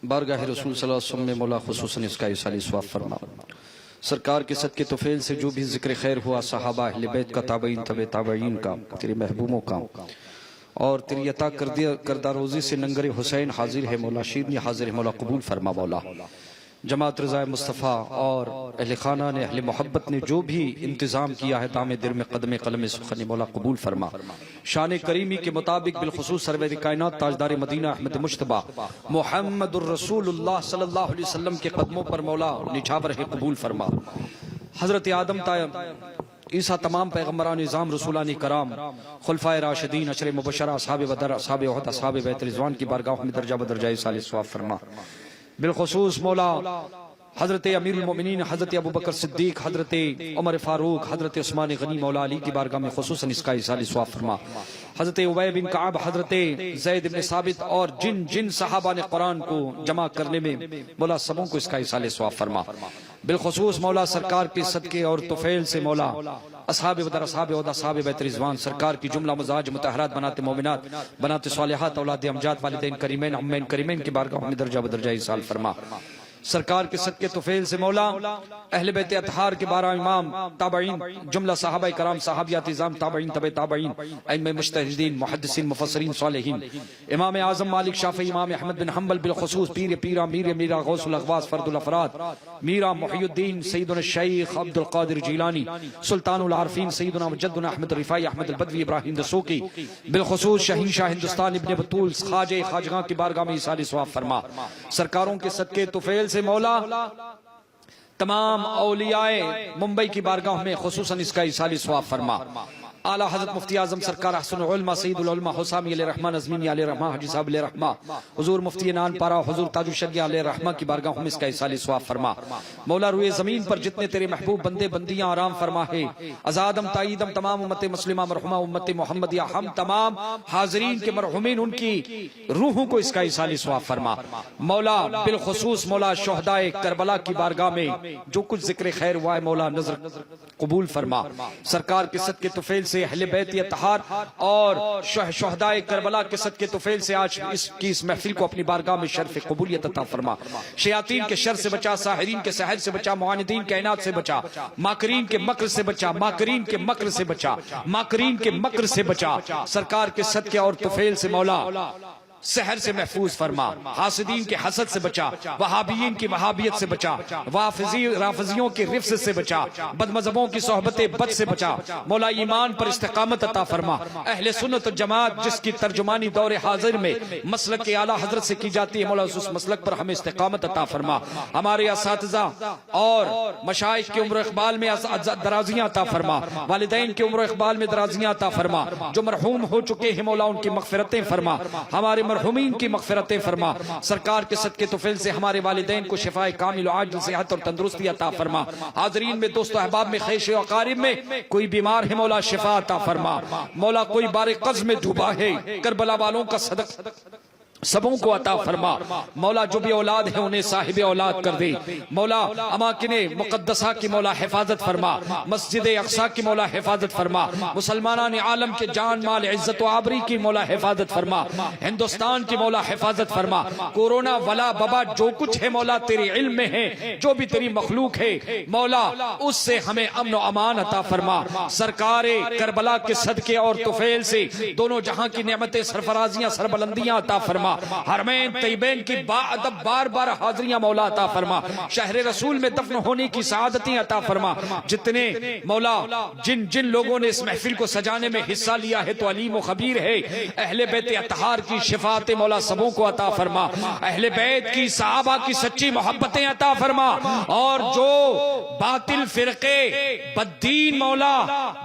बारगाह रसूल सल्लल्लाहु अलैहि वसल्लम में मौला खुसूसन इसका इसाली सवाब फरमा। सरकार के सदके तोफेल से जो भी जिक्र खैर हुआ सहाबा अहले बैत का ताबईन तबे ताबईन का तेरे महबूबों का और तेरी अता करदा रोज़ी से नंगरे हुसैन हाजिर है मौला शीरनी हाजिर है मौला कबूल फरमा। मौला जमात रज़ाए मुस्तफ़ा और अहले खाना ने अहले मोहब्बत ने जो भी इंतज़ाम किया है तामे दिल में कदम कलम सुखनी मौला कबूल फरमा। शान करीमी के मुताबिक बिलखुसूस सरवर कायनात ताजदार मदीना अहमद मुश्तबा मुहम्मदुर रसूलुल्लाह सल्लल्लाहु अलैहि वसल्लम के कदमों पर मौला निछावर है कबूल फरमा। हज़रत आदम ईसा तमाम पैगम्बरान निज़ाम रसूलानी कराम खुलफाए राशिदीन अशरे मुबशरा असहाबे बदर असहाबे उहद असहाबे बैत रिज़वान की बारगाह में दर्जा बदरजा साले सवाब फरमा। बिलखुसूस मौला हज़रत अमीरुल मोमिनीन हज़रत अबू बकर सिद्दीक हज़रत उमर फारूक हज़रत उस्मान गनी मौला अली की बारगाह में खुसूसन इसका इसाले सवाब फरमा। हज़रत उबय बिन कअब हज़रत ज़ैद इब्न साबित और जिन जिन सहाबा ने कुरान को जमा करने में मौला सबों को इसका इसाले सवाब फरमा। बिलखुसूस मौला सरकार के सदके और तुफैल से मौला असहाबे बदर असहाबे उहद असहाबे बैत रिज़वान सरकार की जुमला मजाज मुतहरात बनाते मोमिनात बनाते सालिहात औलाद अमजाद वालिदैन करीमैन अम्मैन करीमैन की बारगाह में दर्जा बदरजा इसाल फरमा। सरकार के सदके तुफैल से मौला अहले बैत अतहार के 12 इमाम ताबईन जुमला सहाबा कराम सहाबियात इज़ाम ताबईन तबे ताबईन अइम्मा मुज्तहिदीन मुहद्दिसीन मुफस्सिरीन सालिहीन इमाम आज़म मालिक शाफी इमाम अहमद बिन हंबल बिलखुसूस पीर पीरा मीर मीरा गौसुल अग़वास फर्दुल अफराद मीरा मुहियुद्दीन सैयदुना शेख अब्दुल कादिर जीलानी सुल्तानुल आरफीन सैयदुना मुजद्दुना अहमद रिफाई अहमद अल बदवी इब्राहिम दसूकी बिलखुसूस शहंशाह हिंदुस्तान इब्ने बतूल ख्वाजे खाजगां की बारगाह में इसाले सवाब फरमा। सरकारों के सदके तुफैल से मौला तमाम औलियाए मुंबई की बारगाह में खुसूसन इसका इसाली सवाब फरमा। आला हज़रत मुफ्ती आज़म सरकार अहसनुल उलमा सय्यदुल उलमा हुसामी अलैहि रहमान अज़मीनी अलैहि रहमा हाजी साहब अलैहि रहमा हुजूर मुफ्ती नानपारा हुजूर ताजुल शरिया अलैहि रहमा की बारगाहों में इसका इसाली सवाब फरमा। मौला रुए ज़मीन पर जितने तेरे महबूब बंदे बंदियां आराम फरमा है आज़ादम ताईदम तमाम उम्मत मुस्लिमा मरहुमा उम्मत मोहम्मदिया हम तमाम हाज़रीन के मरहुमीन उनकी रूहों को इसका इसाली सवाब फरमा। मौला बिलखुसूस मौला शुहदाए करबला की बारगाह में जो कुछ जिक्र खैर हुआ है मौला नजर कबूल फरमा। सरकार के सदके तुफैल से अहले बैत अतहार और शुहदाए करबला के सदके तुफैल से आज इस महफिल को अपनी बारगाह में शर्फ कबूलियत अता फरमा। शयातीन के शर से बचा, साहिरीन के सहर से बचा, मुआनिदीन कायनात से बचा, माकरीन के मक्र से बचा, माकरीन के मक्र से बचा, माकरीन के मक्र से बचा। सरकार के सदके और तुफैल से मौला सहर से महफूज फरमा, हासिदीन के हसद से बचा, वहाबियीन की वहाबियत से बचा, राफजियों के रिफ्स से बचा, बदमज़हबों की सोहबत बद से बचा। मौला ईमान पर इस्तिकामत अता फरमा। अहले सुन्नत जमात जिसकी तर्जुमानी दौर हाजिर में मसलक के आला हजरत से की जाती है मौला उस मसलक पर हमें इस्तिकामत अता फरमा। हमारे असातिज़ा और मशाइख की उम्र इकबाल में दराजियां अता फरमा, वालिदैन की उम्र इकबाल में दराजियां अता फरमा। जो मरहूम हो चुके हैं मौला उनकी मग़फ़िरतें फरमा, हमारे मरहुमीन की मग़फ़िरतें फरमा। सरकार के सदके तुफैल से हमारे वालिदैन को शिफाए कामिल आजिल सेहत और तंदुरुस्ती अता फरमा। हाज़रीन में दोस्तों अहबाब में ख़ैश और क़ारिब में कोई बीमार है मौला शिफा अता फरमा। मौला कोई बारे क़ज़्ब में डूबा है करबला वालों का सदक़ सबों को अता फरमा। मौला जो भी औलाद है उन्हें साहिब औलाद कर दे। मौला अमाकिने मुक़द्दसा की मौला हिफाजत फरमा, मस्जिद अक़सा की मौला हिफाजत फरमा, मुसलमानान आलम के जान माल इज्जत व आबरी की मौला हिफाजत फरमा, हिंदुस्तान की मौला हिफाजत फरमा। कोरोना वला बबा जो कुछ है मौला तेरे इल्म में है, जो भी तेरी मखलूक है मौला उससे हमें अमन व अमान अता फरमा। सरकारे करबला के सदके और तुफैल से दोनों जहां की नेमतें सरफराजियां सरबलंदियां अता फरमा। हरमैन तैयबैन की बार बार हाज़िरियां मौला अता फरमा। शहर रसूल में दफन होने की सआदतें अता फरमा। जितने मौला जिन लोगों ने इस महफिल को सजाने में हिस्सा लिया है तो अलीम व खबीर है। अहले बैत अतहार की शिफात मौला सबों को अता फरमा। अहले बैत की सहाबा की सच्ची मोहब्बतें अता फरमा। और जो बातिल फिरके बद्दीन मौला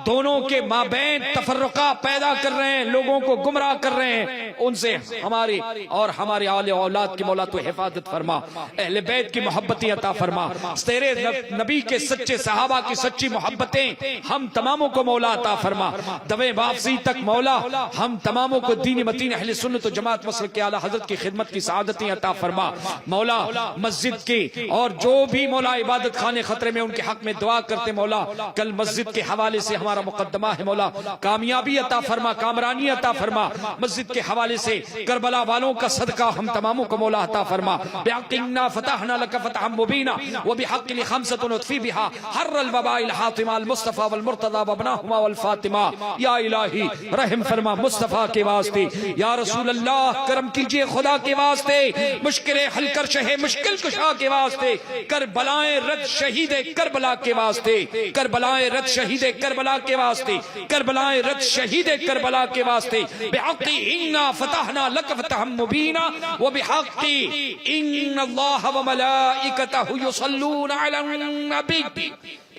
दोनों के माबैन तफर्रुका पैदा कर रहे हैं, लोगों को गुमराह कर रहे हैं, उनसे हमारी और हमारे आले औलाद की मौला तो हिफाजत फरमा। अहले बैत की मोहब्बतें अता फरमा। तेरे नबी के सच्चे सहाबा की सच्ची मोहब्बतें हम तमामों को मौला अता फरमा। दवे वापसी तक मौला हम तमामों को दीन मतीन अहले सुन्नत व जमात मसलक के आला हजरत की खिदमत की सआदतें अता फरमा। मौला मस्जिद के और जो भी मौला इबादत खाने खतरे में उनके हक में दुआ करते मौला कल मस्जिद के हवाले से हमारा मुकद्दमा है मौला कामयाबी अता फरमा, कामरानी अता फरमा। मस्जिद के हवाले से करबला वालों का सदका हम तमामों को मौला अता फरमा। बिहक़्क़िन्ना फ़तहना लक फ़तहम मुबीना व बिहक़्क़ि ख़म्सतुन उत्फ़ी बिहा हर्रल वबाइल हातिमा अल मुस्तफ़ा वल मुर्तज़ा व अबनाहुमा वल फ़ातिमा। या इलाही रहम फरमा मुस्तफ़ा के वास्ते, या रसूल अल्लाह करम कीजिए खुदा के वास्ते, मुश्किलें हल कर शहे मुश्किल कुशा के वास्ते, करबलाए रद शहीद करबला के वास्ते, करबलाए रद शहीद करबला के वास्ते, करबलाए रद शहीद करबला के वास्ते। बिहक़्क़ि इन्ना फ़तहना लक फ़तहम मुबीना व बिहक़्क़ि इन्नल्लाह व मलाइकतहु युसल्लूना अलन नबी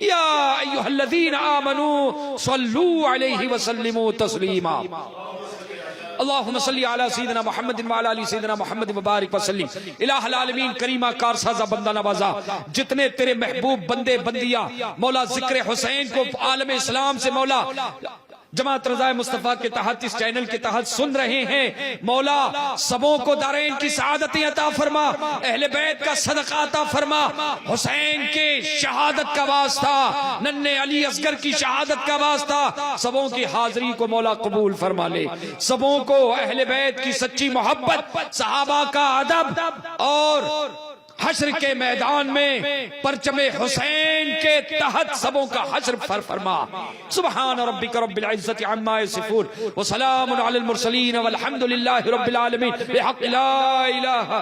या अय्युहल्लज़ीना आमनू सल्लू अलैहि व सल्लिमू तस्लीमा। अल्लाहुम्मा सल्ली अला सय्यिदिना मुहम्मदिन व अला आलि सय्यिदिना मुहम्मद व बारिक व सल्लिम। इलाहुल आलमीन करीमा कारसाज़ा बंदा नवाज़ा जितने तेरे महबूब बंदे बंदिया मौला जिक्र हुसैन को आलम इस्लाम से मौला जमात रज़ाए मुस्तफ़ा के तहत इस चैनल के तहत सुन रहे हैं मौला सबों को दारैन की सआदतें अता फरमा, अहले बैत का सदका अता फरमा, हुसैन के शहादत का वास्ता, नन्हे अली असगर की शहादत का वास्ता सबों की हाजिरी को मौला कबूल फरमा ले। सबों को अहले बैत की सच्ची मोहब्बत, सहाबा का अदब और हश्र के मैदान में परचमे हुसैन के तहत सबों का हश्र फरमा। सुभान रब्बिक रब्बिल इज्जति अम्मा यसिफून व सलामुन अलल मुरसलीन वल्हम्दुलिल्लाहि रब्बिल आलमीन बिहक़्क़ि ला इलाहा